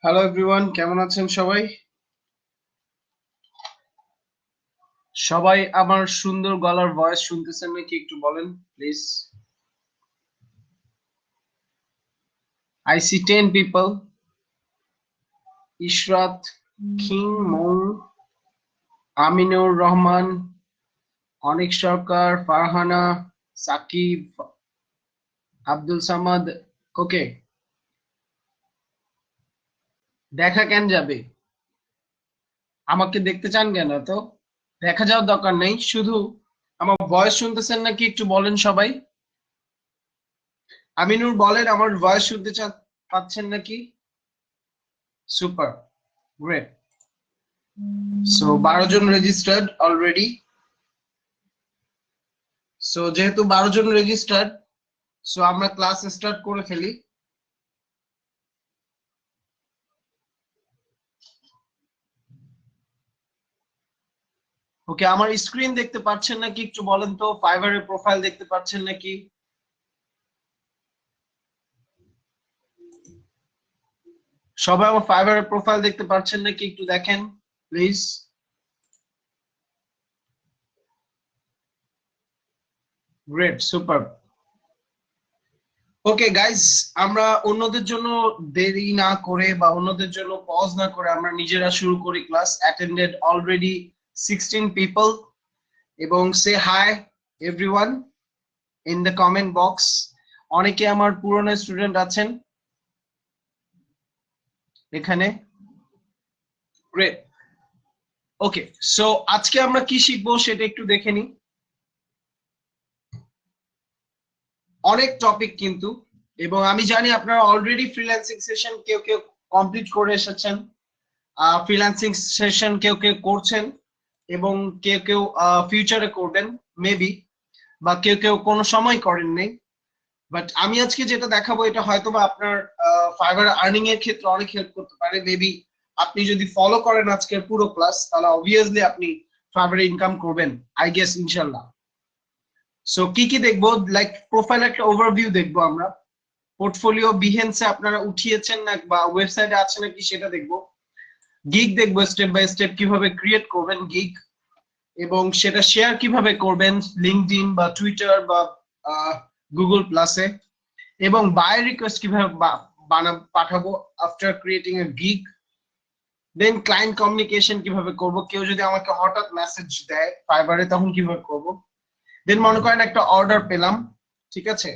Hello everyone, কেমন আছেন সবাই? সবাই আমার সুন্দর গলার ভয়েস শুনতেছেন নাকি একটু বলেন please. I see 10 people. Ishrat, king, Mou, Aminur Rahman, Anik Sarkar, Farhana, Sakib, Abdul Samad. Okay, দেখা কেন যাবে? আমাকে দেখতে চান কেন? তো দেখা যাওয়ার দরকার নেই, শুধু আমার ভয়েস শুনতেছেন নাকি একটু বলেন সবাই। আমিনুর বলেন, আমার ভয়েস শুনতে পাচ্ছেন নাকি? Super, great. সো 12 জন রেজিস্টার্ড অলরেডি। সো যেহেতু 12 জন রেজিস্টার্ড, সো আমরা ক্লাস স্টার্ট করে ফেলি। ওকে, আমার স্ক্রিন দেখতে পাচ্ছেন নাকি একটু বলেন তো, ফাইবারের প্রোফাইল দেখতে পাচ্ছেন নাকি? সবাই আমার ফাইবারের প্রোফাইল দেখতে পাচ্ছেন নাকি একটু দেখেন please. Great, super. Okay guys, আমরা অন্যদের জন্য দেরি না করে বা অন্যদের জন্য পজ না করে আমরা নিজেরা শুরু করি ক্লাস। Attended already 16 people. এবং সে hi everyone in the comment box. অনেকে আমার পুরনো স্টুডেন্ট আছেন এখানে। গ্রেট। ওকে, সো আজকে আমরা কি শিখবো সেটা একটু দেখে নিই। অনেক টপিক কিন্তু, এবং আমি জানি আপনারা অলরেডি ফ্রিল্যান্সিং সেশন কেউ কেউ কমপ্লিট করে এসেছেন, ফ্রিল্যান্সিং সেশন কেউ কেউ করছেন, এবং কেউ কেউ ফিউচারে করবেন মেবি, বা কেউ কেউ কোনো সময় করেন নাই। বাট আমি আজকে যেটা দেখাবো এটা হয়তো বা আপনার ফাইবার আর্নিং এর ক্ষেত্রে অনেক হেল্প করতে পারে মেবি। আপনি যদি ফলো করেন আজকের পুরো ক্লাস, তাহলে অবভিয়াসলি আপনি ফাইবারে ইনকাম করবেন, আই গেস, ইনশাল্লাহ। সো কি কি দেখবো, লাইক প্রোফাইল একটা ওভারভিউ দেখবো আমরা, পোর্টফোলিও বিহেন্সে আপনারা উঠিয়েছেন না বা ওয়েবসাইটে আছে নাকি সেটা দেখবো, গিগ দেখবো স্টেপ বাই স্টেপ কিভাবে ক্রিয়েট করবেন গিগ, এবং সেটা শেয়ার কিভাবে করবেন লিঙ্কডইন বা টুইটার বা গুগল প্লাসে, এবং বাই রিকোয়েস্ট কিভাবে পাঠাবো after creating a gig. Then client communication কিভাবে করব, কেউ যদি আমাকে হঠাৎ মেসেজ দেয় ফাইবারে তখন কিভাবে করব। দেন মনে করেন একটা অর্ডার পেলাম, ঠিক আছে,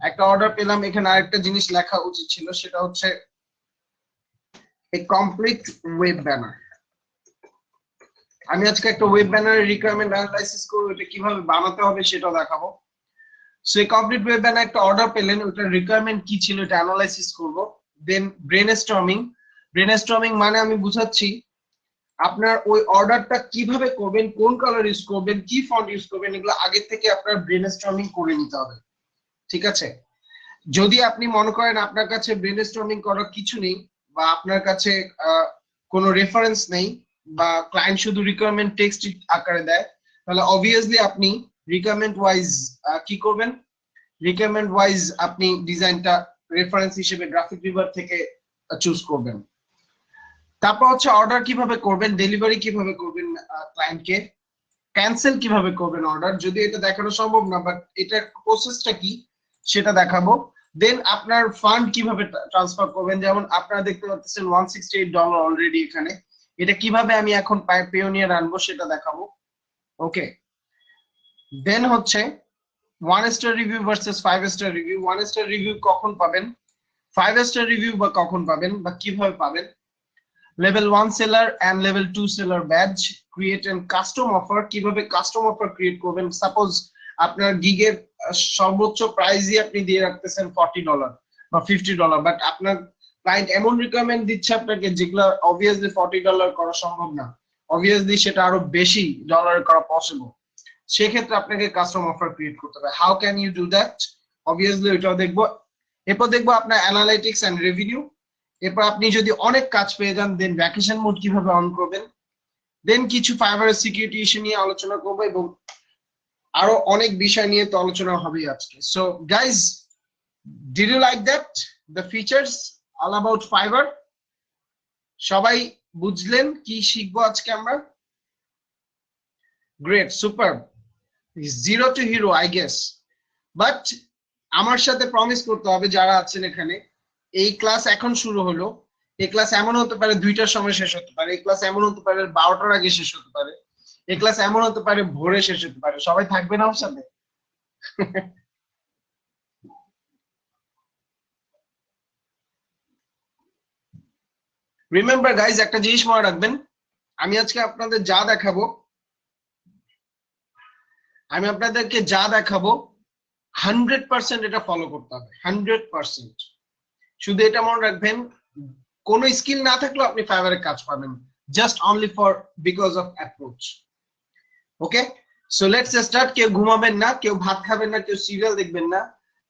একটা অর্ডার পেলাম, এখানে আরেকটা জিনিস লেখা উচিত ছিল, সেটা হচ্ছে এ কমপ্লিট ওয়েব ব্যানার। আমি আজকে একটা ওয়েব ব্যানারের রিকোয়ারমেন্ট অ্যানালাইসিস করব, এটা কিভাবে বানাতে হবে সেটাও দেখাবো। সো এই কমপ্লিট ওয়েব ব্যানার একটা অর্ডার পেলেন, ওটার রিকোয়ারমেন্ট কি ছিল এটা অ্যানালাইসিস করব। দেন ব্রেনস্টর্মিং। ব্রেনস্টর্মিং মানে আমি বুঝাচ্ছি আপনার ওই অর্ডারটা কিভাবে করবেন, কোন কালার ইউজ করবেন, কি ফন্ট ইউজ করবেন, এগুলো আগে থেকে আপনার ব্রেনস্টর্মিং করে নিতে হবে, ঠিক আছে। যদি আপনি মনে করেন আপনার কাছে ব্রেনস্টর্মিং করার কিছু নেই, বা আপনার কাছে কোনো রেফারেন্স নেই, বা ক্লায়েন্ট শুধু রিকোয়ারমেন্ট টেক্সট আকারে দেয়, তাহলে অবভিয়াসলি আপনি রিকোয়ারমেন্ট ওয়াইজ কি করবেন, রিকোয়ারমেন্ট ওয়াইজ আপনি ডিজাইনটা রেফারেন্স হিসেবে গ্রাফিক রিভার থেকে চুজ করবেন। তারপর হচ্ছে অর্ডার কিভাবে করবেন, ডেলিভারি কিভাবে করবেন ক্লায়েন্টকে, ক্যান্সেল কিভাবে করবেন অর্ডার, যদি এটা দেখানো সম্ভব না বাট এটার প্রসেসটা কি সেটা দেখাবো। দেন আপনার ফান্ড কিভাবে ট্রান্সফার করবেন, যেমন আপনারা দেখতে পাচ্ছেন $168 অলরেডি এখানে, এটা কিভাবে আমি এখন পেওনিয়ার আনবো সেটা দেখাবো। ওকে, দেন হচ্ছে 1 star review versus 5 star review. 1 star review কখন পাবেন, 5 স্টার রিভিউ বা কখন পাবেন বা কিভাবে পাবেন, level 1 seller and level 2 seller badge, create and custom offer, কিভাবে কাস্টম অফার ক্রিয়েট করবেন। সাপোজ আপনার গিগের সর্বোচ্চ প্রাইসই আপনি দিয়ে রাখতেছেন $40 বা $50, বাট আপনার ক্লায়েন্ট এমন রিকোয়ারমেন্ট দিচ্ছে আপনাকে যেগুলো অবভিয়াসলি $40 করা সম্ভব না, অবভিয়াসলি সেটা আরো বেশি ডলার করা পসিবল। সেক্ষেত্রে আপনাকে কাস্টম অফার ক্রিয়েট করতে হবে। How can you do that, obviously এটাও দেখবো। এরপর দেখবো আপনার অ্যানালাইটিক্স এন্ড রেভিনিউ। এরপর আপনি যদি অনেক কাজ পেয়ে যান, দেন ভ্যাকেশন মোড কিভাবে অন করবেন। দেন কিছু ফাইবারের সিকিউরিটি ইস্যু নিয়ে আলোচনা করবো, এবং আরো অনেক বিষয় নিয়ে তো আলোচনা হবে আজকে। So guys, did you like that, the features all about Fiverr? সবাই বুঝলেন কি শিখবো আজকে আমরা? Great, super. Zero to hero I guess, but আমার সাথে প্রমিস করতে হবে যারা আছেন এখানে, এই ক্লাস এখন শুরু হলো, এই ক্লাস এমন হতে পারে 2টার সময় শেষ হতে পারে, এই ক্লাস এমন হতে পারে 12টার আগে শেষ হতে পারে, এই ক্লাস এমন হতে পারে ভোরে শেষ হতে পারে। সবাই থাকবেন আমার সাথে? রিমেম্বার গাইজ, একটা জিনিস মনে রাখবেন, আমি আজকে আপনাদের যা দেখাবো, আমি আপনাদেরকে যা দেখাবো 100% এটা ফলো করতে হবে, 100%। শুধু এটা মনে রাখবেন, কোন স্কিল না থাকলেও আপনি ফাইবারে কাজ পাবেন, just only for because of approach. Okay, so let's start. কেউ ঘুমাবেন না, কেউ ভাত খাবেন না, কেউ সিরিয়াল দেখবেন না,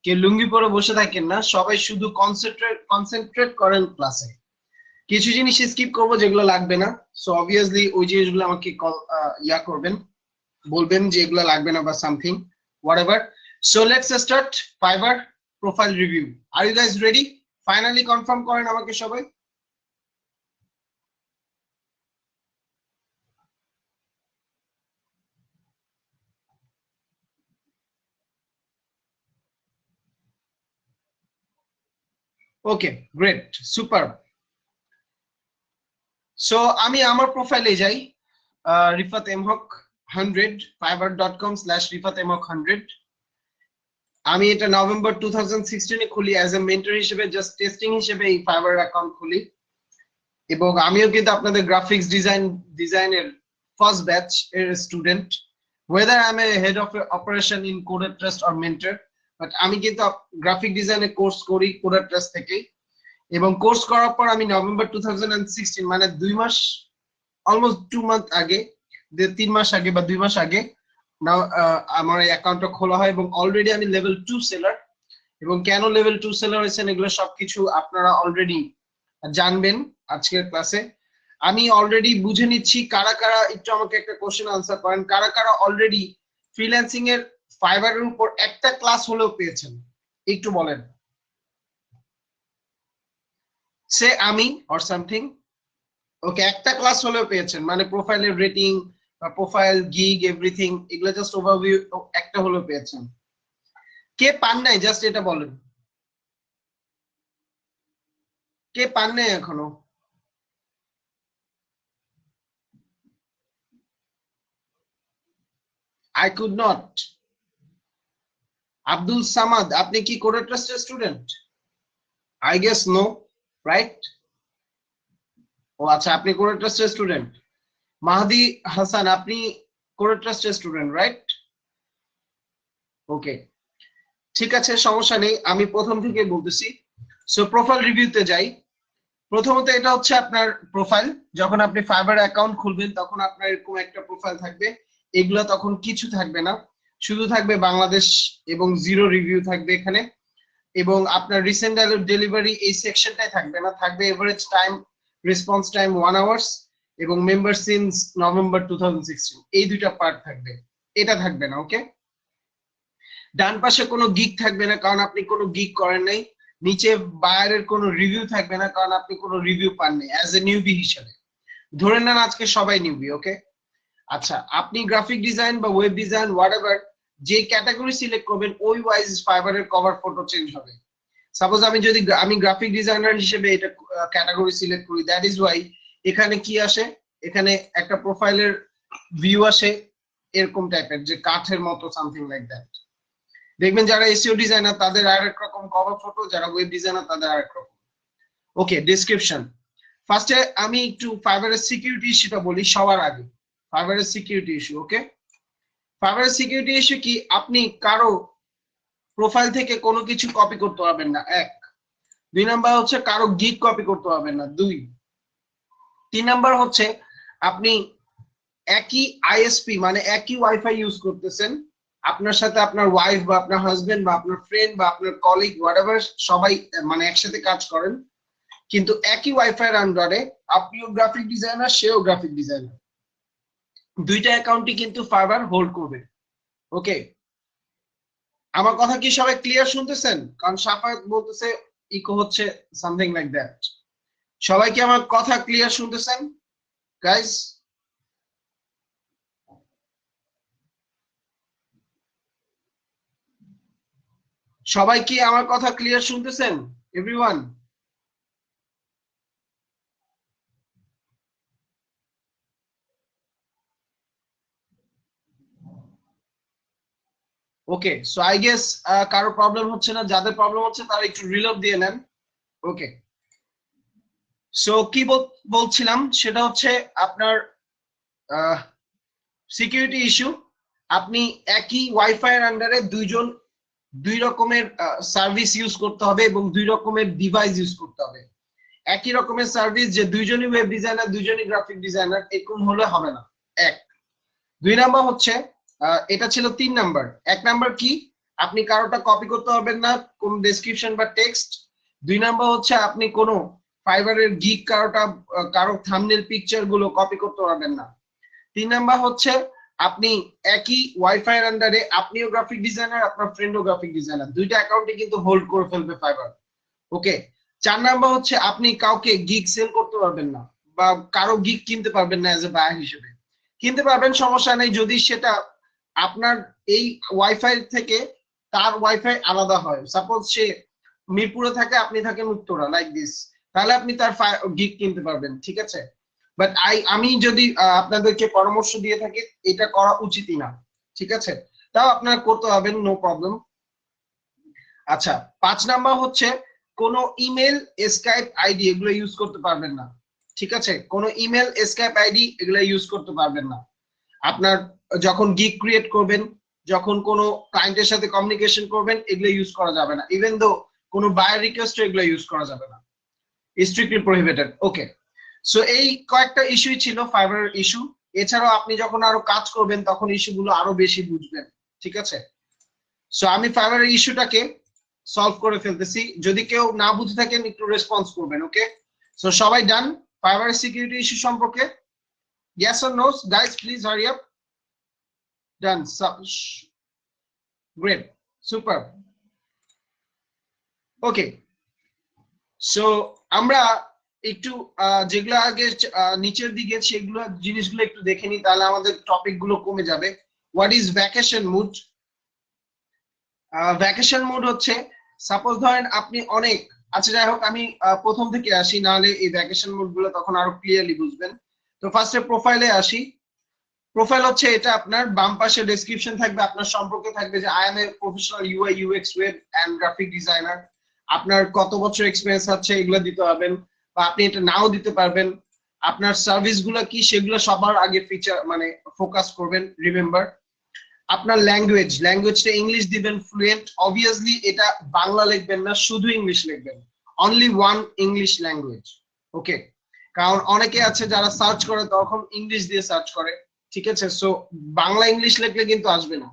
কেউ লুঙ্গি পরে বসে থাকেন না, সবাই শুধু কনসেন্ট্রেট করেন ক্লাসে। কিছু জিনিস স্কিপ করবো যেগুলো লাগবে না, সো অবভিয়াসলি ওই জিনিসগুলো আমাকে ইয়া করবেন, বলবেন যে এগুলো লাগবে না বা something whatever. So let's start Fiverr profile review. Are you guys ready? Finally confirm করেন আমাকে সবাই। ওকে, গ্রেট, সুপার। সো আমি আমার প্রোফাইলে যাই, রিফাত এম হক 100, fiverr.com/রিফাত এম হক 100। আমি এটা নভেম্বর 2016 খুলি অ্যাজ এ মেন্টর হিসেবে, জাস্ট টেস্টিং হিসেবে এই ফাইবার অ্যাকাউন্ট খুলি। এবং আমিও কিন্তু আপনাদের গ্রাফিক্স ডিজাইনের ফার্স্ট ব্যাচ এর student, weather I am A head of operation in coder trust or mentor, but আমি কিন্তু গ্রাফিক ডিজাইনের কোর্স করি কোডার ট্রাস্ট থেকেই। এবং কোর্স করার পর আমি নভেম্বর 2016, মানে 2 মাস, অলমোস্ট 2 মান্থ আগে, 3 মাস আগে বা 2 মাস আগে আমার এই অ্যাকাউন্টটা খোলা হয়। এবং অলরেডি আমি লেভেল 2 সেলার। এবং কেন লেভেল 2 সেলার হয়েছেন এগুলো সবকিছু আপনারা অলরেডি জানবেন আজকের ক্লাসে। আমি অলরেডি বুঝে নিচ্ছি কারা কারা, একটু আমাকে একটা কোশ্চেন আনসার করেন, কারা কারা অলরেডি ফ্রিল্যান্সিং এর ফাইবারের উপর একটা ক্লাস হলেও পেয়েছেন, একটু বলেন। সে আমি অর সামথিং। ওকে, একটা ক্লাস হলেও পেয়েছেন, মানে প্রোফাইলের রেটিং বা প্রোফাইল গিগ এভরিথিং এগুলো জাস্ট ওভারভিউ একটা হলেও পেয়েছেন। কে পান নাই জাস্ট এটা বলেন, কে পান নাই এখনো? I could not. Abdul Samad, আপনি কি কোডার ট্রাস্টের student? I guess no, right? ও আচ্ছা, আপনি কোডার ট্রাস্টের স্টুডেন্ট। মাহাদি হাসান, আপনি কোডার ট্রাস্টের স্টুডেন্ট, রাইট? ওকে, ঠিক আছে, সমস্যা নেই, আমি প্রথম থেকে বলতেছি। সো প্রোফাইল রিভিউতে যাই। প্রথমত এটা হচ্ছে আপনার প্রোফাইল। যখন আপনি ফাইবার অ্যাকাউন্ট খুলবেন তখন আপনার এরকম একটা প্রোফাইল থাকবে, এগুলো তখন কিছু থাকবে না, শুধু থাকবে বাংলাদেশ এবং জিরো রিভিউ থাকবে এখানে। এবং আপনার রিসেন্ট ডেলিভারি এই সেকশনটাই থাকবে না, থাকবে average time, response time 1 hours, এবং মেম্বার সিন্স নভেম্বর 2016, এই দুইটা পার্ট থাকবে, এটা থাকবে না। ওকে, ডান পাশে কোনো গিগ থাকবে না, কারণ আপনি কোনো গিগ করেন নাই। নিচে বায়ারের কোনো রিভিউ থাকবে না, কারণ আপনি কোনো রিভিউ পাননি অ্যাজ এ নিউবি হিসেবে। ধরে নেন আজকে সবাই নিউবি। ওকে, আচ্ছা, আপনি গ্রাফিক ডিজাইন বা ওয়েব ডিজাইন হোয়াটএভার যে ক্যাটাগরি সিলেক্ট করবেন, ওই ওয়াইজ ফাইবারের কভার ফটো চেঞ্জ হবে। সাপোজ আমি গ্রাফিক ডিজাইনার হিসেবে এটা ক্যাটাগরি সিলেক্ট করি, দ্যাট ইজ ওয়াই এখানে কি আসে, এখানে একটা প্রোফাইলের ভিউ আসে এরকম টাইপের, যে কাঠের মতো সামথিং লাইক দ্যাট। দেখবেন যারা এসইও ডিজাইনার তাদের আরেক রকম কভার ফটো, যারা ওয়েব ডিজাইনার তাদের আরেক রকম। ওকে, ডেসক্রিপশন। ফার্স্টে আমি একটু ফাইবারের সিকিউরিটি ইস্যুটা বলি সবার আগে। ফাইবারের সিকিউরিটি ইস্যু, ওকে, ফাইবারের সিকিউরিটি ইস্যু কি, আপনি কারো প্রোফাইল থেকে কোনো কিছু কপি করতে পারবেন না, এক। 2 নাম্বার হচ্ছে কারো গিগ কপি করতে পারবেন না, 2। 3 নাম্বার হচ্ছে আপনি একই আইএসপি মানে একই ওয়াইফাই ইউজ করতেছেন, আপনার সাথে আপনার ওয়াইফ বা আপনার হাজবেন্ড বা আপনার ফ্রেন্ড বা আপনার কলিগ হোয়াটএভার সবাই মানে একসাথে কাজ করেন, কিন্তু একই ওয়াইফাই এর আন্ডারে আপনিও গ্রাফিক ডিজাইনার, সেও গ্রাফিক ডিজাইনার, দুইটা অ্যাকাউন্টই কিন্তু ফাইবার হোল্ড করবে। ওকে, আমার কথা কি সবাই ক্লিয়ার শুনতেছেন? কারণ সাফায়াত বলতেছে ইকো হচ্ছে, সামথিং লাইক দ্যাট। সবাই কি আমার কথা ক্লিয়ার শুনতেছেন গাইস? সবাই কি আমার কথা ক্লিয়ার শুনতেছেন everyone? Okay, so I guess কারো প্রবলেম হচ্ছে না, যাদের প্রবলেম হচ্ছে তারা একটু রিলোড দিয়ে নেন। ওকে, সো কি বলছিলাম সেটা হচ্ছে আপনার সিকিউরিটি ইস্যু। আপনি একই ওয়াইফাই এর আন্ডারে দুই রকমের সার্ভিস ইউজ করতে হবে এবং দুই রকমের ডিভাইস ইউজ করতে হবে। একই রকমের সার্ভিস যে দুইজনই ওয়েব ডিজাইনার, দুইজনই গ্রাফিক ডিজাইনার, এরকম হলে হবে না। এক। দুই নাম্বার হচ্ছে এটা ছিল 3 নাম্বার। 1 নাম্বার কি, আপনি কারোটা কপি করতে পারবেন না কোন ডেসক্রিপশন বা টেক্সট। 2 নাম্বার হচ্ছে আপনি কোনো ফাইবারের গিগ কারো থাম্বনেল পিকচার গুলো কপি করতে পারবেন না। 3 নাম্বার হচ্ছে আপনি একই ওয়াইফাই এর আন্ডারে আপনিও গ্রাফিক ডিজাইনার, আপনার ফ্রেন্ডও গ্রাফিক ডিজাইনার, দুইটা অ্যাকাউন্টে কিন্তু হোল্ড করে ফেলবে ফাইবার। ওকে, 4 নাম্বার হচ্ছে আপনি কাউকে গিগ সেল করতে পারবেন না বা কারো গিগ কিনতে পারবেন না এজ এ বায়ার হিসেবে। কিনতে পারবেন, সমস্যা নেই, যদি সেটা আপনার এই ওয়াইফাই থেকে তার ওয়াইফাই আলাদা হয়। সাপোজ সে মিরপুরে থাকে, আপনি থাকেন উত্তরা, লাইক দিস, তাহলে আপনি তার গিগ কিনতে পারবেন, ঠিক আছে? বাট আমি যদি আপনাদেরকে পরামর্শ দিয়ে থাকি এটা করা উচিতই না, ঠিক আছে? তাও আপনার করতে হবে, নো প্রবলেম। আচ্ছা, 5 নাম্বার হচ্ছে কোনো ইমেল, স্কাইপ আইডি এগুলো ইউজ করতে পারবেন না, ঠিক আছে? কোনো ইমেল, স্কাইপ আইডি এগুলো ইউজ করতে পারবেন না। আপনার যখন গিগ ক্রিয়েট করবেন, যখন কোনো ক্লায়েন্টের সাথে কমিউনিকেশন করবেন, এগুলো ইউজ করা যাবে না। ইভেন দো কোনো বায়ার রিকোয়েস্ট এগুলো ইউজ করা যাবে না, স্ট্রিক্টলি প্রহিবিটেড। ওকে, সো এই কয়েকটা ইস্যুই ছিল ফাইবারের ইস্যু। এছাড়াও আপনি যখন আরো কাজ করবেন তখন ইস্যুগুলো আরো বেশি বুঝবেন, ঠিক আছে? সো আমি ফাইবারের ইস্যুটাকে সলভ করে ফেলতেছি, যদি কেউ না বুঝে থাকেন একটু রেসপন্স করবেন। ওকে, সো সবাই ডান ফাইবারের সিকিউরিটি ইস্যু সম্পর্কে? Yes or no guys, please hurry up. Done, great, super. Okay, so আমরা একটু যেগুলো আগে নিচের দিকে সেগুলো জিনিসগুলো একটু দেখে নিই, তাহলে আমাদের টপিক গুলো কমে যাবে। What is vacation mode? Vacation mode হচ্ছে, সাপোজ ধরেন আপনি অনেক, আচ্ছা যাই হোক আমি প্রথম থেকে আসি, নাহলে এই ভ্যাকেশন মুড গুলো তখন আরো ক্লিয়ারলি বুঝবেন। তো ফার্স্টে প্রোফাইলে আসি। প্রোফাইল হচ্ছে এটা, আপনার বাম পাশে ডেসক্রিপশন থাকবে, আপনার সম্পর্কে থাকবে যে I am a professional UI UX web and graphic designer. আপনার কত বছর এক্সপেরিয়েন্স আছে এগুলো দিতে পারবেন, বা আপনি এটা নাও দিতে পারবেন। আপনার সার্ভিস গুলো কি সেগুলো সবার আগে ফিচার মানে ফোকাস করবেন, রিমেম্বার। আপনার ল্যাঙ্গুয়েজটা ইংলিশ দিবেন ফ্লুয়েন্ট, অবভিয়াসলি এটা বাংলা লিখবেন না, শুধু ইংলিশ লিখবেন, অনলি ওয়ান ইংলিশ ল্যাঙ্গুয়েজ। ওকে, কারণ অনেকে আছে যারা সার্চ করে তখন ইংলিশ দিয়ে সার্চ করে, ঠিক আছে? সো বাংলা ইংলিশ লিখলে কিন্তু আসবে না।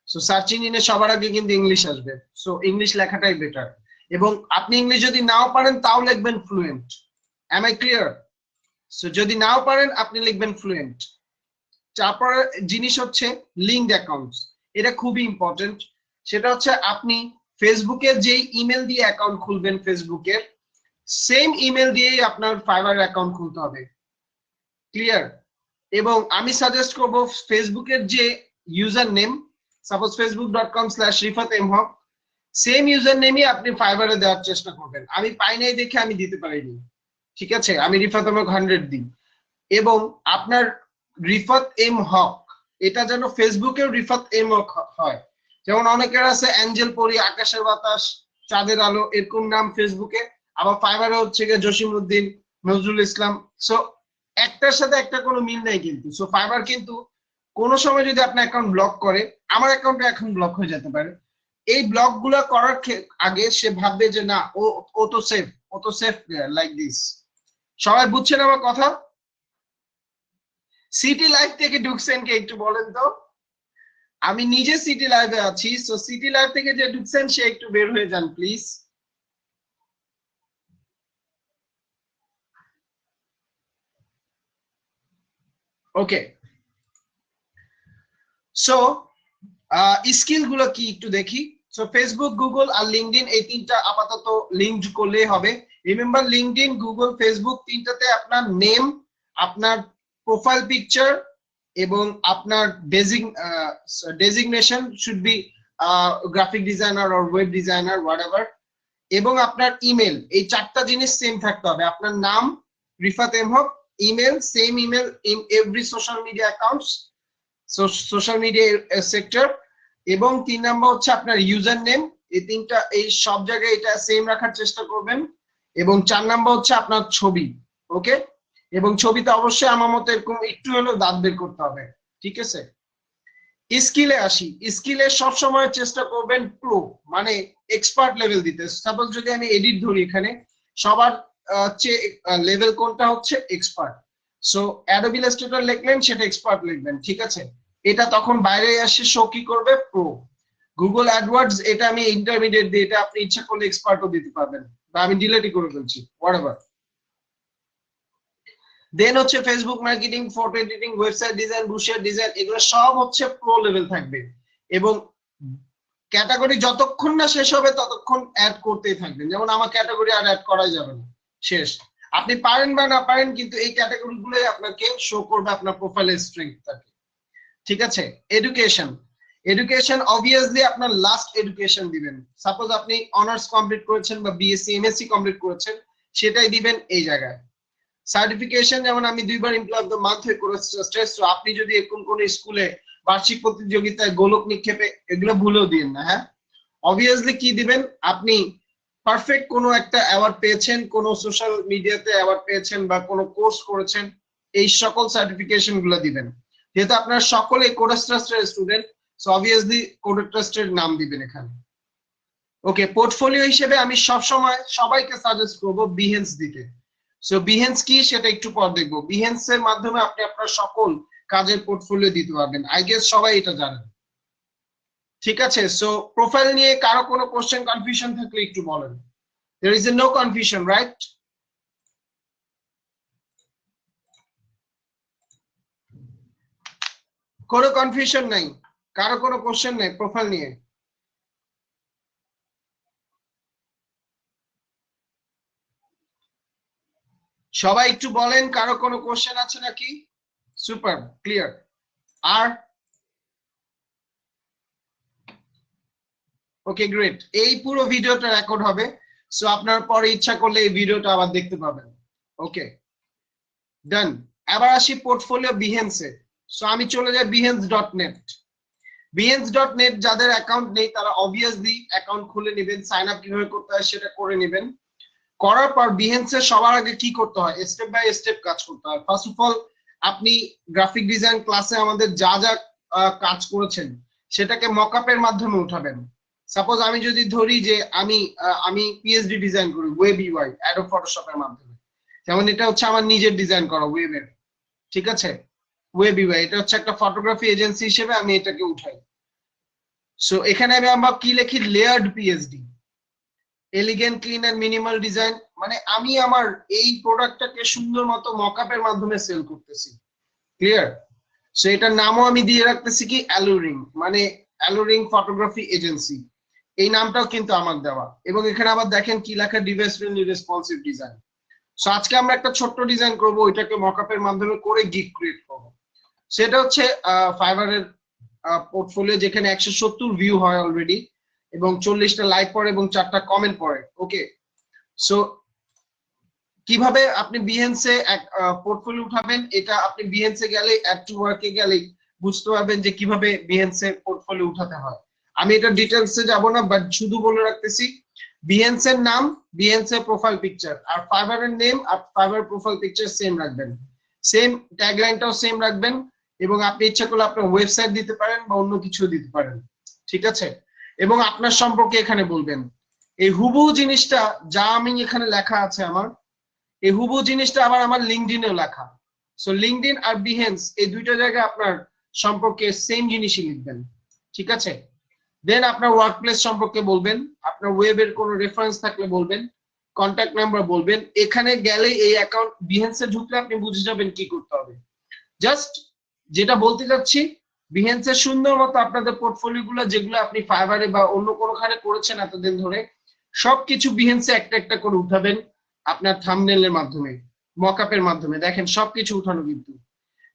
সো সার্চ ইঞ্জিনে সবার আগে কিন্তু ইংলিশ আসবে, সো ইংলিশ লেখাটাই বেটার। এবং আপনি ইংলিশ যদি নাও পারেন তাও লিখবেন fluent. Am I clear? So যদি নাও পারেন আপনি লিখবেন ফ্লুয়েন্ট। তারপর জিনিস হচ্ছে লিঙ্কড অ্যাকাউন্টস, এটা খুবই ইম্পর্টেন্ট। সেটা হচ্ছে আপনি ফেসবুকের যেই ইমেল দিয়ে অ্যাকাউন্ট খুলবেন, ফেসবুকের সেম ইমেল দিয়েই আপনার ফাইবার অ্যাকাউন্ট খুলতে হবে, ক্লিয়ার? এবং আমি সাজেস্ট করব ফেসবুকের যে user name, suppose facebook.com/rifatemhaq, same user নেমই আপনি ফাইবারে দেওয়ার চেষ্টা করবেন। আমি পাই নাই দেখে আমি দিতে পারিনি, ঠিক আছে? আমি রিফাত এমহক 100 দিই। এবং আপনার রিফাত এম হক, এটা যেন ফেসবুকেও রিফাত এম হক হয়। যেমন অনেকের আছে অ্যাঞ্জেল পরি, আকাশের বাতাস, চাঁদের আলো, এরকম নাম ফেসবুকে, আবার ফাইবারে হচ্ছে গিয়ে জসিমউদ্দিন, নজরুল ইসলাম। সো একটার সাথে একটা কোনো মিল নাই কিন্তু। সো ফাইবার কিন্তু কোন সময় যদি আপনার অ্যাকাউন্ট ব্লক করে, আমার অ্যাকাউন্টে এখন ব্লক হয়ে যেতে পারে, এই ব্লক গুলা করার আগে সে ভাববে যে না, ও তো সেফ, ও তো সেফ প্লেয়ার, লাইক দিস। সবাই বুঝছেন আমার কথা? সিটি লাইভ থেকে ঢুকছেন কে একটু বলেন তো? আমি নিজে সিটি লাইভে আছি, সো সিটি লাইভ থেকে যে ঢুকছেন সে একটু বের হয়ে যান প্লিজ। ওকে, সো স্কিল গুলো কি একটু দেখি। সো ফেসবুক, গুগল আর লিঙ্কডইন, এই তিনটা আপাতত লিঙ্ক করলেই হবে। রিমেম্বার লিঙ্কডইন, গুগল, ফেসবুক তিনটাতে আপনার নেম, আপনার প্রোফাইল পিকচার এবং আপনার designation should be graphic designer or web designer whatever, এবং আপনার ইমেল, এই চারটা জিনিস সেম থাকতে হবে। আপনার নাম Rifat M Haque, email same email in every social media accounts, social media sector, এবং 3 নাম্বার হচ্ছে আপনার ইউজার নেম। এই তিনটা এই সব জায়গায় এটা সেম রাখার চেষ্টা করবেন। এবং 4 নাম্বার হচ্ছে আপনার ছবি। ওকে, এবং ছবিতে অবশ্যই আমার মতো এরকম একটু হলেও দাঁত বের করতে হবে। ঠিক আছে, স্কিলে আসি। স্কিলে সবসময় চেষ্টা করবেন প্রো মানে এক্সপার্ট লেভেল দিতে। সাপোজ যদি আমি এডিট ধরি, এখানে সবার লেভেল কোনটা হচ্ছে এক্সপার্ট। সো অ্যাডোবি ইলাস্ট্রেটর লিখলেন, সেটা এক্সপার্ট লিখবেন। ঠিক আছে, এটা তখন বাইরে আসে শো কি করবে, প্রো। গুগল অ্যাডওয়ার্ডস, এটা আমি ইন্টারমিডিয়েট দিই, এটা আপনি ইচ্ছা করলে এক্সপার্টও দিতে পারবেন, বা আমি ডিলিটই করে ফেলছি, হোয়াটএভার। দেন হচ্ছে Facebook marketing, photo editing, website design, ব্রোশার design, এগুলো সব হচ্ছে প্রো লেভেল থাকবে। এবং ক্যাটাগরি যতক্ষণ না শেষ হবে ততক্ষণ অ্যাড করতেই থাকবেন। যেমন আমার ক্যাটাগরি আর অ্যাড করাই যাবে না, শেষ। আপনি পারেন বা না পারেন, কিন্তু এই ক্যাটাগরি গুলোই আপনাকে শো করবে আপনার প্রোফাইলের স্ট্রেংথটাকে। ঠিক আছে, এডুকেশন। এডুকেশন অবভিয়াসলি আপনার লাস্ট এডুকেশন দিবেন। সাপোজ আপনি অনার্স কমপ্লিট করেছেন বা বিএসসি এমএসসি কমপ্লিট করেছেন, সেটাই দিবেন এই জায়গায়। সার্টিফিকেশন, যেমন আমি 2 বার এমপ্লয় অফ দ্য মান্থ হয়ে করেছি স্ট্রেস। আপনি যদি এরকম কোন স্কুলে বার্ষিক প্রতিযোগিতায় গোলক নিক্ষেপে, এগুলো ভুলেও দিন না। হ্যাঁ, অবভিয়াসলি কি দিবেন, আপনি পারফেক্ট কোনো একটা অ্যাওয়ার্ড পেয়েছেন, কোনো সোশ্যাল মিডিয়াতে অ্যাওয়ার্ড পেয়েছেন বা কোনো কোর্স করেছেন, এই সকল সার্টিফিকেশন গুলো দিবেন। যেহেতু আপনারা সকলে কোডাস ট্রাস্টের স্টুডেন্ট, সো অবভিয়াসলি কোডাস ট্রাস্টের নাম দিবেন এখানে। ওকে, পোর্টফোলিও হিসেবে আমি সবসময় সবাইকে সাজেস্ট করব বিহেন্স দিতে। সো বিহেন্স কি সেটা একটু পর দেখবো। বিহেন্স এর মাধ্যমে আপনি আপনার সকল কাজের পোর্টফোলিও দিতে পারবেন, আই গেস সবাই এটা জানেন। ঠিক আছে, সো প্রোফাইল নিয়ে কারো কোনো কোশ্চেন কনফিউশন থাকলে একটু বলেন। There is no confusion, right? কোনো কনফিউশন নাই, কারো কোনো কোশ্চেন নেই প্রোফাইল নিয়ে? সবাই একটু বলেন, কারো কোনো কোশ্চেন আছে নাকি? Super clear. আর ওকে গ্রেট, এই পুরো ভিডিওটা রেকর্ড হবে, সো আপনার পরে ইচ্ছা করলে এই ভিডিওটা আবার দেখতে পাবেন। ওকে ডান। এবার আসি পোর্টফোলিও বিহেন্সে। সো আমি চলে যাই behance.net। behance.net যাদের অ্যাকাউন্ট নেই তারা অবভিয়াসলি অ্যাকাউন্ট খুলে নেবেন, সাইন আপ কিভাবে করতে হয় সেটা করে নেবেন। করার পর বিহেন্সের সবার আগে কি করতে হয়, স্টেপ বাই স্টেপ কাজ করতে হয়। ফার্স্ট অফ অল আপনি গ্রাফিক ডিজাইন ক্লাসে আমাদের যা যা কাজ করেছেন সেটাকে মকআপের মাধ্যমে উঠাবেন। সাপোজ আমি যদি ধরি যে আমি পিএইচডি ডিজাইন করি ওয়েব ইউআই অ্যাডোব ফটোশপের মাধ্যমে, যেমন এটা হচ্ছে আমার নিজের ডিজাইন করা ওয়েবের। ঠিক আছে, ওয়েব ইউআই এটা হচ্ছে একটা ফটোগ্রাফি এজেন্সি হিসেবে আমি এটাকে উঠাই। সো এখানে আমরা কি লিখি, layered PhD, elegant clean and minimal design, মানে আমি আমার এই প্রোডাক্টটাকে সুন্দর মতো মকআপের মাধ্যমে সেল করতেছি। ক্লিয়ার? সো এটার নামও আমি দিয়ে রাখতেছি কি, অ্যালুরিং, মানে অ্যালুরিং ফটোগ্রাফি এজেন্সি, এই নামটাও কিন্তু আমার দেওয়া। এবং এখানে আবার দেখেন কি লেখা, device friendly responsive design. So আজকে আমরা একটা ছোট্ট ডিজাইন করব, ওইটাকে মকআপের মাধ্যমে করে গিগ ক্রিয়েট করব। সেটা হচ্ছে ফাইবারের পোর্টফোলিও, যেখানে 170 ভিউ হয় অলরেডি, এবং 40টা লাইক পড়ে এবং 4টা কমেন্ট পড়ে। ওকে, সো কিভাবে আপনি বিহেন্সে এক পোর্টফোলিও উঠাবেন, এটা আপনি বিহেন্সে গেলে অ্যাড টু ওয়ার্কে গেলে বুঝতে পারবেন যে কিভাবে বিহেন্সে পোর্টফোলিও উঠাতে হয়। আমি এটা ডিটেইলসে যাব না, বাট শুধু বলে রাখতেছি, বিহেন্সের নাম, বিহেন্সের প্রোফাইল পিকচার, আর ফাইবারের নেম আর ফাইবার প্রোফাইল পিকচার সেম রাখবেন, সেম ট্যাগলাইনটাও সেম রাখবেন। এবং আপনি ইচ্ছা করলে আপনার ওয়েবসাইট দিতে পারেন বা অন্য কিছু দিতে পারেন। ঠিক আছে, এবং আপনার সম্পর্কে এখানে বলবেন। এই হুবহু জিনিসটা যা আমি এখানে লেখা আছে আমার, এই হুবহু জিনিসটা আবার আমার লিঙ্কডইনেও লেখা। সো লিঙ্কডইন আর বিহেন্স এই দুইটা জায়গায় আপনার সম্পর্কে সেম জিনিসই লিখবেন। ঠিক আছে, দেন আপনার ওয়ার্ক প্লেস সম্পর্কে বলবেন, আপনার ওয়েবের কোনো রেফারেন্স থাকলে বলবেন, কন্ট্যাক্ট নাম্বার বলবেন। এখানে গেলে এই অ্যাকাউন্ট বিহেন্সে ঢুকলে আপনি বুঝে যাবেন কি করতে হবে। জাস্ট যেটা বলতে চাচ্ছি, বিহেন্সে সুন্দর মতো আপনাদের পোর্টফোলিও গুলো যেগুলো আপনি ফাইবারে বা অন্য কোনোখানে করেছেন এতদিন ধরে, সবকিছু বিহেন্সে একটা একটা করে উঠাবেন। আপনার থাম্বনেলের মাধ্যমে, মকআপের মাধ্যমে, দেখেন সবকিছু উঠানো কিন্তু।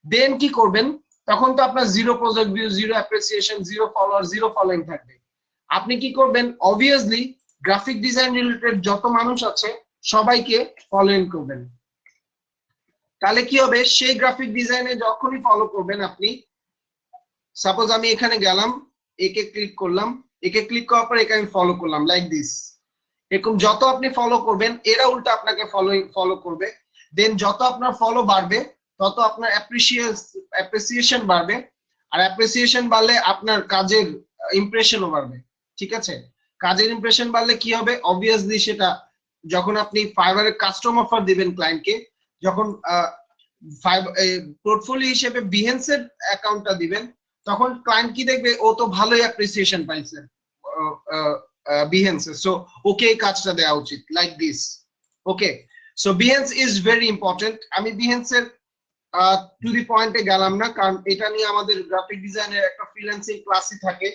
দেন কি করবেন, তখন তো আপনার zero project view, zero appreciation, zero follower, zero following থাকবে। আপনি কি করবেন, অবভিয়াসলি গ্রাফিক ডিজাইন রিলেটেড যত মানুষ আছে সবাইকে ফলোইং করবেন। তাহলে কি হবে, সেই গ্রাফিক ডিজাইনে যখনই ফলো করবেন আপনি, সাপোজ আমি এখানে গেলাম, একে ক্লিক করলাম, একে ক্লিক করার পর একে আমি ফলো করলাম লাইক দিস। এরকম যত আপনি ফলো করবেন এরা উল্টো আপনাকে ফলো করবে। দেন যত আপনার ফলো বাড়বে তত আপনার অ্যাপ্রিসিয়েশন বাড়বে, আর অ্যাপ্রিসিয়েশন বাড়লে আপনার কাজের ইমপ্রেশনও বাড়বে। ঠিক আছে, কাজের ইমপ্রেশন বাড়লে কি হবে, অবভিয়াসলি সেটা যখন আপনি ফাইবারের কাস্টম অফার দিবেন ক্লায়েন্টকে, যখন পোর্টফোলিও হিসেবে বিহেন্সের অ্যাকাউন্টটা দিবেন, তখন ক্লায়েন্ট কি দেখবে, ও তো ভালোই অ্যাপ্রিসিয়েশন পাইছে বিহেন্সে, সো ওকে এই কাজটা দেওয়া উচিত like this. Okay, so Behance is very important. আমি বিহেন্সের টু দি পয়েন্টে গেলাম না, কারণ এটা নিয়ে আমাদের গ্রাফিক ডিজাইনের একটা ফ্রিল্যান্সিং ক্লাসই থাকে,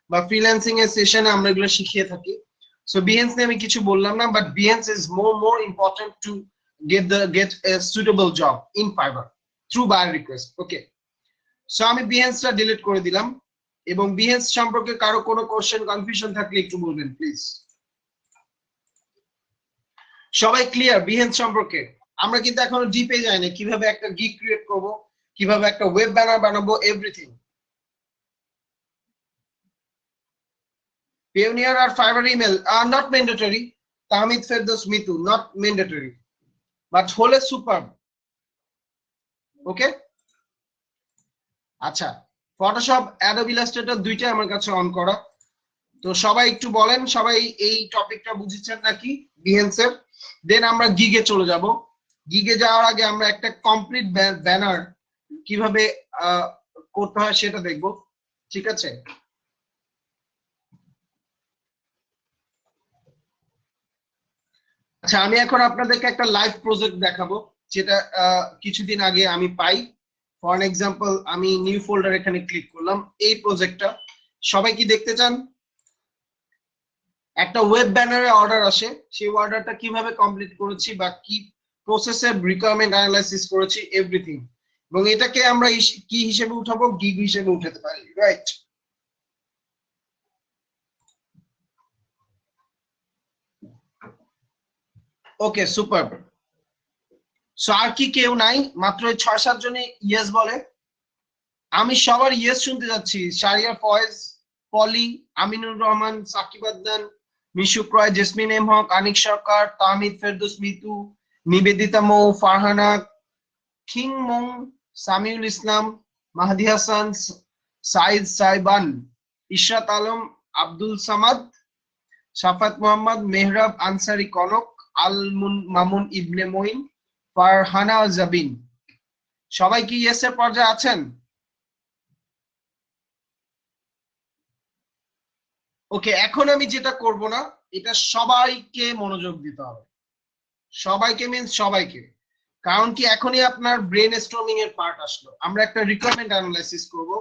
বা ফ্রিল্যান্সিং এর সেশনে আমরা এগুলো শিখিয়ে থাকি। সো বিহেন্স নিয়ে আমি কিছু বললাম না, but Behance is more important to get a suitable job in Fiverr through buyer request. Okay, so আমি বিহেন্সটা ডিলিট করে দিলাম, এবং বিহেন্স সম্পর্কে কারো কোনো কোশ্চেন কনফিউশন থাকলে একটু বলবেন প্লিজ। সবাই ক্লিয়ার বিহেন্স সম্পর্কে? আমরা কিন্তু এখনো ডিপে যাই না, কিভাবে একটা গিগ ক্রিয়েট করব, কিভাবে একটা ওয়েব ব্যানার বানাবো, everything. Payoneer or Fiverr email are not mandatory. Tamid Firdaus Mitu, not mandatory, but হলে সুপার। ওকে, আচ্ছা, ফটোশপ, অ্যাডোব ইলাস্ট্রেটর দুইটাই আমার কাছে অন করা। তো সবাই একটু বলেন, সবাই এই টপিকটা বুঝেছেন নাকি বিহেন্সের? দেন আমরা গিগে চলে যাব। গিগে যাওয়ার আগে আমরা একটা কমপ্লিট ব্যানার কিভাবে করতে হয় সেটা দেখব। ঠিক আছে, আচ্ছা, আমি এখন আপনাদেরকে একটা লাইভ প্রজেক্ট দেখাবো, যেটা কিছুদিন আগে আমি পাই। ফর এক্সাম্পল, আমি নিউ ফোল্ডার এখানে ক্লিক করলাম, এই প্রজেক্টটা সবাই কি দেখতে চান? একটা ওয়েব ব্যানারে অর্ডার আসে, সেই অর্ডারটা কিভাবে কমপ্লিট করেছি বা কি প্রসেসে রিকোয়ারমেন্ট অ্যানালাইসিস করেছি, এভরিথিং। এবং এটাকে আমরা কি হিসেবে উঠাবো, গিগ হিসেবে উঠাতে পারি, রাইট? ওকে, সুপার। সো আর কি কেউ নাই? মাত্র 6-7 জনে ইয়েস বলে। আমি সবার ইয়েস শুনতে যাচ্ছি। শারিয়া ফয়েজ, পলি, আমিনুর রহমান, সাকিব আদনান, মিশুক রয়, জেসমিন এম হক, আনিক সরকার, তাহমিদ ফেরদৌস মিতু, নিবেদিতা মৌ, ফারহানা, কিং মং, সামিউল ইসলাম, মাহদি হাসান, সাইদ সাইবান, ইশরাত আলম, আব্দুল সামাদ, শাফাত মোহাম্মদ, মেহরাব আনসারি কনক, আল মামুন ইবনে মঈন, ফারহানা জাবিন। সবাই কি ইয়েস এর পর্যায়ে আছেন? ওকে, এখন আমি যেটা করব না, এটা সবাইকে মনোযোগ দিতে হবে। সবাইকে মিন্স সবাইকে, কারণ কি এখনই আপনার ব্রেন স্টর্মিং এর পার্ট আসলো। আমরা একটা রিকোয়ারমেন্ট অ্যানালাইসিস করব।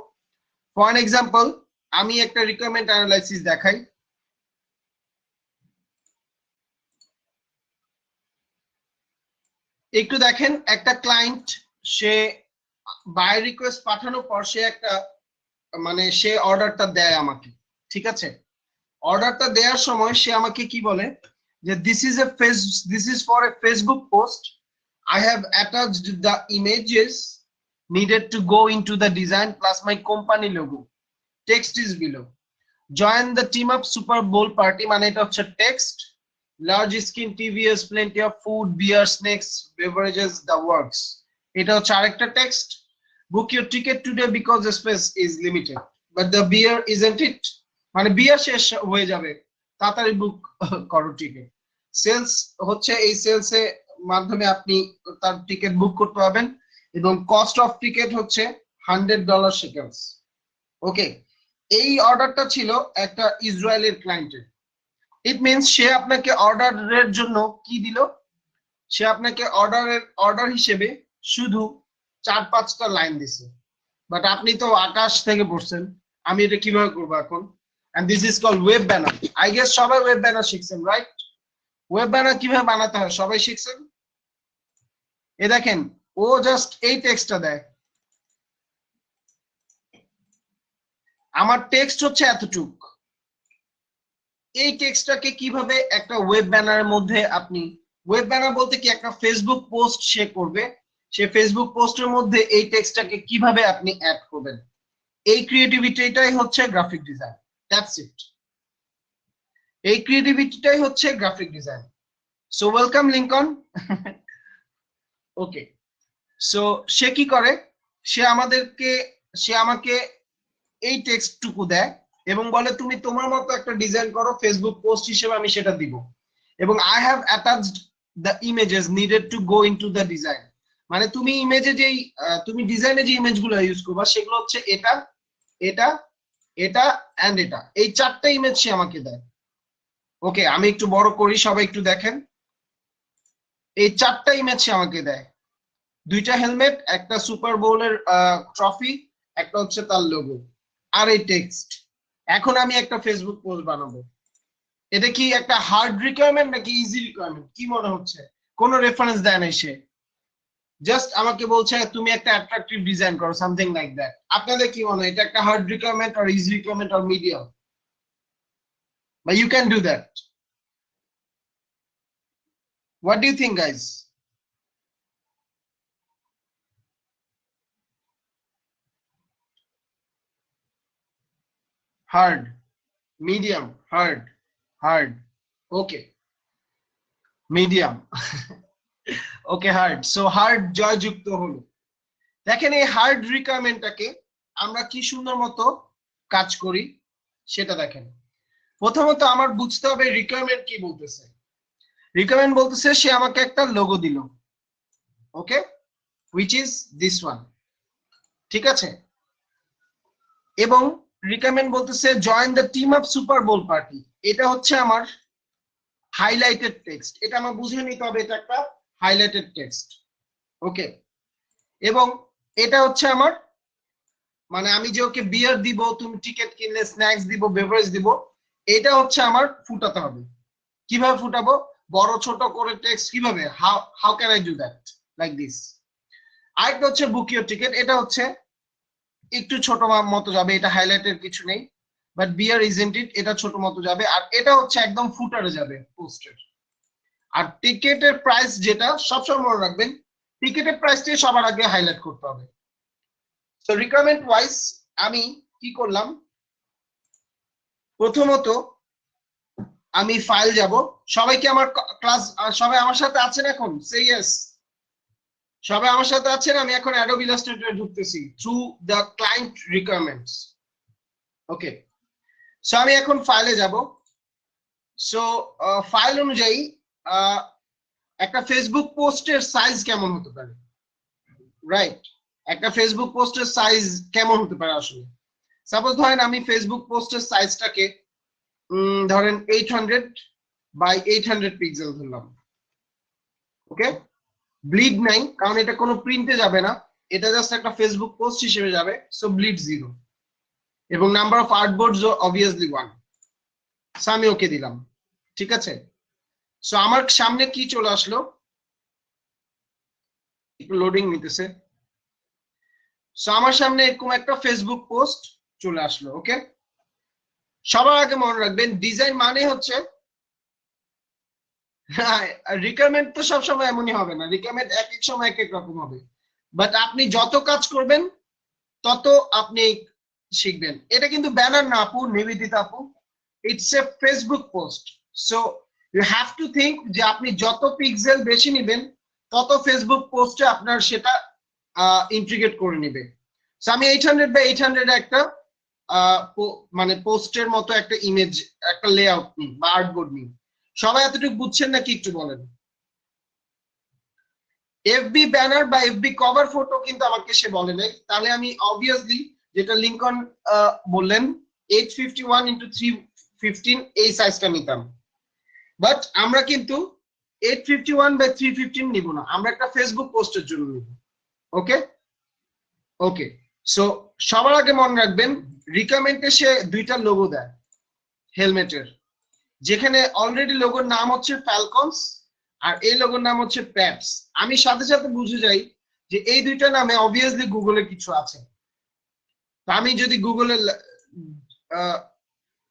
ফর এক্সাম্পল, আমি একটা রিকোয়ারমেন্ট অ্যানালাইসিস দেখাই। একটু দেখেন, একটা ক্লায়েন্ট, সে বাই রিকোয়েস্ট পাঠানোর পর সে একটা সে অর্ডারটা দেয় আমাকে। ঠিক আছে, অর্ডারটা দেওয়ার সময় সে আমাকে কি বলে, যে this is for a Facebook post, I have attached the images needed to go into the design plus my company logo. Text is below. Join the team up Super Bowl party, মানে এটা হচ্ছে text. Large screen, TVS, plenty of food, beer, snacks, beverages, the works. এটা হচ্ছে আরেকটা text. Book your ticket today because the space is limited, but the beer isn't it, মানে বিয়ার শেষ হয়ে যাবে, তাড়াতাড়ি বুক করো টিকিট। সেলস হচ্ছে, এই সেলসে মাধ্যমে আপনি তার টিকিট বুক করতে পারবেন, এবং কস্ট অফ টিকিট হচ্ছে $100 শেকেলস। ওকে, এই অর্ডারটা ছিল একটা ইসরায়েলের ক্লায়েন্টের। ইট মিনস সে আপনাকে অর্ডারের জন্য কি দিল, সে আপনাকে অর্ডার হিসেবে শুধু 4-5টা লাইন দিছে, বাট আপনি তো আকাশ থেকে পড়ছেন, আমি এটা কিভাবে করবো এখন? And this is called web banner. I guess সবাই ওয়েব ব্যানার শিখছেন, রাইট? ওয়েব ব্যানার কিভাবে বানাতে হয় সবাই শিখছেন? এ দেখেন, ও জাস্ট এই টেক্সটটা দেয়, আমার টেক্সট হচ্ছে এতটুক, এই টেক্সটটাকে কিভাবে একটা ওয়েব ব্যানারের মধ্যে আপনি, ওয়েব ব্যানার বলতে কি একটা ফেসবুক পোস্ট সে করবে, সে ফেসবুক পোস্টের মধ্যে এই টেক্সটটাকে কিভাবে আপনি অ্যাড করবেন, এই ক্রিয়েটিভিটিটাই হচ্ছে গ্রাফিক ডিজাইন। দ্যাটস ইট, এই ক্রিয়েটিভিটিটাই হচ্ছে graphic design. So welcome Lincoln. Okay, so সে কি করে, সে আমাদেরকে, সে আমাকে এই টেক্সটটুকু দেয় এবং বলে তুমি তোমার মতো একটা ডিজাইন করো, ফেসবুক পোস্ট হিসেবে আমি সেটা দিব, এবং I have attached the images needed to go into the design. মানে তুমি ইমেজে যেই তুমি ডিজাইনে যে ইমেজগুলো ইউজ করবা সেগুলো হচ্ছে এটা, এটা, এটা এন্ড এটা, এই চারটা ইমেজ সে আমাকে দেয়। ওকে, আমি একটু বড় করি, সবাই একটু দেখেন, এই চারটা ইমেজ সে আমাকে দেয়, দুইটা হেলমেট, একটা সুপার বোলের ট্রফি, একটা হচ্ছে তার লোগো, আর এই টেক্সট। এখন আমি একটা ফেসবুক পোস্ট বানাবো, এটা কি একটা হার্ড রিকোয়ারমেন্ট নাকি ইজি রিকোয়ারমেন্ট, কি মনে হচ্ছে? কোনো রেফারেন্স দেয় নাই সে, জাস্ট আমাকে বলছে তুমি একটা অ্যাট্রাকটিভ ডিজাইন করো, সামথিং লাইক দ্যাট। আপনাদের কি মনে হয় এটা একটা হার্ড রিকোয়ারমেন্ট আর ইজি রিকোয়ারমেন্ট আর মিডিয়াম? বা you can do that, what do you think guys? Hard, medium, hard, hard, okay, medium. Okay hard, so hard জয়যুক্ত হলো। দেখেন এই হার্ড রিকোয়ারমেন্টটাকে আমরা কি সুন্দর মতো কাজ করি সেটা দেখেন। প্রথমত আমার বুঝতে হবে রিকোয়ারমেন্ট কি বলতেছে। রিকোয়ারমেন্ট বলতেছে সে আমাকে একটা লোগো দিল, okay, which is this one, ঠিক আছে, এবং রিকোয়ারমেন্ট বলতেছে join the team of super bowl party, এটা হচ্ছে আমার হাইলাইটেড টেক্সট, এটা আমার বুঝে নিতে হবে এটা একটা হাইলাইটেড টেক্সট, ওকে, এবং এটা হচ্ছে আমার, মানে আমি যে ওকে বিয়ার দিব, তুমি টিকিট কিনলে স্ন্যাক্স দিব, বেভারেজ দিব, এটা হচ্ছে আমার ফুটাতে হবে। কিভাবে ফুটাবো? বড় ছোট করে টেক্সট কিভাবে, how how can I do that, like this. আরেকটা হচ্ছে বুক ইওর টিকেট, এটা হচ্ছে একটু ছোট মতো যাবে, এটা হাইলাইটের কিছু নেই, বাট বিয়ার ইজেন্ট ইট, এটা ছোট মতো যাবে, আর এটা হচ্ছে একদম ফুটারে যাবে পোস্টের। আর টিকেটের প্রাইস যেটা সবসময় মনে রাখবেন, টিকেটের প্রাইসটাই সবার আগে হাইলাইট করতে হবে। তো রিকোয়ারমেন্ট ওয়াইজ আমি কি করলাম, প্রথমত আমি ফাইল যাব, সবাই কি আমার ক্লাস, সবাই আমার সাথে আছেন এখন? সে ইয়েস, সবাই আমার সাথে আছেন? আমি এখন অ্যাডোব ইলাস্ট্রেটরে ঢুকতেছি through the client requirements, okay. So আমি এখন ফাইলে যাব। সো ফাইল অনুযায়ী একটা ফেসবুক পোস্টের সাইজ কেমন হতে পারে, রাইট? একটা ফেসবুক পোস্টের সাইজ কেমন হতে পারে আসলে? সাপোজ ধরেন আমি ফেসবুক পোস্টের সাইজটাকে ধরেন 800 বাই 800 পিক্সেল ধরলাম, ওকে। ব্লিড নাই কারণ এটা কোনো প্রিন্টে যাবে না, এটা জাস্ট একটা ফেসবুক পোস্ট হিসেবে যাবে, সো ব্লিড 0, এবং নাম্বার অফ আর্টবোর্ডস অবভিয়াসলি 1। সো আমি ওকে দিলাম, ঠিক আছে। সো আমার সামনে কি চলে আসলো, একটু লোডিং নিতেছে। সো আমার সামনে এরকম একটা ফেসবুক পোস্ট চলে আসলো, ওকে। সবার আগে মনে রাখবেন ডিজাইন মানে হচ্ছে, রিকোয়ারমেন্ট তো সবসময় এমনই হবে না, রিকোয়ারমেন্ট এক এক সময় এক এক রকম হবে, বাট আপনি যত কাজ করবেন তত আপনি শিখবেন। এটা কিন্তু ব্যানার না আপু, নিবেদিতা আপু, it's a Facebook post. So you have to think যে আপনি যত পিক্সেল বেশি নেবেন তত ফেসবুক পোস্টে আপনার সেটা ইন্টিগ্রেট করে নেবে। সো আমি 800 বাই 800 একটা মানে পোস্টের মতো একটা ইমেজ, একটা লেআউট নিই বা আর্টবোর্ড নিই। সবাই এতটুকু বুঝছেন নাকি একটু বলেন? এফবি ব্যানার বা এফবি কভার ফটো কিন্তু আমাকে সে বলে নাই, তাহলে আমি অবভিয়াসলি যেটা লিংকন বললেন 851 ইন্টু 315 এই সাইজটা নিতাম, বাট আমরা কিন্তু 851 বাই 315 নিব না, আমরা একটা ফেসবুক পোস্টের জন্য নিব, ওকে। ওকে, সো সবার আগে মনে রাখবেন রিকমেন্ডে সে দুইটা লোগো দেয় হেলমেটের, যেখানে অলরেডি লোগোর নাম হচ্ছে ফ্যালকনস আর এই লোগোর নাম হচ্ছে প্যাটস। আমি সাথে সাথে বুঝে যাই যে এই দুইটা নামে অবভিয়াসলি গুগলে কিছু আছে। তো আমি যদি গুগলে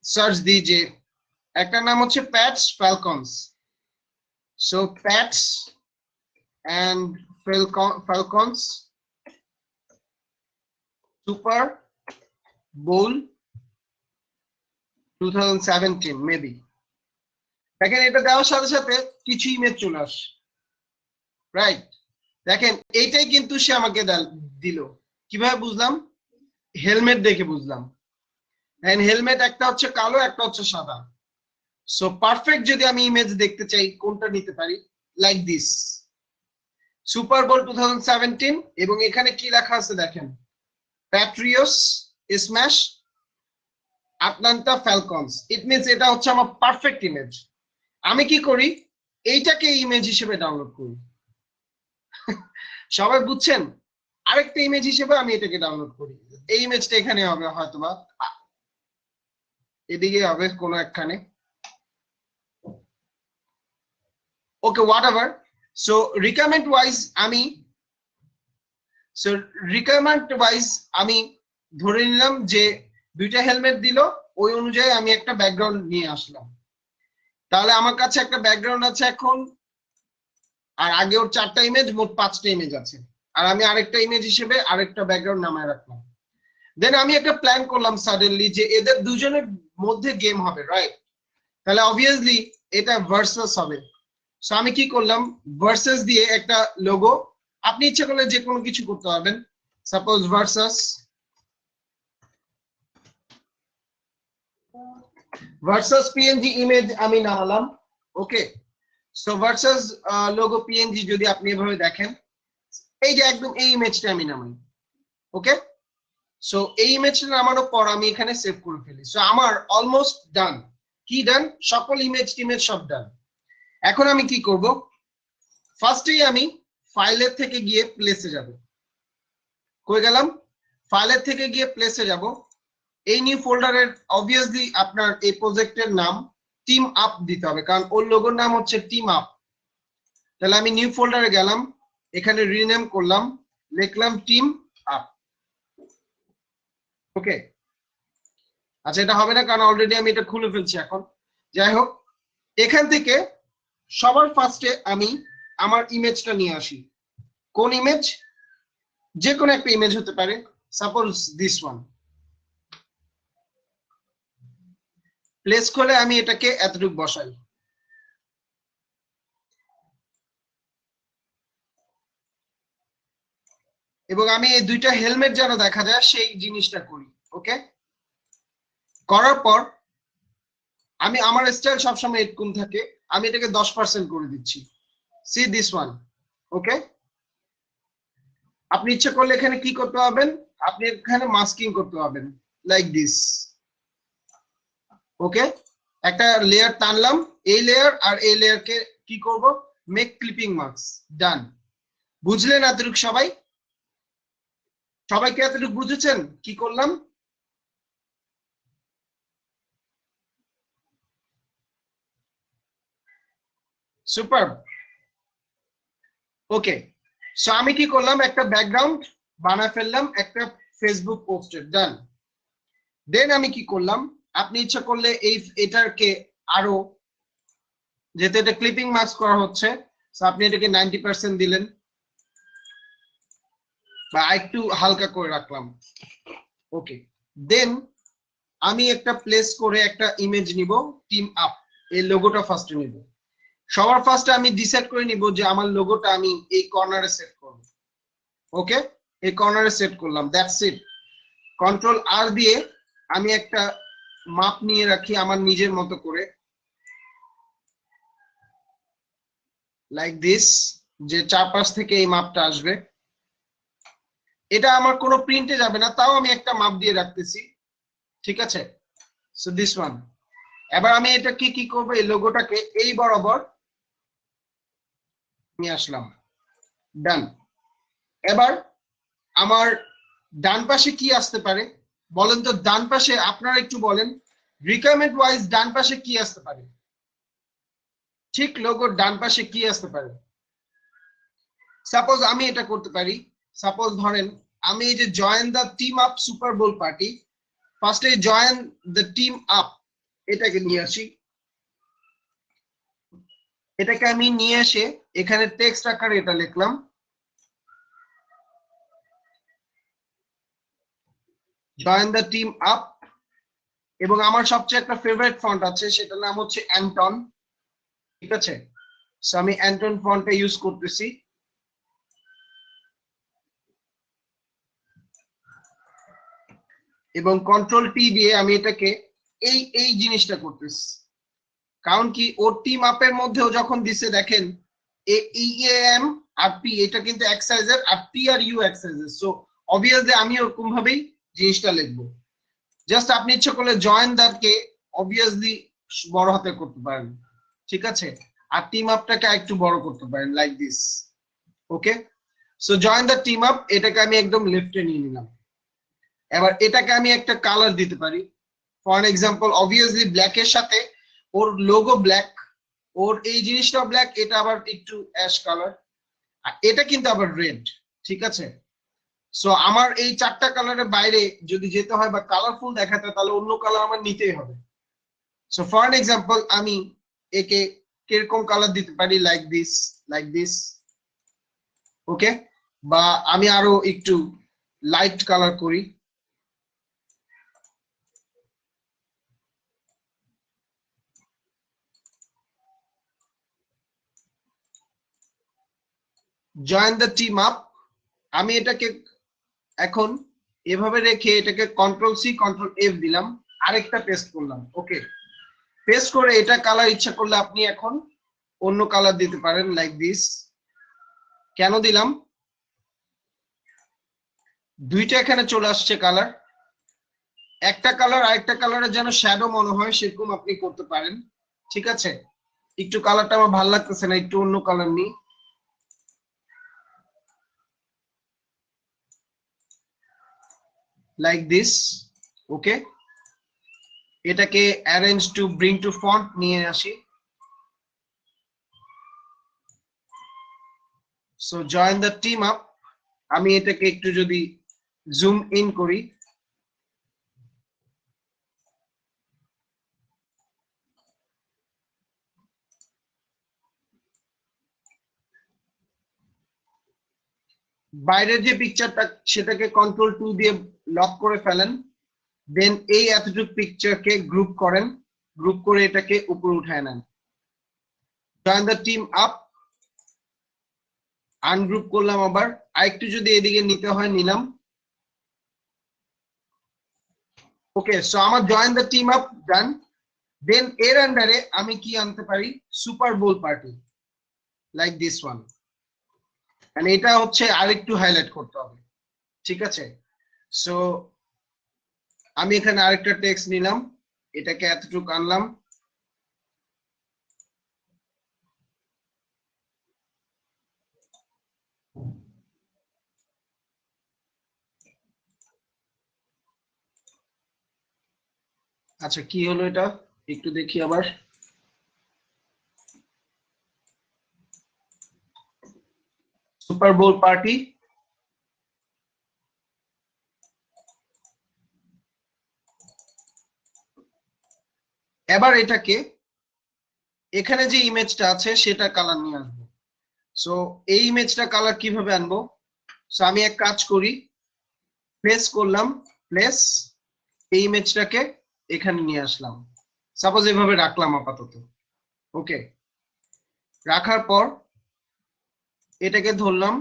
সার্চ দিই যে একটা নাম হচ্ছে Pats Falcons, so Pats and Falcons Super Bowl 2017 maybe. দেখেন এটা দেওয়ার সাথে সাথে কিছু ইমেজ চলে আসে, রাইট? দেখেন এইটাই কিন্তু সে আমাকে দিল। কিভাবে বুঝলাম? হেলমেট দেখে বুঝলাম। এন্ড হেলমেট একটা হচ্ছে কালো, একটা হচ্ছে সাদা। সো পারফেক্ট যদি আমি ইমেজ দেখতে চাই কোনটা নিতে পারি, লাইক দিস সুপার বোল 2017 এবং এখানে কি লেখা আছে দেখেন, Patriots smash Atlanta Falcons. It means এটা হচ্ছে আমার পারফেক্ট ইমেজ। আমি কি করি, এইটাকে ইমেজ হিসেবে ডাউনলোড করি। সবাই বুঝছেন? আরেকটা ইমেজ হিসেবে আমি এটাকে ডাউনলোড করি। এই ইমেজটা এখানে হবে হয়তোবা, এদিকে হবে কোনো একখানে। ওকে হোয়াটএভার। সো রিকোয়ারমেন্ট ওয়াইজ আমি ধরে নিলাম যে দুইটা হেলমেট দিল, ওই অনুযায়ী আমি একটা ব্যাকগ্রাউন্ড নিয়ে আসলাম। তাহলে আমার কাছে একটা ব্যাকগ্রাউন্ড আছে এখন, আর আগে ওর 4টা ইমেজ, মোট 5টা ইমেজ আছে। আর আমি আরেকটা ইমেজ হিসেবে আরেকটা ব্যাকগ্রাউন্ড নামায় রাখলাম। দেন আমি একটা প্ল্যান করলাম সাডেনলি যে এদের দুজনের মধ্যে গেম হবে, রাইট? তাহলে অবভিয়াসলি এটা ভার্সাস হবে। সো আমি কি করলাম, ভার্সাস দিয়ে একটা লোগো, আপনি ইচ্ছা করলে যে কোনো কিছু করতে পারবেন। সাপোজ ভার্সাস পিএনজি ইমেজ আমি নামালাম। ওকে, সো ভার্সাস লোগো পিএনজি যদি আপনি এভাবে দেখেন, এই যে একদম এই ইমেজটা আমি নামাই। ওকে, সো এই ইমেজটা নামানোর পর আমি এখানে সেভ করে ফেলি। সো আমার অলমোস্ট ডান। কি ডান? সকল ইমেজ টিমেজ সব ডান। এখন আমি কি করব, ফার্স্টেই আমি ফাইলের থেকে গিয়ে প্লেসে যাব। কই গেলাম? ফাইলের থেকে গিয়ে প্লেসে যাব। এই নিউ ফোল্ডারের অবভিয়াসলি আপনার এই প্রজেক্টের নাম টিম আপ দিতে হবে, কারণ ওর লোগোর নাম হচ্ছে টিম আপ। তাহলে আমি নিউ ফোল্ডারে গেলাম, এখানে রিনেম করলাম, লিখলাম টিম আপ। ওকে, আচ্ছা এটা হবে না কারণ অলরেডি আমি এটা খুলে ফেলছি এখন। যাই হোক, এখান থেকে সবার ফার্স্টে আমি আমার ইমেজটা নিয়ে আসি। কোন ইমেজ? যে কোনো একটা ইমেজ হতে পারে, সাপোজ দিস ওয়ান। প্লেস করে আমি এটাকে এতটুকু বসাই। এবং আমি এই দুইটা হেলমেট যেন দেখা যায় সেই জিনিসটা করি। ওকে, করার পর আমি আমার স্টাইল সবসময় এরকম থাকে, আমি এটাকে 10% করে দিচ্ছি। C this one. ওকে, আপনি ইচ্ছা করলে এখানে কি করতে পারবেন, আপনি এখানে মাস্কিং করতে পারবেন লাইক দিস। ওকে, একটা লেয়ার টানলাম, এই লেয়ার আর এই লেয়ারকে কি করব, মেক ক্লিপিং মার্কস। ডান। বুঝলেন এতটুকু সবাই? সবাইকে এতটুকু বুঝেছেন কি করলাম? সুপার। ওকে, সো আমি কি করলাম, একটা ব্যাকগ্রাউন্ড বানায় ফেললাম একটা ফেসবুক পোস্টের। ডান। দেন আমি কি করলাম, আপনি ইচ্ছা করলে এটাকে আরো, যেহেতু এটা ক্লিপিং মার্কস করা হচ্ছে, আপনি এটাকে 90% দিলেন বা একটু হালকা করে রাখলাম। ওকে, দেন আমি একটা প্লেস করে একটা ইমেজ নিব, টিম আপ, এই লোগোটা ফার্স্টে নিব। সবার ফার্স্টে আমি ডিসাইড করে নিব যে আমার লোগোটা আমি এই কর্নারে সেট করব। ওকে, এই কর্নারে সেট করলাম, দ্যাটস ইট। কন্ট্রোল আর দিয়ে আমি একটা মাপ নিয়ে রাখি আমার নিজের মতো করে, লাইক দিস, যে চারপাশ থেকে এই মাপটা আসবে। এটা আমার কোনো প্রিন্টে যাবে না, তাও আমি একটা মাপ দিয়ে রাখতেছি। ঠিক আছে, সো দিস ওয়ান। এবার আমি এটা কি করব, এই লোগোটাকে এই বরাবর নিয়ে আসলাম। ডান। এবার আমার ডান পাশে কি আসতে পারে বলেন তো? ডান পাশে আপনারা একটু বলেন, রিকোয়ারমেন্ট ওয়াইজ ডান পাশে কি আসতে পারে? ঠিক লোগোর ডান পাশে কি আসতে পারে? সাপোজ আমি এটা করতে পারি, সাপোজ ধরেন আমি এই যে join the team up super bowl party, ফার্স্টে জয়েন দ্য টিম আপ এটাকে নিয়ে আসি, এটাকে আমি নিয়ে এসে এখানে টেক্সট আকারে এটা লিখলাম, জয়েন দ্য টিম আপ, এবং আমার সবচেয়ে একটা ফেভারিট ফন্ট আছে সেটার নাম হচ্ছে অ্যান্টন, ঠিক আছে? সো আমি অ্যান্টন ফন্টটা ইউজ করতেছি, এবং কন্ট্রোল টি দিয়ে আমি এটাকে এই এই জিনিসটা করতেছি, কারণ কি ওর টিম আপের মধ্যেও যখন দিছে দেখেন এম আর পি এটা কিন্তু এক্সারসাইজের, আর পি আর ইউ এক্সারসাইজের, সো অবভিয়াসলি আমি ওরকম ভাবেই জিনিসটা লিখবো। জাস্ট আপনি ইচ্ছা করলে জয়েন দ্যাটকে অবভিয়াসলি বড় হাতে করতে পারেন, ঠিক আছে? আর টিম আপটাকে একটু বড় করতে পারেন like this, okay? So join the team up এটাকে আমি একদম লেফটে নিয়ে নিলাম। এবার এটাকে আমি একটা কালার দিতে পারি, ফর এক্সাম্পল অবভিয়াসলি ব্ল্যাকের সাথে ওর লোগো ব্ল্যাক, ওর এই জিনিসটা ব্ল্যাক, এটা আবার একটু অ্যাশ কালার, আর এটা কিন্তু আবার রেড, ঠিক আছে? সো আমার এই চারটা কালারের বাইরে যদি যেতে হয় বা কালারফুল দেখাতে, তাহলে অন্য কালার আমার নিতেই হবে। সো ফর এক্সাম্পল আমি একে কিরকম কালার দিতে পারি, লাইক দিস, লাইক দিস, ওকে? বা আমি আরো একটু লাইট কালার করি, জয়েন দ্য টিম আপ, আমি এটাকে এখন এভাবে রেখে এটাকে কন্ট্রোল সি কন্ট্রোল এফ দিলাম, আরেকটা পেস্ট করলাম, ওকে? পেস্ট করে এটা কালার ইচ্ছা করলে আপনি এখন অন্য কালার দিতে পারেন, লাইক দিস। কেন দিলাম? দুইটা এখানে চলে আসছে কালার, একটা কালার আরেকটা কালারের যেন শ্যাডো মনে হয় সেরকম আপনি করতে পারেন, ঠিক আছে? একটু কালারটা আমার ভালো লাগতেছে না, একটু অন্য কালার নিই, লাইক দিস, ওকে? এটাকে arrange to bring to font নিয়ে আসি, so join the team up, আমি এটাকে একটু যদি জুম ইন করি, বাইরের যে পিকচারটা সেটাকে কন্ট্রোল টু দিয়ে লক করে ফেলেন, দেন এই এতটুকু পিকচারকে গ্রুপ করেন, গ্রুপ করে এটাকে উপরে উঠায় নেন, join the team up, ungroup করলাম, আবার আরেকটু যদি এদিকে নিতে হয় নিলাম, ওকে? সো আমার join the team up done. Then এর আন্ডারে আমি কি আনতে পারি, super bowl party, like this one, মানে এটা হচ্ছে আরেকটু হাইলাইট করতে হবে, ঠিক আছে? সো আমি এখানে আরেকটা টেক্সট নিলাম, এটাকে এতটুকু আনলাম, আচ্ছা কি হলো এটা একটু দেখি আবার, সুপার বোল পার্টি, এবার এটাকে এখানে যে ইমেজটা আছে সেটা কালার নিয়ে আসবো। সো এই ইমেজটা কালার কিভাবে আনবো? সো আমি এক কাজ করি, প্লেস করলাম, প্লেস, এই ইমেজটাকে এখানে নিয়ে আসলাম, সাপোজ এভাবে রাখলাম আপাতত, ওকে? রাখার পর এটাকে ধরলাম,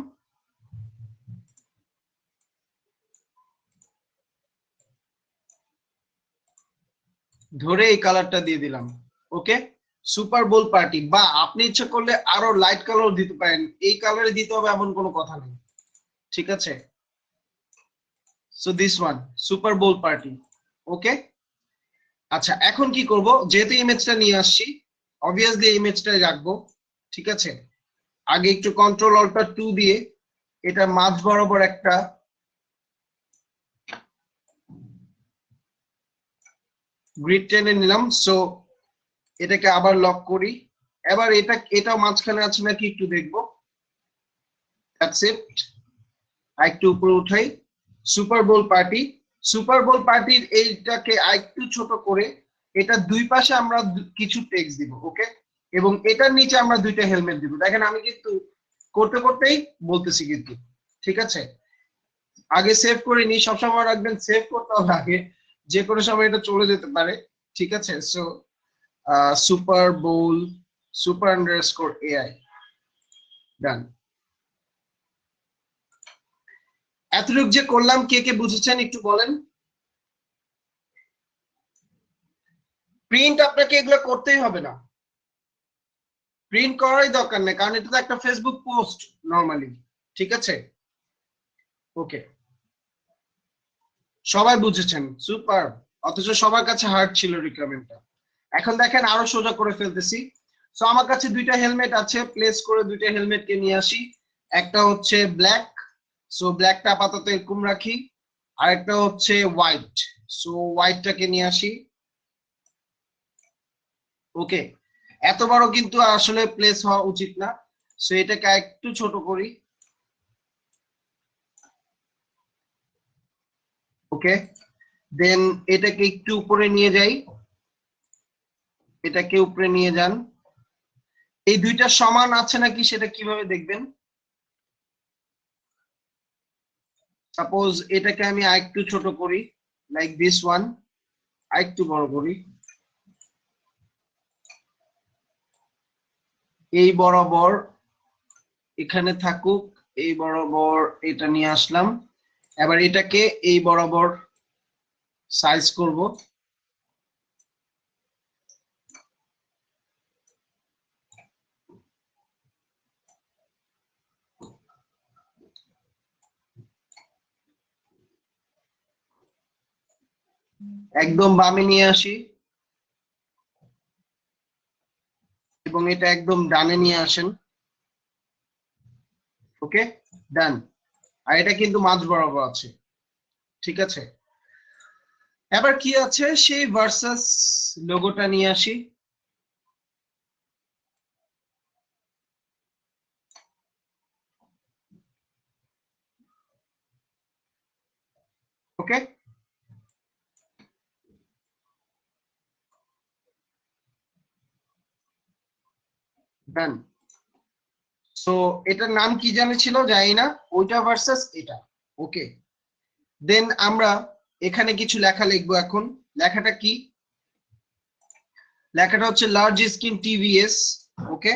ধরে এই কালারটা দিয়ে দিলাম, ওকে? সুপার বোল পার্টি, বা আপনি ইচ্ছা করলে আরো লাইট কালার দিতে পারেন, এই কালারে দিতে হবে এমন কোনো কথা নেই, ঠিক আছে? So this one, Super bowl party, okay? আচ্ছা এখন কি করব, যেহেতু ইমেজটা নিয়ে আসছি অবভিয়াসলি ইমেজটাই রাখবো, ঠিক আছে? আগে একটু কন্ট্রোল অল্টার টু দিয়ে এটা মাঝ বরাবর একটা গ্রিড টেনে নিলাম, সো এটাকে আবার লক করি, এবার এটাও মাঝখানে আছে নাকি একটু দেখবো। That's it. একটু উপরে উঠাই। সুপার বোল পার্টি, সুপার বোল পার্টির এইটাকে আরেকটু ছোট করে এটা দুই পাশে আমরা কিছু টেক্সট দিব, ওকে, এবং এটার নিচে আমরা দুইটা হেলমেট দিব। দেখেন আমি কিন্তু করতে করতেই বলতেছি কিন্তু, ঠিক আছে। আগে সেভ করে নি, সবসময় রাখবেন সেভ করতে হবে আগে, যে কোনো সময় এটা চলে যেতে পারে, ঠিক আছে। সো সুপার বোল সুপার আন্ডারস্কোর এআই, ডান। এতটুক যে করলাম কে কে বুঝেছেন একটু বলেন। প্রিন্ট আপনাকে এগুলো করতেই হবে না, প্রিন্ট করারই দরকার নেই, কারণ এটা তো একটা ফেসবুক পোস্ট নরমালি, ঠিক আছে। ওকে, সবাই বুঝেছেন, সুপার। অথচ সবার কাছে হার্ড ছিল রিকোয়ারমেন্টটা। এখন দেখেন আরো সোজা করে ফেলতেছি। সো আমার কাছে দুইটা হেলমেট আছে, প্লেস করে দুইটা হেলমেটকে নিয়ে আসি। একটা হচ্ছে ব্ল্যাক, সো ব্ল্যাকটা আপাতত এরকম রাখি। আর একটা হচ্ছে হোয়াইট, সো হোয়াইটটাকে নিয়ে আসি। ওকে, এত বড় কিন্তু আসলে প্লেস হওয়া উচিত না, সো এটাকে একটু ছোট করি। ওকে, দেন এটাকে একটু উপরে নিয়ে যাই, এটাকে উপরে নিয়ে যান। এই দুইটা সমান আছে নাকি সেটা কিভাবে দেখবেন। সাপোজ এটাকে আমি আরেকটু ছোট করি, লাইক দিস ওয়ান, আরেকটু বড় করি, এই বরাবর এখানে থাকুক, এই বরাবর এটা নিয়ে আসলাম। এবার এটাকে এই বরাবর সাইজ করব। একদম বামে নিয়ে আসি এবং এটা একদম ডানে নিয়ে আসেন। ওকে, ডান। আর এটা কিন্তু মাঝ বরাবর আছে, ঠিক আছে। এবার কি আছে, সেই ভার্সাস লোগোটা নিয়ে আসি। ওকে, ডান। সো এটার নাম কি জানি ছিল জানি না, ওইটা ভার্সাস এটা। ওকে, দেন আমরা এখানে কিছু লেখা লিখবো এখন। লেখাটা কি, লেখাটা হচ্ছে লার্জ স্ক্রিন টিভিএস। ওকে,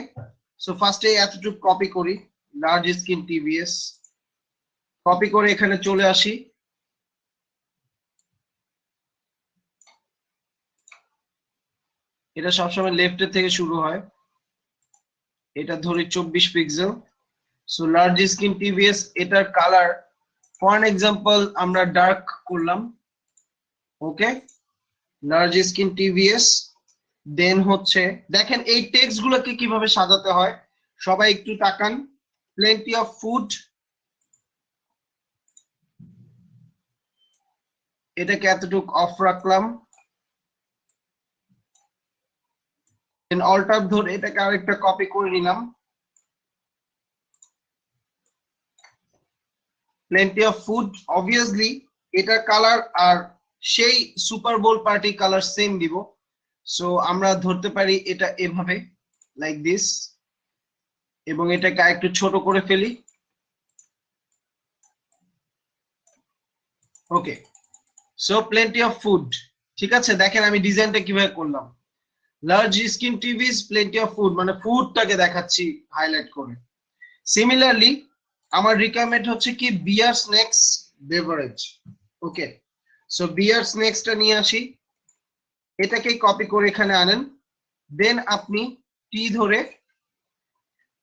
সো ফার্স্টে এতটুকু কপি করি, লার্জ স্ক্রিন টিভিএস, কপি করে এখানে চলে আসি। এটা সবসময় লেফটের থেকে শুরু হয়, এটা ধরি 24 pixel. So large screen TVS, এটার কালার ফর এক্সাম্পল আমরা ডার্ক করলাম। ওকে, লার্জ স্ক্রিন টিভিএস, দেন হচ্ছে দেখেন এই টেক্সট গুলোকে কিভাবে সাজাতে হয়, সবাই একটু তাকান। প্লেন্টি অফ ফুড, এটাকে এতটুকু অফ রাখলাম। দেন অল্টার ধরে এটাকে আরেকটা কপি করে নিলাম। প্লেন্টি অফ ফুড, অবভিয়াসলি এটার কালার আর সেই সুপার বোল পার্টি কালার সেম দিব। সো আমরা ধরতে পারি এটা এভাবে, লাইক দিস, এবং এটাকে আরেকটু ছোট করে ফেলি। ওকে, সো প্লেন্টি অফ ফুড, ঠিক আছে। দেখেন আমি ডিজাইনটা কিভাবে করলাম, large screen TVs plenty of food, মানে ফুডটাকে দেখাচ্ছি হাইলাইট করে। সিমিলারলি আমার রিকোয়ারমেন্ট হচ্ছে কি বিয়ার স্ন্যাক্স বেভারেজ। ওকে, সো বিয়ার স্ন্যাক্সটা নিয়ে আসি, এটাকে কপি করে এখানে আনেন। দেন আপনি টি ধরে,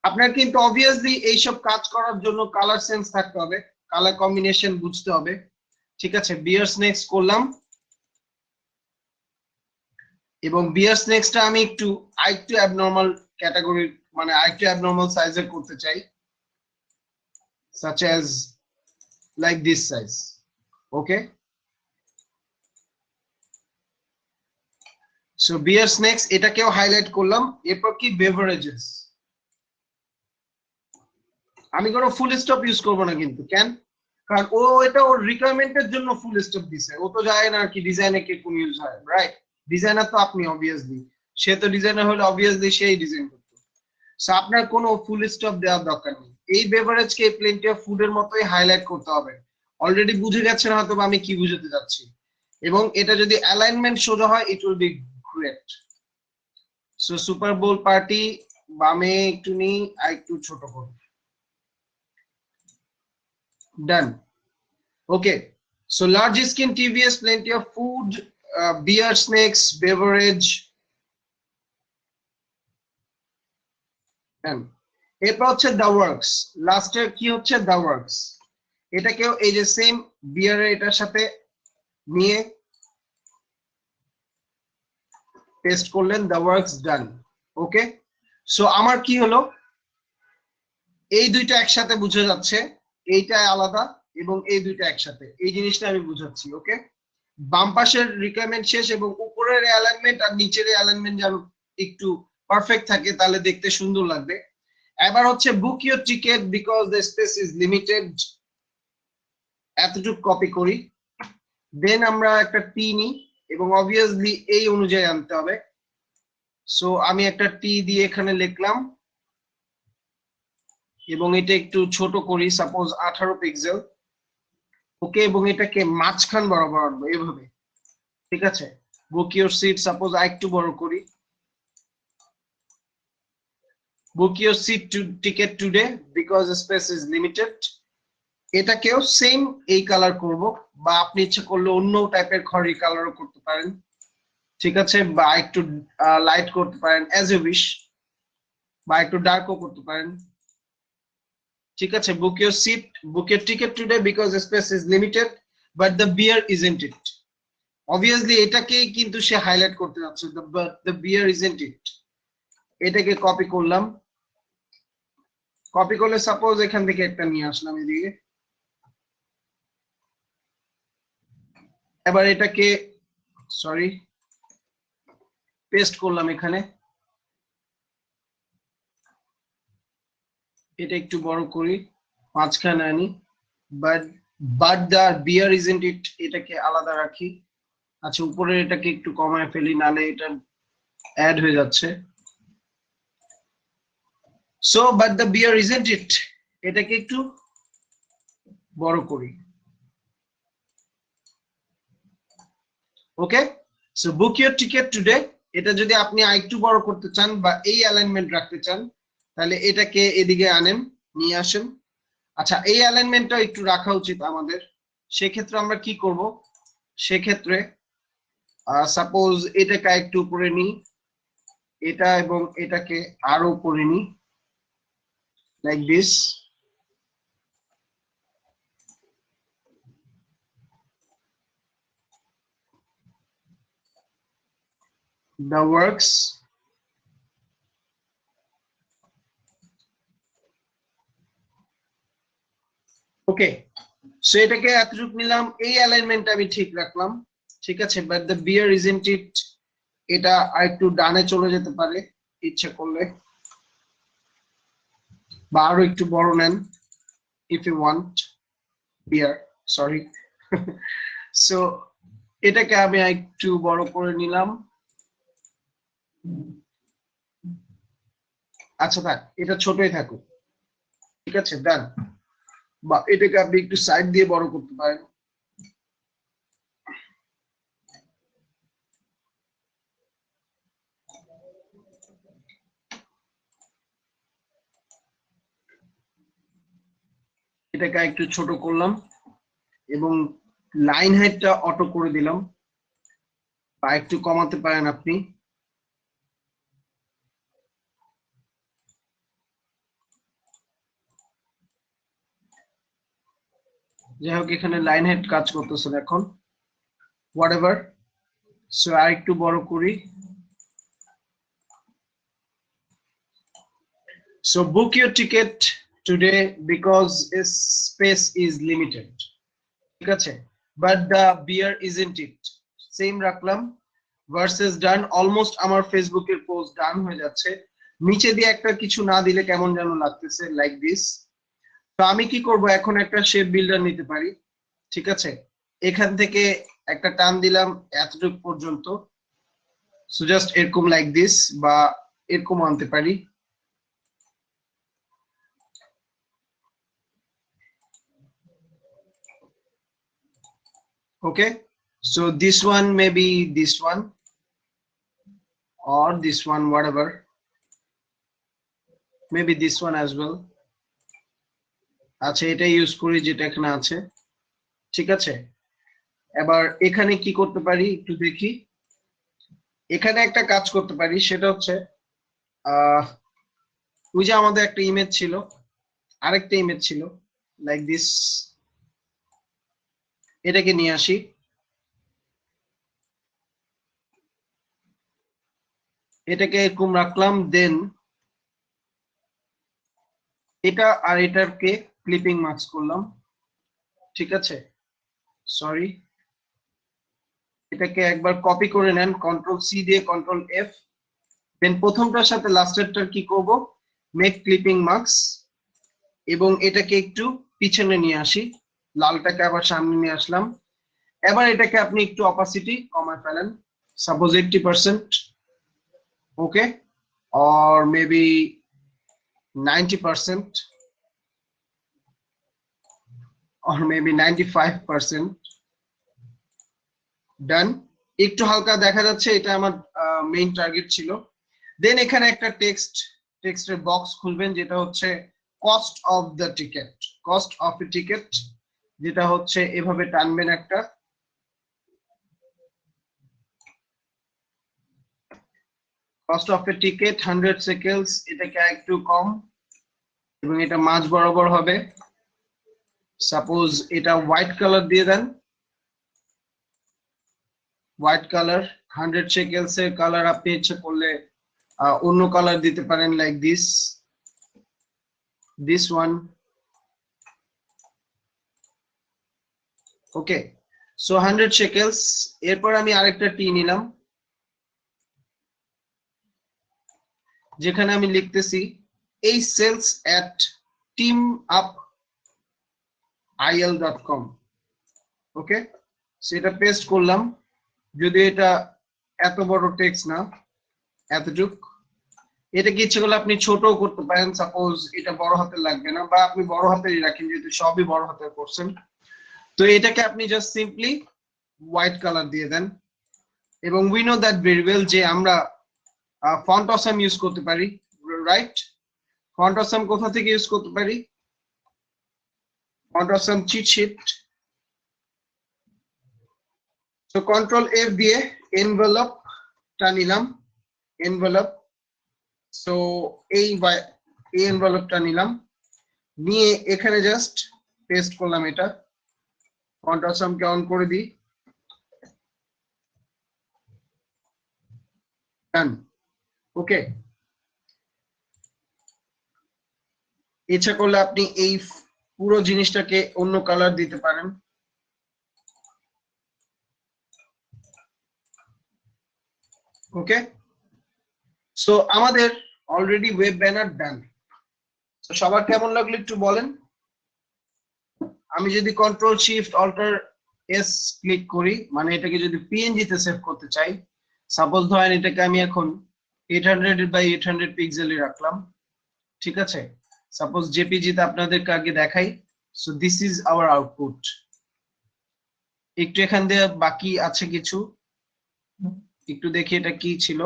আপনার কিন্তু অবভিয়াসলি এইসব কাজ করার জন্য কালার সেন্স থাকতে হবে, কালার কম্বিনেশন বুঝতে হবে, ঠিক আছে। বিয়ার স্ন্যাক্স করলাম, এবং বিয়ার স্ন্যাক্সটা আমি আরেকটু অ্যাবনর্মাল ক্যাটাগরি, মানে আরেকটু অ্যাবনর্মাল সাইজের করতে চাই, such as like this size. Okay, so beer snacks এটাকেও হাইলাইট করলাম। এরপর কি বেভারেজেস, আমি কোনো ফুল স্টপ ইউজ করবো না কিন্তু, কেন? কারণ ও এটা ওর রিকোয়ারমেন্টের জন্য ফুল স্টপ দিছে, ও তো যায় না কি ডিজাইনে কে কোন ইউজ হয়, রাইট? ডিজাইনার তো আপনি অবভিয়াসলি, সে তো ডিজাইনার হলে অবভিয়াসলি সেই ডিজাইন করতো। সো আপনার কোনো ফুল স্টপ দেওয়ার দরকার নেই। এই বেভারেজকে প্লেন্টি অফ ফুডের মতোই হাইলাইট করতে হবে। অলরেডি বুঝে গেছেন হয়তো আমি কি বুঝাতে যাচ্ছি, এবং এটা যদি অ্যালাইনমেন্ট সোজা হয় it will be great. So super bowl party বামে একটু নিই আর একটু ছোট করব, done. Okay, so large skin TVS, plenty of food, beer, snacks, beverage, and এরপর হচ্ছে দ্য ওয়ার্কস। লাস্টে কি হচ্ছে দ্য ওয়ার্কস, এটাকেও এই যে সেম বিয়ার এটার সাথে নিয়ে পেস্ট করলেন, the works done. Okay, so আমার কি হলো, এই দুইটা একসাথে বুঝে যাচ্ছে, এইটা আলাদা এবং এই দুইটা একসাথে, এই জিনিসটা আমি বুঝাচ্ছি। ওকে, বাম পাশের রিকোয়ারমেন্ট শেষ এবং উপরের অ্যালাইনমেন্ট আর নিচের অ্যালাইনমেন্ট যেন একটু পারফেক্ট থাকে, তাহলে দেখতে সুন্দর লাগবে। এবার হচ্ছে বুক your ticket because the space is limited, এতটুকু কপি করি, দেন আমরা একটা টি নিই এবং অবভিয়াসলি এই অনুযায়ী আনতে হবে। সো আমি একটা টি দিয়ে এখানে লিখলাম এবং এটা একটু ছোট করি, সাপোজ 18 পিক্সেল। ওকে, এবং এটাকে মাঝখান বরাবর আনবো এভাবে, ঠিক আছে? বুক ইউর সিট সাপোজ আরেকটু বড় করি, book your seat to ticket today because space is limited. এটাকেও সেম এই কালার করব, বা আপনি ইচ্ছে করলে অন্য টাইপের খড়ি কালারও করতে পারেন, ঠিক আছে? বা একটু লাইট করতে পারেন অ্যাজ এ উইশ, বা একটু ডার্কও করতে পারেন, ঠিক আছে? Book your seat, book your ticket today because space is limited but the beer isn't it. Obviously এটাকেই কিন্তু সে হাইলাইট করতে যাচ্ছে, দ্য বিয়ার ইজন্ট ইট। এটাকে কপি করলাম, কপি করলে সাপোজ এখান থেকে একটা নিয়ে আসলাম এদিকে, এবার এটাকে সরি পেস্ট করলাম এখানে, এটা একটু বড় করি, মাঝখানে আনি, but but the beer isn't it এটাকে আলাদা রাখি। আচ্ছা, উপরে এটাকে একটু কমায় ফেলি, নালে এটা অ্যাড হয়ে যাচ্ছে। So but the beer isn't it এটাকে একটু বড় করি। Okay, so book your ticket today, এটা যদি আপনি আরেকটু বড় করতে চান বা এই অ্যালাইনমেন্ট রাখতে চান, তাহলে এটাকে এদিকে আনেন, নিয়ে আসেন। আচ্ছা, এই অ্যালাইনমেন্টটা একটু রাখা উচিত আমাদের, সেক্ষেত্রে আমরা কি করব, সেক্ষেত্রে সাপোজ এটাকে একটু উপরে নিই, এটা এবং এটাকে আরো উপরে নিই, like this. The works, okay, so এটাকে এতটুকু নিলাম, এই অ্যালাইনমেন্ট আমি ঠিক রাখলাম, ঠিক আছে? বাট দ্য বিয়ার ইজন্ট ইট এটা আরেকটু ডানে চলে যেতে পারে ইচ্ছে করলে, বা আরো একটু বড় নেন if you want beer, sorry. So এটাকে আমি একটু বড় করে নিলাম। আচ্ছা থাক, এটা ছোটই থাকুক, ঠিক আছে, ডান। বা এটাকে আপনি একটু সাইড দিয়ে বড় করতে পারেন, এটাকে একটু ছোট করলাম এবং লাইন হাইটটা অটো করে দিলাম, বা একটু কমাতে পারেন আপনি। যাই হোক, এখানে লাইন হাইট কাজ করতেছে এখন, হোয়াটএভার। সো আর একটু বড় করি। So book your ticket today because space is limited. ঠিক আছে? But the beer isn't it. Same রাখলাম। ভার্সেস ডান, অলমোস্ট আমার ফেসবুকের পোস্ট ডান হয়ে যাচ্ছে। নিচে দিয়ে একটা কিছু না দিলে কেমন যেন লাগতেছে, লাইক দিস। তো আমি কি করব, এখন একটা শেপ বিল্ডার নিতে পারি, ঠিক আছে। এখান থেকে একটা টান দিলাম এতটুকু পর্যন্ত, সো জাস্ট এরকম লাইক দিস, বা এরকম আনতে পারি। Okay, so this one, maybe this one or this one, whatever, maybe this one as well. আচ্ছা, এটা ইউজ করি যেটা এখানে আছে, ঠিক আছে। এবার এখানে কি করতে পারি একটু দেখি। এখানে একটা কাজ করতে পারি, সেটা হচ্ছে আহ ওই যে আমাদের একটা ইমেজ ছিল, আরেকটা ইমেজ ছিল লাইক দিস, এটাকে নিয়ে আসি। এটাকে এরকম রাখলাম, দেন এটা আর এটাকে ক্লিপিং মার্কস করলাম, ঠিক আছে। সরি, এটাকে একবার কপি করে নেন, কন্ট্রোল সি দিয়ে কন্ট্রোল এফ। দেন প্রথমটার সাথে লাস্টেরটার কি করব, মেক ক্লিপিং মার্কস, এবং এটাকে একটু পিছনে নিয়ে আসি, লালটাকে আবার সামনে নিয়ে আসলাম। এবার এটাকে আপনি একটু অপাসিটি কমায় ফেলেন, suppose 80%, okay, or maybe 90%, or maybe 95%। ডান। একটু হালকা দেখা যাচ্ছে, এটা আমার মেইন টার্গেট ছিল। দেন এখানে একটা টেক্সটের বক্স খুলবেন, যেটা হচ্ছে cost of the ticket, cost of A ticket, যেটা হচ্ছে এভাবে টানবেন একটা, cost of A ticket 100 seconds, এটাকে একটু কম, এবং এটা মাঝ বরাবর হবে। সাপোজ এটা হোয়াইট কালার দিয়ে দেন, হোয়াইট কালার। 100 সেকেন্ডস এর কালার আপনি ইচ্ছে করলে অন্য কালার দিতে পারেন, like this one, okay. So 100 seconds. এরপর আমি আরেকটা টি নিলাম, যেখানে আমি লিখতেছি এই সেলস এট teamupil.com, ওকে। সেটা পেস্ট করলাম, যদি এটা এত বড় টেক্সট না, এতটুক। এটা কি ইচ্ছে করলে আপনি ছোটও করতে পারেন, সাপোজ এটা বড় হাতের লাগবে না, বা আপনি বড় হাতেরই রাখেন যেহেতু সবই বড় হাতের করছেন। তো এটাকে আপনি জাস্ট সিম্পলি হোয়াইট কালার দিয়ে দেন। এবং we know that very well যে আমরা ফন্ট অসাম ইউজ করতে পারি, রাইট? ফন্ট অসাম কোথা থেকে ইউজ করতে পারি? Font awesome cheat sheet. তো কন্ট্রোল এফ দিয়ে এনভেলপটা নিলাম, এনভেলপ। সো এই এনভেলপটা নিলাম, নিয়ে এখানে জাস্ট পেস্ট করলাম এটা। ফন্ট অসামকে অন করে দিই, ডান, ওকে। ইচ্ছা করলে আপনি এই পুরো জিনিসটাকে অন্য কালার দিতে পারেন, ওকে। সো আমাদের অলরেডি ওয়েব ব্যানার ডান। সবার কেমন লাগলো একটু বলেন। আমি যদি control shift alter S click করি, মানে এটাকে যদি পিএনজি তে সেভ করতে চাই, সাপোজ ধরেন এটাকে আমি এখন 800 বাই 800 পিক্সেলে রাখলাম, ঠিক আছে। সাপোজ জেপিজি তে আপনাদেরকে আগে দেখাই। So this is our output. একটু এখান দিয়ে বাকি আছে কিছু, একটু দেখি এটা কি ছিল।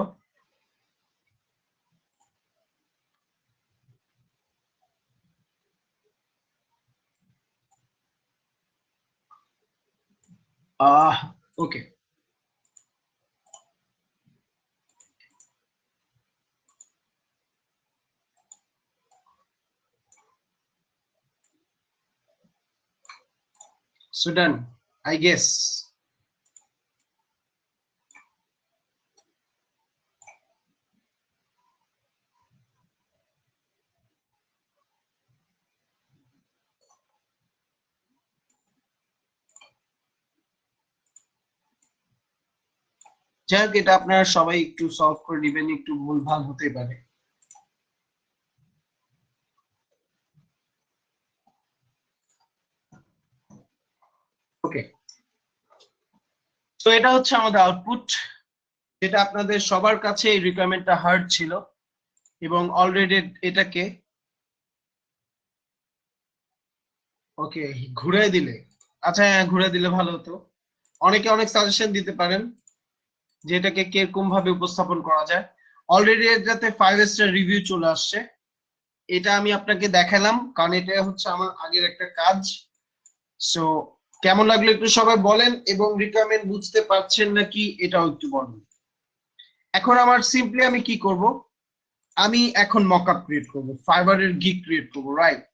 ওকে। So done, I guess. যাই হোক, এটা আপনারা সবাই একটু সলভ করে নেবেন, একটু ভুলভাল হতে পারে। ওকে, তো এটা হচ্ছে আমাদের আউটপুট, যেটা আপনাদের সবার কাছে এই রিকোয়ারমেন্টটা হার্ড ছিল এবং অলরেডি এটাকে ওকে ঘুরে দিলে, আচ্ছা হ্যাঁ ঘুরে দিলে ভালো হতো। অনেকে অনেক সাজেশন দিতে পারেন যে এটাকে কিরকম ভাবে উপস্থাপন করা যায়। অলরেডি এটাতে 5 স্টার রিভিউ চলে আসছে, এটা আমি আপনাকে দেখালাম কারণ এটা হচ্ছে আমার আগের একটা কাজ। সো কেমন লাগলো একটু সবাই বলেন, এবং রিকোয়ারমেন্ট বুঝতে পারছেন নাকি এটাও একটু বলেন। এখন আমার সিম্পলি আমি কি করব, আমি এখন মকআপ ক্রিয়েট করব, ফাইবারের গিগ ক্রিয়েট করব, রাইট?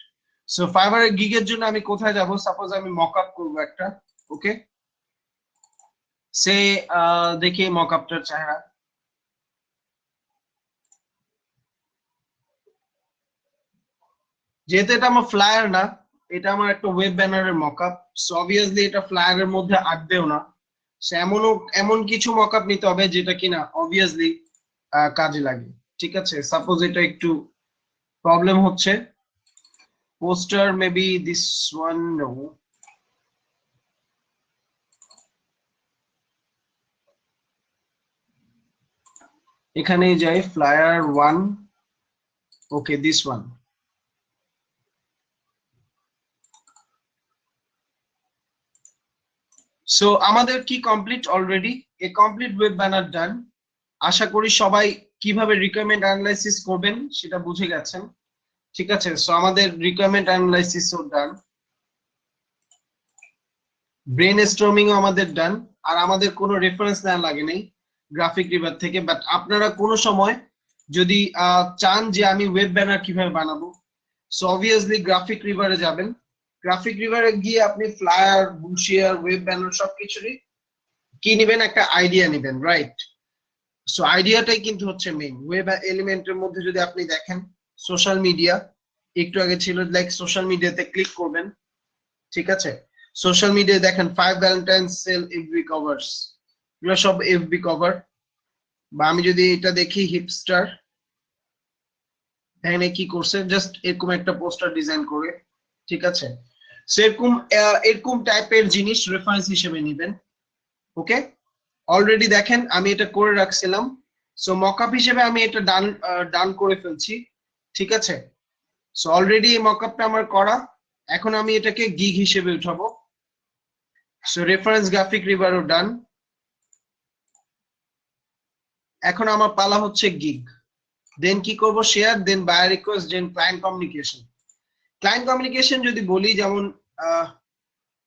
সো ফাইবারের গিগের জন্য আমি কোথায় যাব, সাপোজ আমি মকআপ করব একটা। ওকে, সে দেখি মকআপটার চেহারা। যেহেতু এটা আমার ফ্লায়ার না, এটা আমার একটা ওয়েব ব্যানারের মকআপ, সো অবভিয়াসলি এটা ফ্লায়ারের মধ্যে আটবেও না। সে এমন কিছু মকআপ নিতে হবে যেটা কিনা অবভিয়াসলি কাজে লাগে। ঠিক আছে, সাপোজ এটা একটু প্রবলেম হচ্ছে, poster maybe this one, no. এখানে যাই, flyer one, okay this one. So আমাদের কি complete already, a complete web banner done. আশা করি সবাই কিভাবে রিকোয়ারমেন্ট অ্যানালাইসিস করবেন সেটা বুঝে গেছেন। ঠিক আছে, সো আমাদের রিকোয়ারমেন্ট অ্যানালাইসিস ও ডান, ব্রেন স্টর্মিং ও আমাদের ডান। আর আমাদের কোনো রেফারেন্স নেওয়া লাগে নাই গ্রাফিক রিভার থেকে, বাট আপনারা কোনো সময় যদি চান যে আমি ওয়েব ব্যানার কিভাবে বানাবো, সো অবভিয়াসলি গ্রাফিক রিভারে যাবেন। গ্রাফিক রিভারে গিয়ে আপনি ফ্লায়ার, বুশিয়ার, ওয়েব ব্যানার সবকিছুরই কি নিবেন, একটা আইডিয়া নিবেন, রাইট? সো আইডিয়াটাই কিন্তু হচ্ছে মেইন। ওয়েব এলিমেন্টের মধ্যে যদি আপনি দেখেন সোশ্যাল মিডিয়া, একটু আগে ছিল লাইক সোশ্যাল মিডিয়াতে ক্লিক করবেন। ঠিক আছে, সোশ্যাল মিডিয়ায় দেখেন 5 ভ্যালেন্টাইন্স সেল এফবি কভার্স, এগুলো সব এফবি কভার। বা আমি যদি এটা দেখি হিপস্টার, এখানে কি করছে, জাস্ট এরকম একটা পোস্টার ডিজাইন করে। ঠিক আছে, সেরকম এরকম টাইপের জিনিস রেফারেন্স হিসেবে নেবেন। ওকে, অলরেডি দেখেন আমি এটা করে রাখছিলাম, সো মকআপ হিসেবে আমি এটা ডান ডান করে ফেলছি। ঠিক আছে, সো অলরেডি এই মকআপটা আমার করা, এখন আমি এটাকে গিগ হিসেবে উঠাবো। সো রেফারেন্স গ্রাফিক রিভারও ডান। এখন আমার পালা হচ্ছে গিগ, দেন কি করব, শেয়ার, দেন বায়ার রিকোয়েস্ট, দেন ক্লায়েন্ট কমিউনিকেশন। ক্লায়েন্ট কমিউনিকেশন যদি বলি, যেমন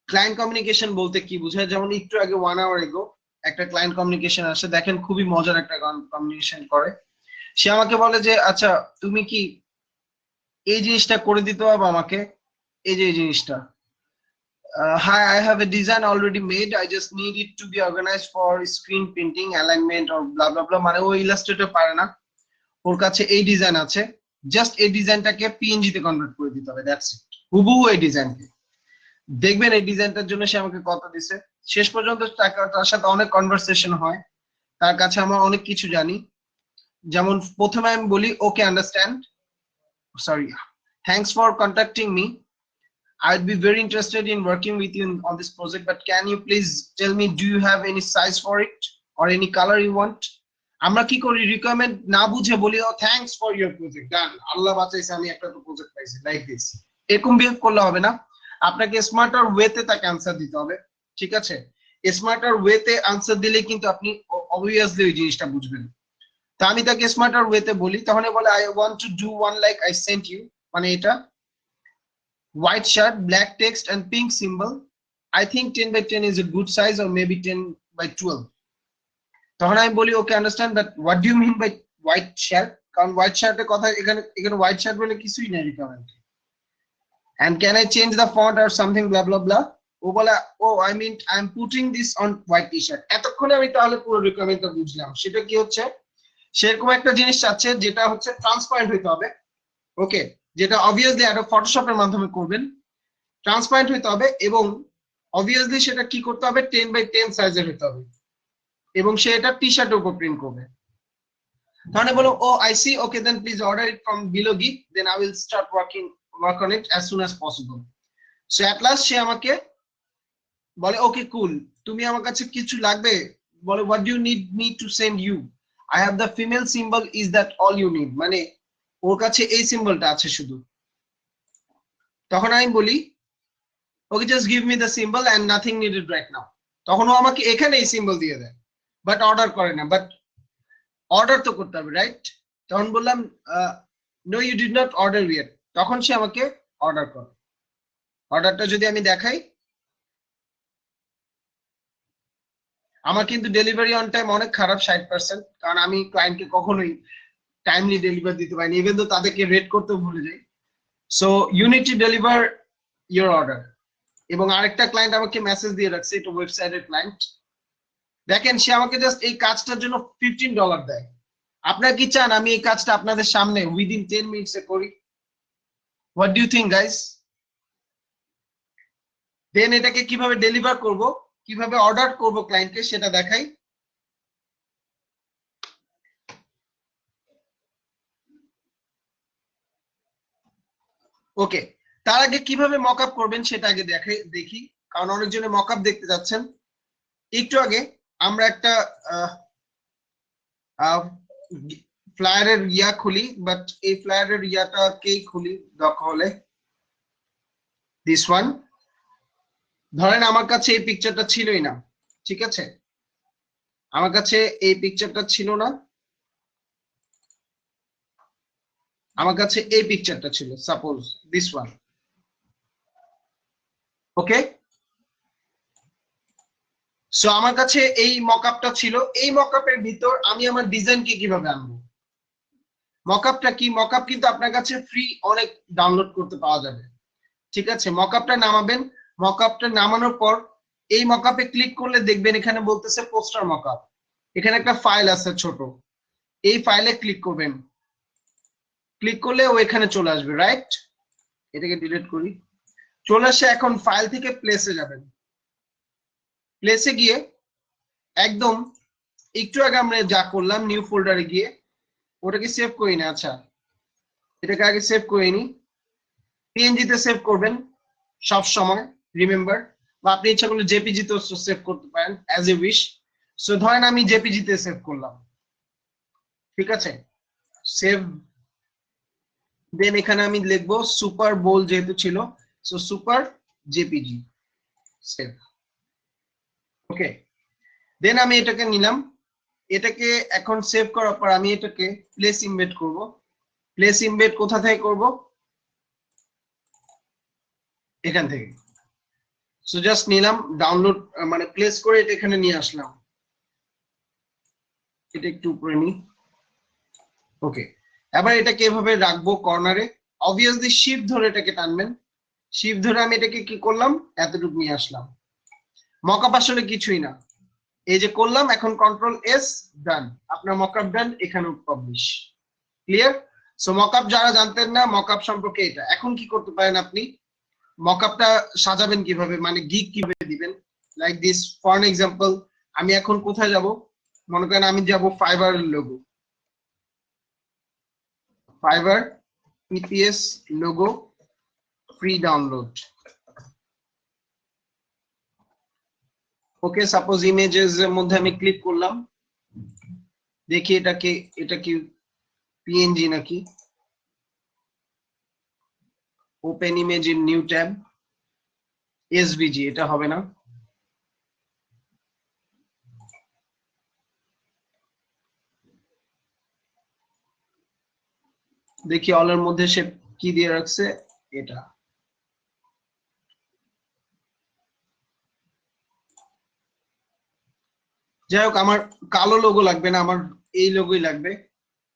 ক্লায়েন্ট কমিউনিকেশন বলতে কি বোঝায়, যেমন একটু আগে 1 আওয়ার এগো একটা ক্লায়েন্ট কমিউনিকেশন আসে, দেখেন খুবই মজার একটা কমিউনিকেশন করে। সে আমাকে বলে যে আচ্ছা তুমি কি এই জিনিসটা করে দিতে পারবে আমাকে, এই যে এই জিনিসটা, hi, I have a design already made, I just need it to be organized for screen printing alignment or blah blah blah। মানে ও ইলাস্ট্রেটর পারে না, ওর কাছে এই ডিজাইন আছে, জাস্ট এই ডিজাইনটাকে পিএনজি তে কনভার্ট করে দিতে হবে, দ্যাটস ইট, হুবহু এই ডিজাইনকে। দেখবেন এই ডিজাইনটার জন্য সে আমাকে কত দিছে। শেষ পর্যন্ত তার সাথে অনেক কনভারসেশন হয়, তার কাছে আমরা অনেক কিছু জানি। যেমন প্রথমে আমি বলি okay understand, sorry, thanks for contacting me, I'd be very interested in working with you on this project, but can you please tell me, do you have any size for it or any color you want? আমরা কি করি, requirement না বুঝে বলি ও thanks for your project, ডান, আল্লাহ বাঁচাইছে আমি একটা তো প্রজেক্ট পাইছি, লাইক দিস। এরকম বিহেভ করলে হবে না, আপনাকে স্মার্টার ওয়েতে তাকে আনসার দিতে হবে। ঠিক আছে, স্মার্টার ওয়েতে আনসার দিলে কিন্তু আপনি অবভিয়াসলি ওই জিনিসটা বুঝবেন। তা আমি তাকে স্মার্টার ওয়েতে বলি, তখন বলে I want to do one like I sent you, মানে এটা white shirt, black text and pink symbol. I think 10 by 10 is a good size, or maybe 10 by 12. তখন আমি বলি okay understand, but what do you mean by white shirt, কারণ white শার্টের কথা এখানে এখানে হোয়াইট শার্ট বলে কিছুই নেই requirement. and can I change the font or something blah blah blah। ও বলে oh I mean I am putting this on white T shirt. এতক্ষণে আমি তাহলে পুরো রিকোয়ারমেন্টটা বুঝলাম, সেটা কি হচ্ছে, সেরকম একটা জিনিস চাচ্ছে যেটা হচ্ছে ট্রান্সপারেন্ট হইতে হবে। ওকে, যেটা অবভিয়াসলি একটা ফটোশপের মাধ্যমে করবেন, ট্রান্সপারেন্ট হইতে হবে, এবং অবভিয়াসলি সেটা কি করতে হবে, 10 বাই 10 সাইজের হতে হবে। এবং সে এটা টি-শার্টের উপর প্রিন্ট করবে। তাহলে বলো oh I see, okay then please order it from below gig, then I will start work on it as soon as possible. So at last সে আমাকে বলে ওকে কুল, তুমি আমার কাছে কিছু লাগবে, বলে what do you need me to send you, I have the female symbol, is that all you need, মানে ওর কাছে এই সিম্বলটা আছে শুধু। তখন আমি বলি okay just give me the symbol and nothing needed right now. তখন ও আমাকে এখানে এই সিম্বল দিয়ে দেয়, বাট অর্ডার করে না। বাট অর্ডার তো করতে হবে, রাইট? তখন বললাম no you did not order yet. তখন সে আমাকে অর্ডার করে। অর্ডারটা যদি আমি দেখাই, আমার কিন্তু ডেলিভারি অন টাইম অনেক খারাপ, 60%, কারণ আমি ক্লায়েন্টকে কখনোই টাইমলি ডেলিভার দিতে পারিনি, ইভেন তো তাদেরকে রেট করতে ভুলে যাই। So you need to deliver your order. এবং আরেকটা ক্লায়েন্ট আমাকে মেসেজ দিয়ে রাখছে, এটা ওয়েবসাইটের ক্লায়েন্ট, দেখেন সে আমাকে জাস্ট এই কাজটার জন্য $15 দেয়। আপনারা কি চান আমি এই কাজটা আপনাদের সামনে উইদিন 10 মিনিটসে করি? What do you think guys? Then এটাকে কিভাবে ডেলিভার করব, কিভাবে অর্ডার করব ক্লায়েন্টকে, সেটা দেখাই। ওকে, তার আগে কিভাবে মকআপ করবেন সেটা আগে দেখি, কারণ অনেকজনে মকআপ দেখতে যাচ্ছেন। একটু আগে আমরা একটা ফ্লায়ারের ইয়া খুলি, বাট এই ফ্লায়ারের ইয়াটাকেই খুলি দরকার হলে। দিস ওয়ান, ধরেন আমার কাছে এই পিকচারটা ছিলই না, ঠিক আছে? আমার কাছে এই পিকচারটা ছিল না, আমার কাছে এই পিকচারটা ছিল, suppose this one. Okay, so আমার কাছে এই মকআপটা ছিল। এই মকআপের ভিতর আমি আমার ডিজাইনকে কিভাবে আনবো? মকআপটা কি? মকআপ কিন্তু আপনার কাছে ফ্রি অনেক ডাউনলোড করতে পাওয়া যাবে, ঠিক আছে? মকআপটা নামাবেন, মকআপটা নামানোর পর এই মকআপে ক্লিক করলে দেখবেন এখানে বলতেছে পোস্টার মকআপ। এখানে একটা ফাইল আছে ছোট, এই ফাইলে ক্লিক করবেন। ক্লিক করলে ও এখানে চলে আসবে, রাইট? এটাকে ডিলিট করি। চলে আসে, এখন ফাইল থেকে প্লেসে যাবেন। প্লেসে গিয়ে একদম একটু আগে আমরা যা করলাম, নিউ ফোল্ডারে গিয়ে ওটাকে সেভ করি না, আচ্ছা এটাকে আগে সেভ করে নি। পিএনজি তে সেভ করবেন সব সময়, রিমেম্বার, বা আপনি ইচ্ছা করলে জেপিজি তে সেভ করতে পারেন, অ্যাজ এ উইশ। সো ধরেন আমি জেপিজি তে সেভ করলাম, ঠিক আছে? সেভ, দেন এখানে আমি লিখবো সুপার বোল, যেহেতু ছিল, সো সুপার জেপিজি, সেভ। ওকে, দেন আমি এটাকে নিলাম। এটাকে এখন সেভ করার পর আমি এটাকে প্লেস ইমবেড করব। প্লেস ইমবেড কোথা থেকে করব? এখান থেকে। সো জাস্ট নিলাম, ডাউনলোড মানে প্লেস করে এটা এখানে নিয়ে আসলাম। এটা একটু উপরে নি। ওকে, এবার এটাকে এভাবে রাখবো কর্নারে। অবভিয়াসলি শিফট ধরে এটাকে টানবেন। শিফট ধরে আমি এটাকে কি করলাম, এতটুকু নিয়ে আসলাম। মকআপ আসলে কিছুই না, এই যে করলাম, এখন কন্ট্রোল এস, ডান, আপনার মকআপ ডান, এখানেও পাবলিশ। ক্লিয়ার? সো মকআপ যারা জানতেন না মকআপ সম্পর্কে, এটা এখন কি করতে পারেন আপনি, মকআপটা সাজাবেন কিভাবে, মানে গিগ কিভাবে দিবেন, লাইক দিস। ফর এক্সাম্পল আমি এখন কোথায় যাব, মনে করেন আমি যাব Fiverr logo, Fiverr EPS logo free download. Okay, suppose images এর মধ্যে আমি ক্লিক করলাম, দেখি এটা কি পিএনজি নাকি। Open image in new tab, SVG, এটা হবে না। দেখি অলের মধ্যে সে কি দিয়ে রাখছে, এটা। যাই হোক, আমার কালো লোগো লাগবে না, আমার এই লোগোই লাগবে,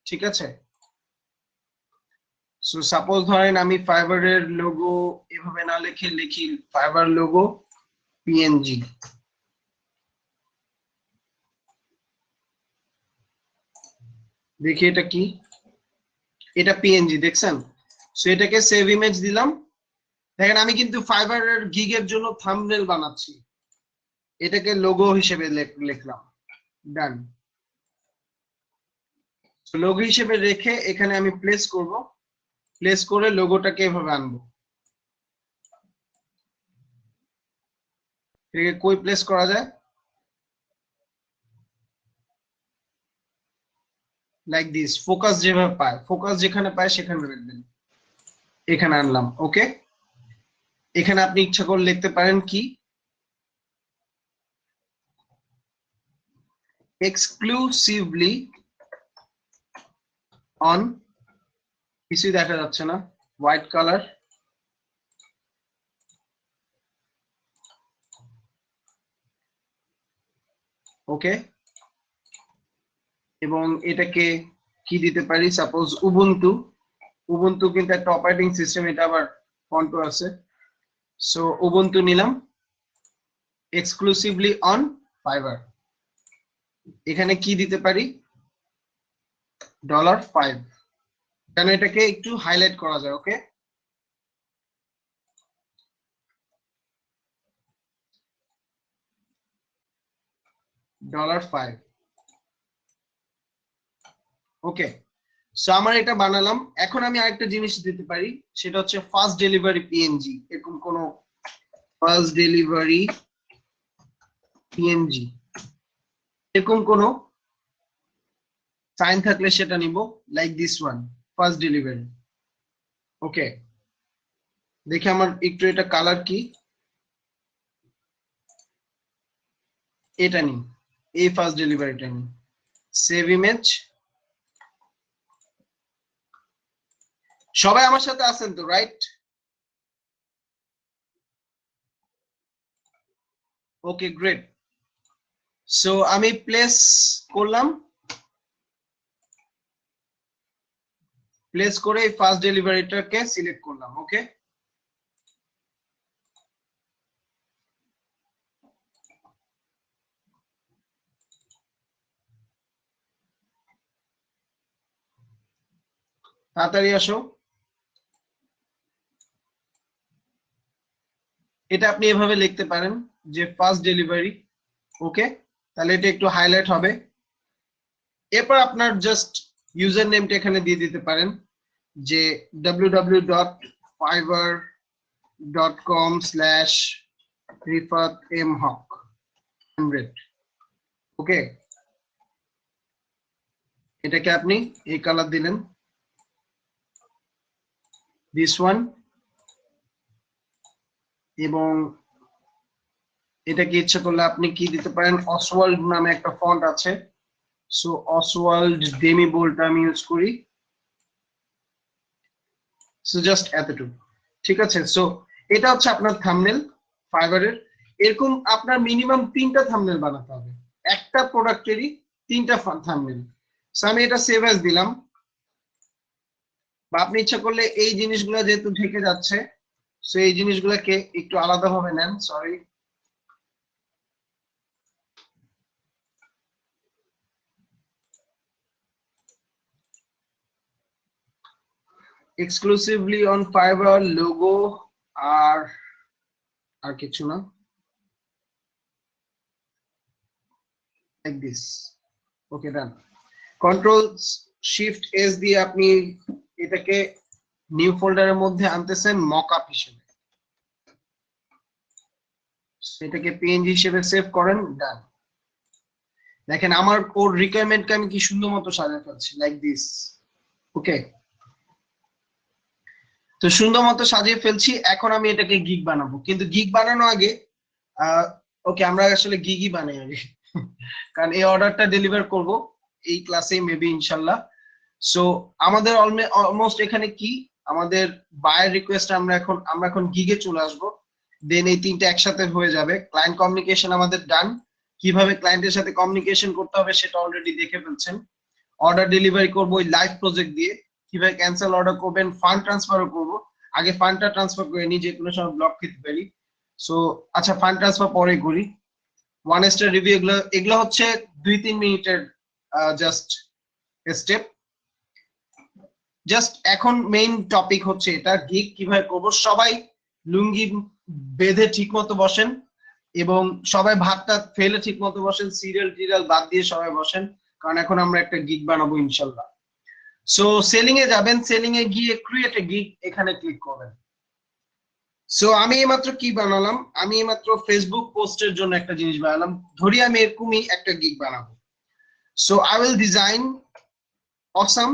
ঠিক আছে? সো সাপোজ ধরেন আমি ফাইবারের লোগো এভাবে না লিখে লিখি ফাইবার লোগো পিএনজি। দেখি এটা কি, এটা পিএনজি, দেখছেন? সো এটাকে সেভ ইমেজ দিলাম। দেখেন আমি কিন্তু ফাইবারের গিগের জন্য থাম্বনেল বানাচ্ছি, এটাকে লোগো হিসেবে লিখলাম। ডান। লোগো হিসেবে রেখে এখানে আমি প্লেস করব, প্লেস করে লোগোটাকে এভাবে আনবো। এটাকে কই প্লেস করা যায়? লাইক দিস, ফোকাস যেভাবে পায়, ফোকাস যেখানে পায় সেখানে রাখবেন। এখানে আনলাম, ওকে। এখানে আপনি ইচ্ছা করে লিখতে পারেন কি, এক্সক্লুসিভলি অন, কিছুই দেখা যাচ্ছে না, হোয়াইট কালার, ওকে। এবং এটাকে কি দিতে পারি, সাপোজ উবুন্টু, উবুন্টু কিন্তু একটা অপারেটিং সিস্টেম, এটা আবার ফন্টও আছে, সো উবুন্টু নিলাম, এক্সক্লুসিভলি অন ফাইবার। এখানে কি দিতে পারি, $5, কেন এটাকে একটু হাইলাইট করা যায়, ওকে। $5, ওকে। সো আমার এটা বানালাম। এখন আমি আরেকটা জিনিস দিতে পারি, সেটা হচ্ছে ফাস্ট ডেলিভারি পিএনজি। এরকম কোন ফাস্ট ডেলিভারি পিএনজি এরকম কোন সাইন থাকলে সেটা নিব, like this one, fast delivery, okay. দেখি আমার একটু এটা কালার কি, এটা নিই, এই ফাস্ট ডেলিভারিটা নিই, সেভ ইমেজ। সবাই আমার সাথে আছেন তো, রাইট? ওকে, গ্রেট। সো আমি প্লেস করলাম, প্লেস করে ফার্স্ট ডেলিভারিটাকে সিলেক্ট করলাম, ওকে। তাড়াতাড়ি আসো। এটা আপনি এভাবে লিখতে পারেন যে ফার্স্ট ডেলিভারি, ওকে। তাহলে এটা একটু হাইলাইট হবে। এরপর আপনার জাস্ট ইউজার নেমটা এখানে দিয়ে দিতে পারেন, যে www.fiverr.com/rifatemhaq 100, ওকে। এটাকে আপনি এই কালার দিলেন, দিস ওয়ান, এবং এটাকে ইচ্ছা করলে আপনি কি দিতে পারেন, অসওয়াল্ড নামে একটা ফন্ট আছে, সো অসওয়াল্ড ডেমি বোল্ট আমি ইউজ করি, সো জাস্ট এতটুকু, ঠিক আছে। সো এটা হচ্ছে আপনার থাম্বনেল ফাইবারের। এরকম আপনার মিনিমাম 3টা থাম্বনেল বানাতে হবে, একটা প্রোডাক্টেরই 3টা থাম্বনেল। সো আমি এটা সেভ অ্যাজ দিলাম, বা আপনি ইচ্ছা করলে এই জিনিসগুলো যেহেতু ঢেকে যাচ্ছে, সো এই জিনিসগুলোকে একটু আলাদাভাবে নেন, sorry. Exclusively on Fiverr logo, আর আর কিছু না, like this, okay, done. Control shift S দিয়ে আপনি এটাকে নিউ ফোল্ডারের মধ্যে আনতেছেন মকআপ হিসেবে, সেটাকে পিএনজি হিসেবে সেভ করেন, ডান। দেখেন আমার ওর রিকোয়ারমেন্টকে আমি কি সুন্দর মতো সাজিয়ে ফেলছি, লাইক দিস, ওকে। তো সুন্দর মতো সাজিয়ে ফেলছি। এখন আমি এটাকে গিগ বানাবো, কিন্তু গিগ বানানোর আগে ওকে, আমরা আসলে গিগই বানাই আগে, কারণ এই অর্ডারটা ডেলিভার করব এই ক্লাসে মেবি ইনশাল্লাহ। সো আমাদের অলমোস্ট এখানে কি, আমাদের বায়ার রিকোয়েস্ট আমরা এখন গিগে চলে আসবো, দেন এই 3টা একসাথে হয়ে যাবে। ক্লায়েন্ট কমিউনিকেশন আমাদের ডান, কিভাবে ক্লায়েন্টের সাথে কমিউনিকেশন করতে হবে সেটা অলরেডি দেখে ফেলছেন। অর্ডার ডেলিভারি করবো ওই লাইভ প্রজেক্ট দিয়ে, কিভাবে ক্যান্সেল অর্ডার করবেন, ফান্ড ট্রান্সফারও করবো। আগে ফান্ডটা ট্রান্সফার করে নিই, যে কোনো সময় ব্লক খেতে পারি। সো আচ্ছা, ফান্ড ট্রান্সফার পরে করি। 1 স্টার রিভিউ, এগুলো এগুলো হচ্ছে 2-3 মিনিটের জাস্ট স্টেপ। জাস্ট এখন মেইন টপিক হচ্ছে এটা, গিগ কিভাবে করবো। সবাই লুঙ্গি বেঁধে ঠিক মতো বসেন, এবং সবাই ভাতটা ফেলে ঠিক মতো বসেন, সিরিয়াল টিরিয়াল বাদ দিয়ে সবাই বসেন, কারণ এখন আমরা একটা গিগ বানাবো ইনশাল্লাহ। সো সেলিং এ যাবেন, সেলিং এ গিয়ে ক্রিয়েট এ গিগ এখানে ক্লিক করবেন। সো আমি এইমাত্র কি বানালাম, আমি এইমাত্র ফেসবুক পোস্টের জন্য একটা জিনিস বানালাম, ধরি আমি এরকমই একটা গিগ বানাবো। So I will design awesome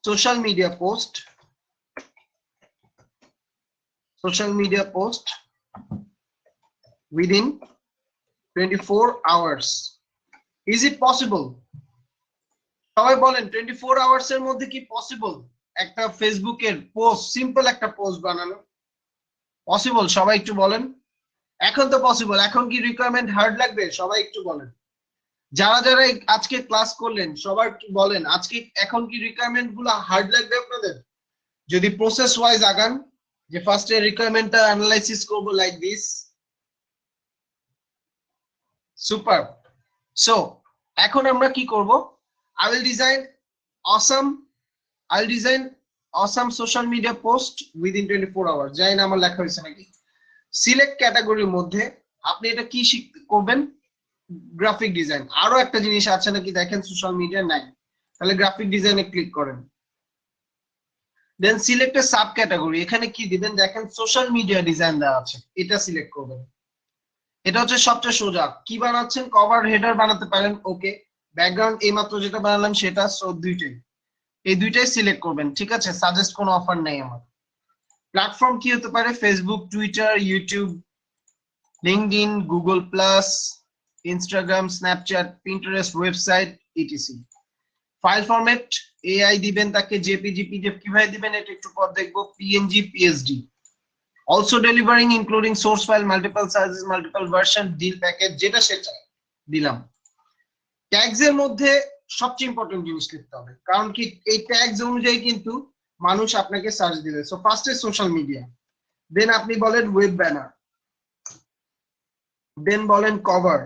social media post, within 24 hours. Is it possible? সবাই বলেন 24 আওয়ার্স এর মধ্যে কি পসিবল একটা ফেসবুকের পোস্ট, সিম্পল একটা পোস্ট বানানো? পসিবল? সবাই একটু বলেন। এখন তো পসিবল, এখন কি রিকোয়ারমেন্ট হার্ড লাগবে? সবাই একটু বলেন। যারা যারা আজকে ক্লাস করলেন সবাই একটু বলেন, আজকে এখন কি রিকোয়ারমেন্ট গুলো হার্ড লাগবে আপনাদের? যদি প্রসেস ওয়াইজ আগান, যে ফার্স্টে রিকোয়ারমেন্টটা অ্যানালাইসিস করব লাইক দিস। সুপার। সো এখন আমরা কি করব, I will design awesome I'll design awesome social media post within 24 hours. জানি না আমার লেখা হয়েছে নাকি। সিলেক্ট ক্যাটাগরির মধ্যে আপনি এটা কি শিখতে করবেন, গ্রাফিক ডিজাইন। আরো একটা জিনিস আছে নাকি দেখেন সোশ্যাল মিডিয়া নাই, তাহলে গ্রাফিক ডিজাইনে ক্লিক করেন। Then select a subcategory, এখানে কি দিবেন দেখেন সোশ্যাল মিডিয়া ডিজাইন দেওয়া আছে, এটা সিলেক্ট করবেন। এটা হচ্ছে সবচেয়ে সোজা। কি বানাচ্ছেন, কভার হেডার বানাতে পারেন, ওকে। ব্যাকগ্রাউন্ড এইমাত্র যেটা বানালাম সেটা, সো দুইটাই, এই দুইটাই সিলেক্ট করবেন, ঠিক আছে। সাজেস্ট কোনো অফার নেই আমার। প্ল্যাটফর্ম কি হতে পারে, Facebook, Twitter, YouTube, LinkedIn, Google plus, Instagram, Snapchat, Pinterest, website, etc. File format AI দিবেন তাকে, জেপিজি, পিডিএফ কিভাবে দিবেন এটা একটু পর দেখবো, PNG, PSD. Also delivering including source file, multiple sizes, multiple version, deal package, যেটা সেটা দিলাম। ট্যাগস এর মধ্যে সবচেয়ে ইম্পর্টেন্ট জিনিস লিখতে হবে, কারণ কি এই ট্যাগস অনুযায়ী কিন্তু মানুষ আপনাকে সার্চ দিবে। সো ফার্স্টে সোশ্যাল মিডিয়া, দেন আপনি বলেন ওয়েব ব্যানার, দেন বলেন কভার,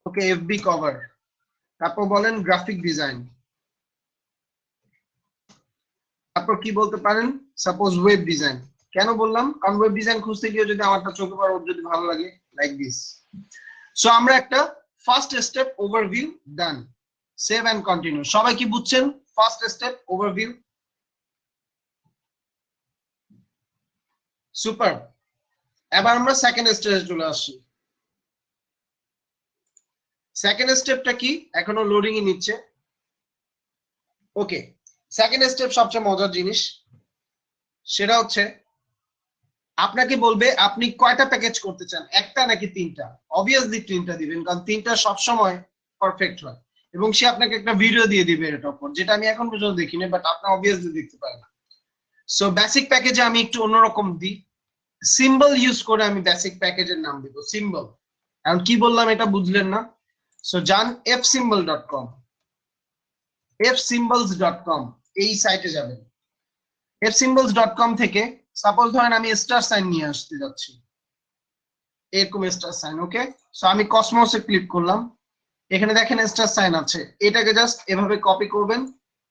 ওকে, এফবি কভার, তারপর বলেন গ্রাফিক ডিজাইন, তারপর কি বলতে পারেন, সাপোজ ওয়েব ডিজাইন। কেন বললাম, কারণ ওয়েব ডিজাইন খুঁজতে গিয়ে যদি আমারটা চোখে পড়ে, ওর যদি ভালো লাগে, লাইক দিস। সো আমরা একটা first step overview done, save and continue. সবাই কি বুঝছেন ফার্স্ট স্টেপ ওভারভিউ? সুপার। এবার আমরা সেকেন্ড স্টেজে চলে আসছি। সেকেন্ড স্টেপটা কি, এখনো লোডিং ই নিচ্ছে, ওকে। সেকেন্ড স্টেপ সবচেয়ে মজার জিনিস, সেটা হচ্ছে আপনাকে বলবে আপনি কয়টা প্যাকেজ করতে চান, একটা নাকি তিনটা। অবভিয়াসলি তিনটা দিবেন, কারণ তিনটা সবসময় পারফেক্ট হয়, এবং সে আপনাকে একটা ভিডিও দিয়ে দিবে এটার উপর, যেটা আমি এখন পর্যন্ত দেখিনি, বাট আপনি অবভিয়াসলি দেখতে পারেন। সো বেসিক প্যাকেজে আমি একটু অন্যরকম দিই, সিম্বল ইউজ করে আমি বেসিক প্যাকেজের নাম দিব সিম্বল। এখন কি বললাম এটা বুঝলেন না? সো যান fsymbol.com, fsymbols.com, এই সাইটে যাবেন। fsymbols.com থেকে সাপোজ ধরেন আমি স্টার সাইন নিয়ে আসতে যাচ্ছি, এরকম স্টার সাইন, ওকে। সো আমি কসমোসে ক্লিক করলাম, এখানে দেখেন স্টার সাইন আছে, এটাকে জাস্ট এভাবে কপি করবেন,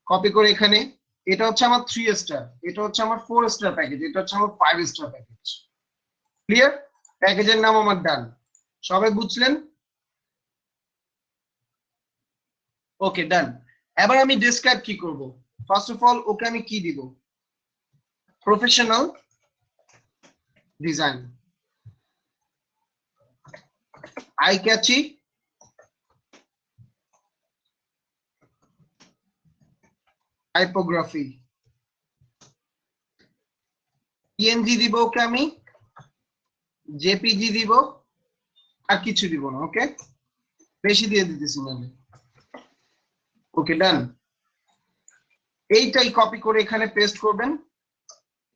কপি করে এখানে, এটা হচ্ছে আমার 3 স্টার, এটা হচ্ছে আমার 4 স্টার প্যাকেজ, এটা হচ্ছে আমার 5 স্টার প্যাকেজ। ক্লিয়ার? প্যাকেজের নাম আমার ডান। সবাই বুঝলেন? ওকে, ডান। এবার আমি ডেসক্রাইব কি করব, ফার্স্ট অফ অল ওকে আমি কি দিব, professional design, eye catchy, typography, PNG দিব ওকে আমি, জেপিজি দিব, আর কিছু দিব না, ওকে। বেশি দিয়ে দিতেছি মানে, ওকে, ডান। এইটাই কপি করে এখানে পেস্ট করবেন,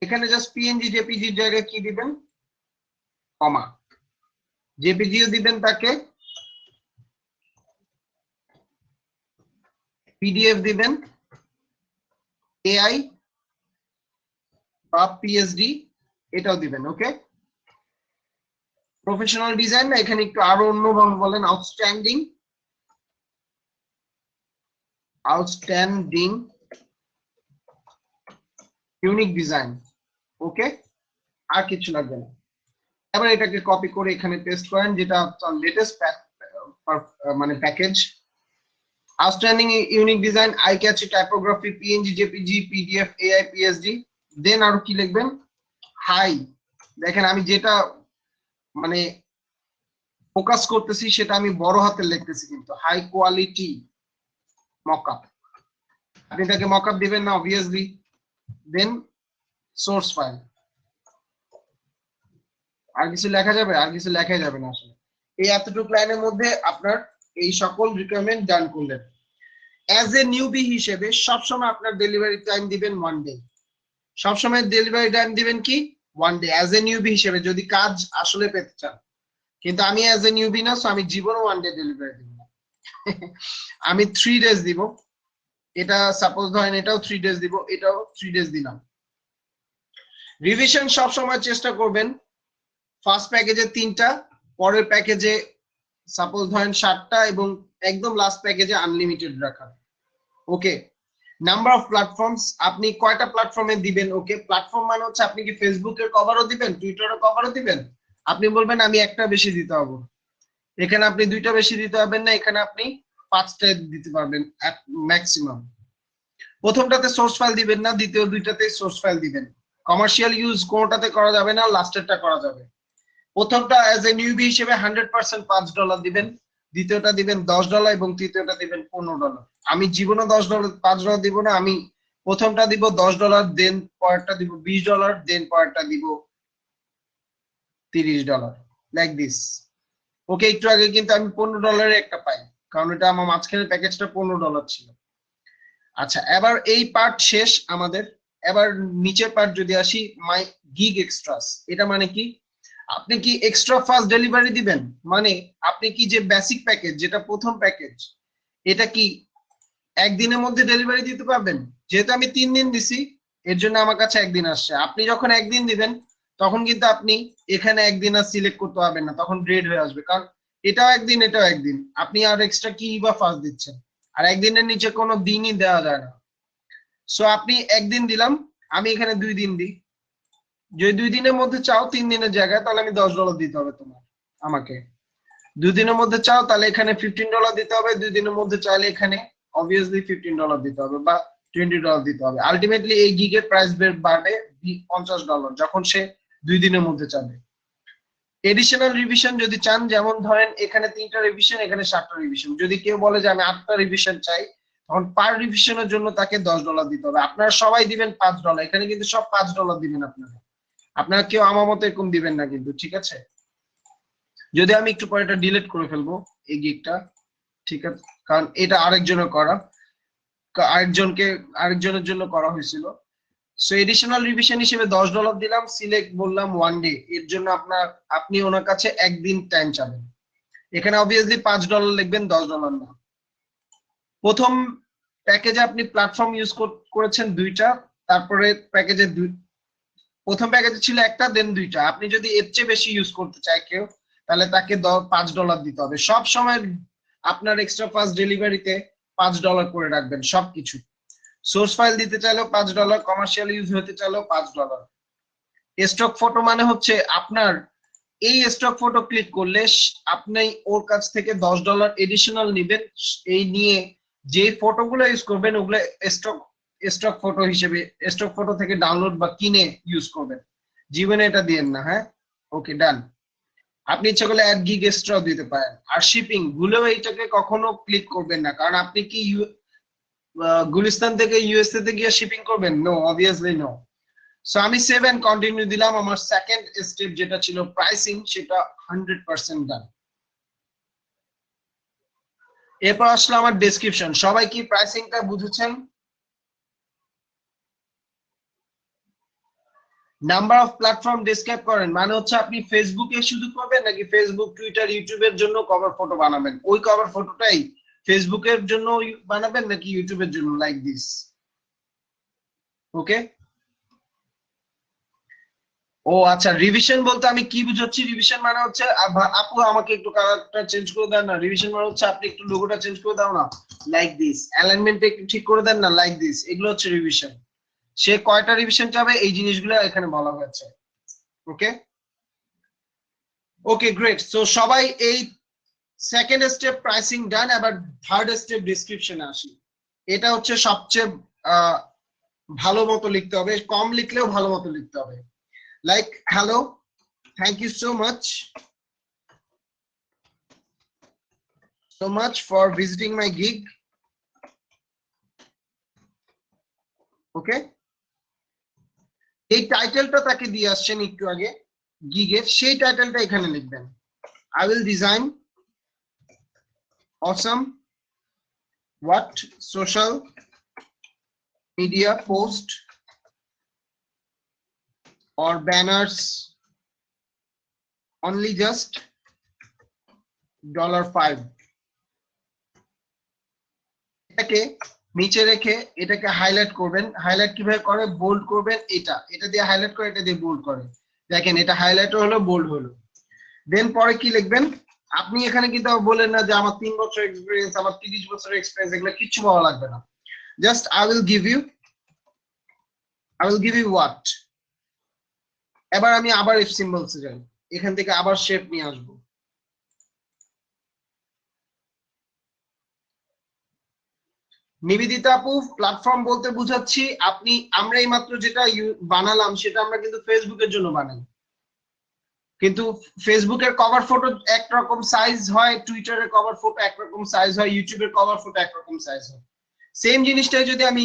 এখানে জাস্ট পিএনজি জেপিজির জায়গায় কি দিবেন, কমা, জেপিজিও দিবেন তাকে, পিডিএফ দিবেন, এআই বা পিএসডি এটাও দিবেন, ওকে। প্রফেশনাল ডিজাইন না, এখানে একটু আরো অন্যভাবে বলেন, আউটস্ট্যান্ডিং, ইউনিক ডিজাইন, ওকে। আর কিছু লাগবে না। এবার এটাকে কপি করে এখানে পেস্ট করেন, যেটা লেটেস্ট মানে package. Outstanding unique design, eye catchy typography, PNG, JPG, PDF, AI, PSD. Then আরো কি লিখবেন? হাই। দেখেন আমি যেটা মানে ফোকাস করতেছি সেটা আমি বড় হাতে লিখতেছি, কিন্তু হাই কোয়ালিটি মকআপ। আপনি তাকে মকআপ দিবেন না অবভিয়াসলি। দেন সোর্স ফাইল। আর কিছু লেখা যাবে? আর কিছু লেখাই যাবে না আসলে। এই এতটুকু লাইনের মধ্যে আপনার এই সকল রিকোয়ারমেন্ট ডান করলেন। অ্যাজ এ নিউবি হিসেবে সবসময় আপনার ডেলিভারি টাইম দিবেন 1 ডে। সবসময় ডেলিভারি টাইম দিবেন কি 1 ডে, অ্যাজ এ নিউবি হিসেবে, যদি কাজ আসলে পেতে চান। কিন্তু আমি অ্যাজ এ নিউবি না, সো আমি জীবনে 1 ডে ডেলিভারি দিব না। আমি 3 ডেজ দিব। এটা সাপোজ ধরেন এটাও 3 ডেজ দিব, এটাও 3 ডেজ দিলাম। রিভিশন সবসময় চেষ্টা করবেন ফার্স্ট প্যাকেজে 3টা, পরের প্যাকেজে সাপোজ ধরেন 7টা, এবং একদম লাস্ট প্যাকেজে আনলিমিটেড রাখা। ওকে। নাম্বার অফ প্ল্যাটফর্মস, আপনি কয়টা প্ল্যাটফর্মে দিবেন? ওকে, প্ল্যাটফর্ম মানে হচ্ছে আপনি কি ফেসবুকের কভারও দিবেন, টুইটারের কভারও দিবেন? আপনি বলবেন আমি একটা বেশি দিতে হবে। এখানে আপনি 2টা বেশি দিতে পারবেন না, এখানে আপনি 5টা দিতে পারবেন ম্যাক্সিমাম। প্রথমটাতে সোর্স ফাইল দিবেন না, দ্বিতীয় 2টাতে সোর্স ফাইল দিবেন। কমার্শিয়াল ইউজ কোনটাতে করা যাবে না, লাস্টেরটা করা যাবে। প্রথমটা অ্যাজ এ নিউবি হিসেবে 100% $5 দিবেন, দ্বিতীয়টা দিবেন $10 এবং তৃতীয়টা দিবেন $15। আমি জীবনে $5 দিব না। আমি প্রথমটা দিব $10, দেন পরেরটা দিব $20, দেন পরেরটা দিব $30, লাইক দিস। ওকে, একটু আগে কিন্তু আমি $15 একটা পাই, কারণ এটা আমার মাঝখানে প্যাকেজটা $15 ছিল। আচ্ছা, এবার এই পার্ট শেষ আমাদের। এবার নিচের পার্ট যদি আসি, মাই গিগ এক্সট্রাস। এটা মানে কি? আপনি কি এক্সট্রা ফাস্ট ডেলিভারি দিবেন? মানে আপনি কি যে বেসিক প্যাকেজ, যেটা প্রথম প্যাকেজ, এটা কি একদিনের মধ্যে ডেলিভারি দিতে পারবেন? যেহেতু আমি 3 দিন দিছি, এর জন্য আমার কাছে একদিন আসছে। আপনি যখন একদিন দিবেন তখন কিন্তু আপনি এখানে একদিন আর সিলেক্ট করতে পারবেন না, তখন রেড হয়ে আসবে, কারণ এটাও একদিন এটাও একদিন। আপনি আর এক্সট্রা কি বা ফাস্ট দিচ্ছেন? আর একদিনের নিচে কোনো দিনই দেওয়া যায় না। সো আপনি একদিন দিলাম, আমি এখানে 2 দিন দিই। যদি 2 দিনের মধ্যে চাও 3 দিনের জায়গায়, তাহলে আমি $10 দিতে হবে তোমার আমাকে। 2 দিনের মধ্যে চাও তাহলে এখানে $15 দিতে হবে, 2 দিনের মধ্যে চাইলে এখানে অবভিয়াসলি $15 দিতে হবে বা $20 দিতে হবে। আলটিমেটলি এই গিগের প্রাইস বাড়বে $50 যখন সে 2 দিনের মধ্যে চাবে। এডিশনাল রিভিশন যদি চান, যেমন ধরেন এখানে 3টা রিভিশন, এখানে 7টা রিভিশন, যদি কেউ বলে যে আমি 8টা রিভিশন চাই, তখন পার রিভিশনের জন্য তাকে $10 দিতে হবে। আপনারা সবাই দিবেন $5, এখানে কিন্তু সব $5 দিবেন। আপনারা কেউ আমার মতো এরকম দিবেন না কিন্তু, ঠিক আছে? যদি আমি একটু পরে এটা ডিলিট করে ফেলবো এই গিগটা, ঠিক আছে, কারণ এটা আরেকজনের করা, আরেকজনের জন্য করা হয়েছিল। সো এডিশনাল রিভিশন হিসেবে $10 দিলাম, সিলেক্ট বললাম 1 ডে। এর জন্য আপনি ওনার কাছে একদিন টাইম চাবেন। এখানে অবভিয়াসলি $5 লিখবেন, $10 না। প্রথম প্যাকেজে আপনি প্ল্যাটফর্ম ইউজ করেছেন 2টা, তারপরে প্যাকেজে প্রথম প্যাকেজে ছিল একটা, দেন 2টা। আপনি যদি এর চেয়ে বেশি ইউজ করতে চায় কেউ, তাহলে তাকে $5 দিতে হবে। সব সময় আপনার এক্সট্রা ফাস্ট ডেলিভারিতে $5 করে রাখবেন সবকিছু। সোর্স ফাইল দিতে চাইলেও $5, কমার্শিয়াল ইউজ হতে চাইলেও $5। স্টক ফটো মানে হচ্ছে আপনার এই স্টক ফটো ক্লিক করলে আপনি ওর কাছ থেকে $10 এডিশনাল নেবেন। এই নিয়ে যে ফটোগুলো ইউজ করবেন ওগুলো স্টক ফটো হিসেবে, স্টক ফটো থেকে ডাউনলোড বা কিনে ইউজ করবেন। জীবনে এটা দিয়েন না, হ্যাঁ? ওকে, ডান। আপনি ইচ্ছা করলে অ্যাড গিগ এক্সট্রা দিতে পারেন। আর শিপিং ভুলেও এইটাকে কখনো ক্লিক করবেন না, কারণ আপনি কি গুলিস্তান থেকে ইউএসএ তে গিয়ে শিপিং করবেন? No, obviously no. সো আমি সেভ এন্ড কন্টিনিউ দিলাম। আমার সেকেন্ড স্টেপ যেটা ছিল প্রাইসিং, সেটা 100% ডান। এরপর আসলে আমার ডেসক্রিপশন। সবাই কি প্রাইসিংটা বুঝেছেন? নাম্বার অফ প্ল্যাটফর্ম ডেসক্রাইব করেন মানে হচ্ছে আপনি ফেসবুকে শুধু করবেন নাকি ফেসবুক, টুইটার, ইউটিউবের জন্য কভার ফটো বানাবেন? ওই কভার ফটোটাই ফেসবুকের জন্য বানাবেন নাকি ইউটিউবের জন্য, লাইক দিস। ওকে। ও আচ্ছা, রিভিশন বলতে আমি কি বুঝাচ্ছি? রিভিশন মানে হচ্ছে আপু আমাকে একটু কালারটা চেঞ্জ করে দেন না। রিভিশন মানে হচ্ছে আপনি একটু লোগোটা চেঞ্জ করে দাও না, লাইক দিস। অ্যালাইনমেন্ট একটু ঠিক করে দেন না, লাইক দিস। এগুলো হচ্ছে রিভিশন। সে কয়টা রিভিশন চাবে এই জিনিসগুলো এখানে বলা হয়েছে। ওকে ওকে গ্রেট। সো সবাই এই সেকেন্ড স্টেপ প্রাইসিং ডান, এবার থার্ড স্টেপ ডেসক্রিপশনে আসি। এটা হচ্ছে সবচেয়ে ভালো মতো লিখতে হবে, কম লিখলেও ভালো মতো লিখতে হবে। Like hello, thank you so much for visiting my gig. Okay, এই টাইটেলটা তাকে দিয়ে আসছেন একটু আগে গিগের, সেই টাইটেলটা এখানে লিখবেন। I will design awesome what social media post or banners only just $5। এটাকে নিচে রেখে এটাকে হাইলাইট করবেন। হাইলাইট কিভাবে করে? বোল্ড করবেন, এটা দিয়ে হাইলাইট করে, এটা দিয়ে বোল্ড করে। দেখেন এটা হাইলাইট হলো, বোল্ড হলো। দেন পরে কি লিখবেন? আপনি এখানে কিন্তু বলেন না যে আমার 3 বছর এক্সপেরিয়েন্স, আমার 30 বছরের এক্সপেরিয়েন্স, এগুলো কিচ্ছু বলা লাগবে না। Just I will give you what। এবার আমি আবার ইফ সিম্বলসে যাই, এখান থেকে আবার শেপ নিয়ে আসবো। নিবেদিতা আপু, প্ল্যাটফর্ম বলতে বুঝাচ্ছি আমরা এই মাত্র যেটা বানালাম সেটা আমরা কিন্তু ফেসবুকের জন্য বানাই, কিন্তু ফেসবুকের কভার ফটো একরকম সাইজ হয়, টুইটারের কভার ফটো একরকম সাইজ হয়, ইউটিউবের কভার ফটো একরকম সাইজ হয়। সেম জিনিসটাই যদি আমি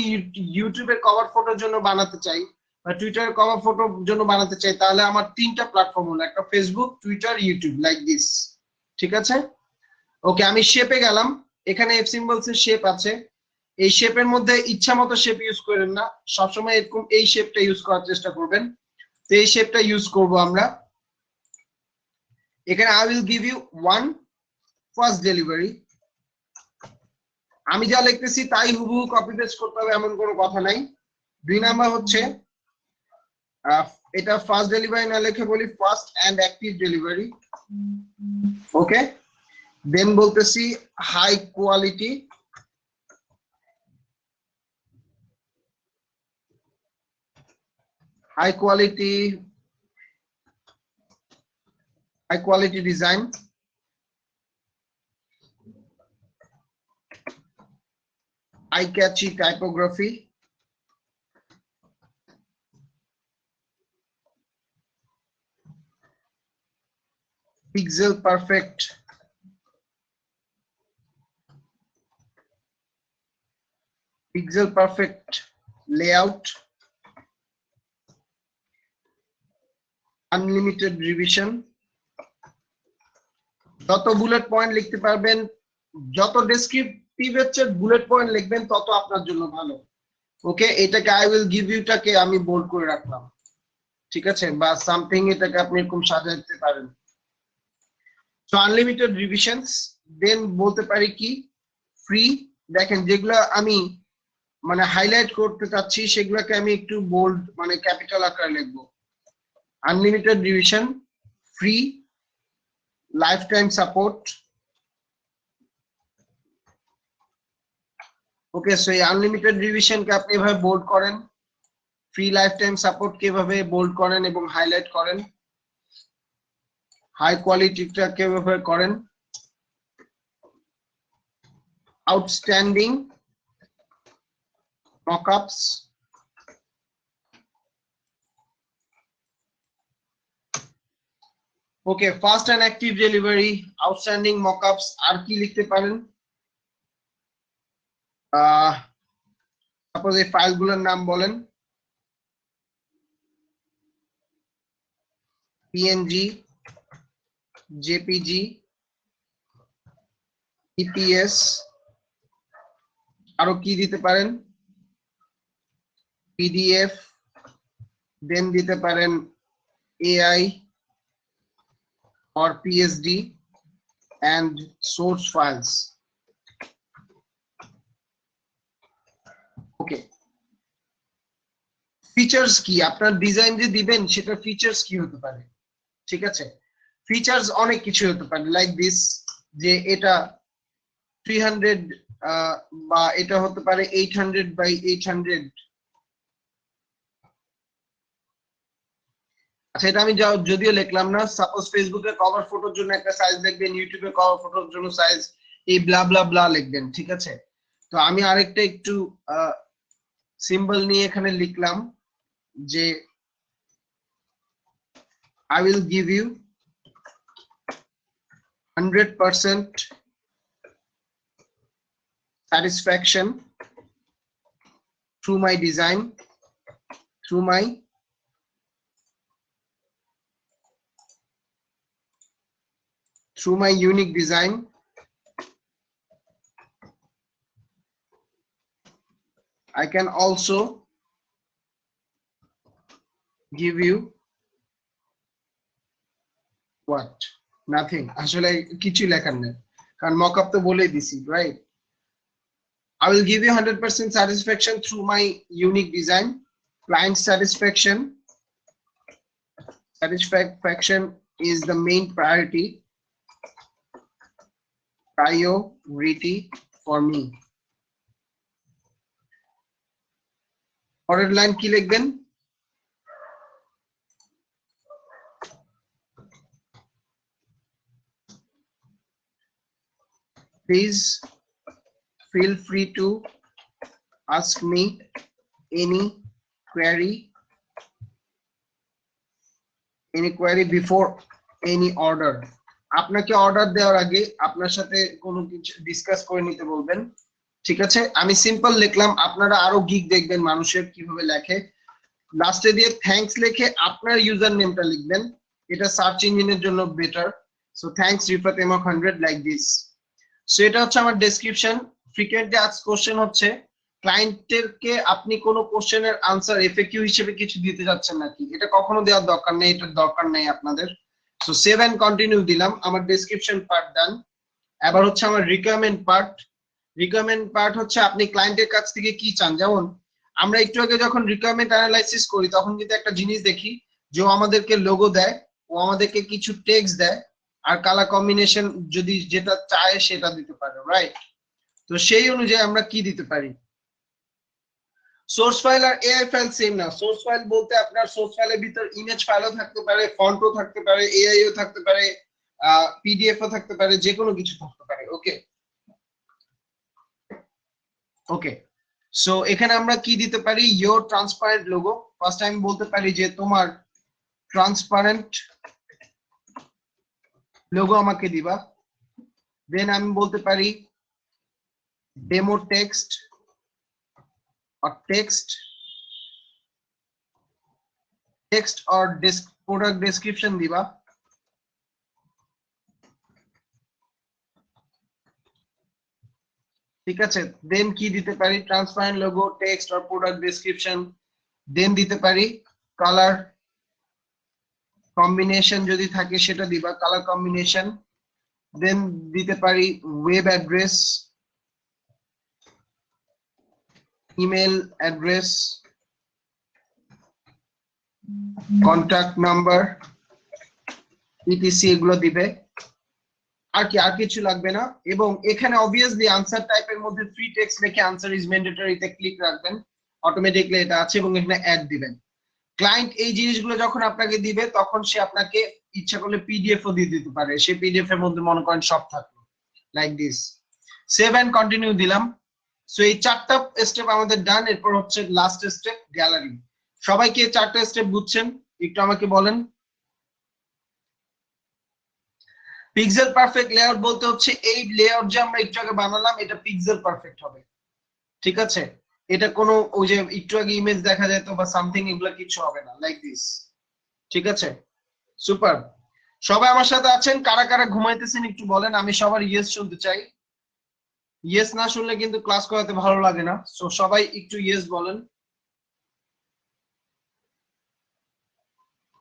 ইউটিউবের কভার ফটোর জন্য বানাতে চাই বা টুইটারের কভার ফটোর জন্য বানাতে চাই, তাহলে আমার 3টা প্ল্যাটফর্ম হলো, একটা Facebook, Twitter, YouTube, like this. ঠিক আছে? ওকে, আমি শেপে গেলাম। এখানে এফ সিম্বলস এর শেপ আছে। এই শেপের মধ্যে ইচ্ছা মতো শেপ ইউজ করেন না, সবসময় এরকম এই শেপটা ইউজ করার চেষ্টা করবেন। তো এই শেপটা ইউজ করব আমরা। এখানে I will give you one first delivery। আমি যা লিখতেছি তাই হুবহু কপি পেস্ট করতে হবে এমন কোনো কথা নাই। 2 নাম্বার হচ্ছে এটা ফার্স্ট ডেলিভারি না লিখে বলি first and active delivery. Okay, then বলতেছি high quality, high quality design, eye catchy typography, pixel perfect layout, unlimited revision। যত বুলেট পয়েন্ট লিখতে পারবেন, যত ডেসক্রিপটিভ হচ্ছে বুলেট পয়েন্ট লিখবেন, তত আপনার জন্য ভালো। ওকে, এটাকে I will give you টাকে আমি বোল্ড করে রাখলাম। ঠিক আছে? বা সামথিং, এটাকে আপনি এরকম সাজাতে পারেন। সো আনলিমিটেড রিভিশনস, দেন বলতে পারি কি ফ্রি। দেখেন যেগুলো আমি মানে হাইলাইট করতে চাচ্ছি সেগুলোকে আমি একটু বোল্ড মানে ক্যাপিটাল আকারে লিখবো। Unlimited revision, free, lifetime support. Okay, so এই আনলিমিটেড রিভিশনকে আপনি এভাবে বোল্ড করেন, ফ্রি লাইফ টাইম সাপোর্ট কিভাবে বোল্ড করেন এবং হাইলাইট করেন, হাই কোয়ালিটিটা কিভাবে করেন, outstanding mockups, okay, fast and active delivery, outstanding mockups. আর কি লিখতে পারেন? সাপোজ এই ফাইলগুলোর নাম বলেন, পিএনজি, জেপিজি, ইপিএস, আরো কি দিতে পারেন? পিডিএফ, দেন দিতে পারেন AI or PSD and source files। Okay, features কি? আপনার ডিজাইন যে দিবেন সেটা ফিচার্স কি হতে পারে? ঠিক আছে, ফিচার্স অনেক কিছু হতে পারে, লাইক দিস, যে এটা 300 বা এটা হতে পারে 800 by 800। আচ্ছা, এটা আমি যদিও লিখলাম না, সাপোজ ফেসবুকে কভার ফটোর জন্য একটা সাইজ লিখবেন, ইউটিউবে কভার ফটোর জন্য সাইজ, এই ব্লা ব্লা ব্লা লিখবেন, ঠিক আছে? তো আমি আরেকটা একটু সিম্বল নিয়ে এখানে লিখলাম যে I will give you 100% satisfaction through my design, through my unique design. I can also give you what? Nothing. আসলে কিছু লেখার নেই, কারণ মকআপ তো বলেই দিছি, right? I will give you 100% satisfaction through my unique design. Client satisfaction is the main priority for me. পরের line কি লিখবেন? Please feel free to ask me any query before any order. আপনাকে order দেওয়ার আগে আপনার সাথে কোনো কিছু ডিসকাস করে নিতে বলবেন, ঠিক আছে? আমি সিম্পল লিখলাম, আপনারা আরো গিগ দেখবেন মানুষের কিভাবে লেখে। লাস্টে দিয়ে থ্যাঙ্কস লিখে আপনার ইউজার নেমটা লিখবেন, এটা সার্চ ইঞ্জিনের জন্য বেটার। সো থ্যাঙ্কস রিফাত এমক 100 লাইক দিস। সো এটা হচ্ছে আমার ডেসক্রিপশন। ফ্রিকোয়েন্টলি আস্কড কোশ্চেন হচ্ছে ক্লায়েন্টেরকে আপনি কোনো কোশ্চেনের আনসার এফএকিউ হিসেবে কিছু দিতে যাচ্ছেন নাকি, এটা কখনো দেওয়ার দরকার নেই, এটার দরকার নেই আপনাদের। সো সেভ এন্ড কন্টিনিউ দিলাম, আমার ডেসক্রিপশন পার্ট ডান। এবার হচ্ছে আমার রিকোয়ারমেন্ট পার্ট হচ্ছে আপনি ক্লায়েন্টের কাছ থেকে কি চান। যেমন আমরা একটু আগে যখন রিকোয়ারমেন্ট অ্যানালাইসিস করি তখন কিন্তু একটা জিনিস দেখি যে ও আমাদেরকে লোগো দেয়, ও আমাদেরকে কিছু টেক্সট দেয়, আর কালার কম্বিনেশন যদি যেটা চায় সেটা দিতে পারে, রাইট? তো সেই অনুযায়ী আমরা কি দিতে পারি। সোর্স ফাইল আর এআই ফাইল সেম না। সোর্স ফাইল বলতে আপনার সোর্স ফাইলের ভিতর ইমেজ ফাইলও থাকতে পারে, ফন্টও থাকতে পারে, এআইও থাকতে পারে, পিডিএফও থাকতে পারে, যে কোনো কিছু থাকতে পারে। ওকে, সো এখানে আমরা কি দিতে পারি? Your transparent logo. ফার্স্ট আমি বলতে পারি যে তোমার ট্রান্সপারেন্ট লোগো আমাকে দিবা। দেন আমি বলতে পারি demo text or text or product description দিবা। ঠিক আছে, দেন কি দিতে পারি? Transparent logo, text or product description। দেন দিতে পারি কালার কম্বিনেশন, যদি থাকে সেটা দিবা, কালার কম্বিনেশন। দেন দিতে পারি web address, email address, contact number, etc, এগুলো দিবে। আর কি, আর কিছু লাগবে না। এবং এখানে অবভিয়াসলি আনসার টাইপের মধ্যে ফ্রি টেক্সট লিখে আনসার ইজ ম্যান্ডেটরিতে ক্লিক রাখবেন, অটোমেটিকলি এটা আছে, এবং এখানে অ্যাড দিবেন। ক্লায়েন্ট এই জিনিসগুলো যখন আপনাকে দিবে তখন সে আপনাকে ইচ্ছা করলে পিডিএফও দিয়ে দিতে পারে, সেই পিডিএফ এর মধ্যে মনে করেন সব থাকলো, like this. Save and continue দিলাম। সো এই চারটা স্টেপ আমাদের ডান। এরপর হচ্ছে লাস্ট স্টেপ, গ্যালারি। সবাইকে চারটা স্টেপ বুঝছেন? একটু আমাকে বলেন। পিক্সেল পারফেক্ট লেআউট বলতে হচ্ছে এই লেআউট যে আমরা একটু আগে বানালাম এটা পিক্সেল পারফেক্ট হবে, ঠিক আছে? এটা কোনো ওই যে একটু আগে ইমেজ দেখা যেত বা সামথিং, এগুলো কিছু হবে না, লাইক দিস, ঠিক আছে? সুপার। সবাই আমার সাথে আছেন? কারা কারা ঘুমাইতেছেন একটু বলেন, আমি সবার ইয়েস শুনতে চাই। ইয়েস না শুনলে কিন্তু ক্লাস করাতে ভালো লাগে না। সো সবাই একটু ইয়েস বলেন।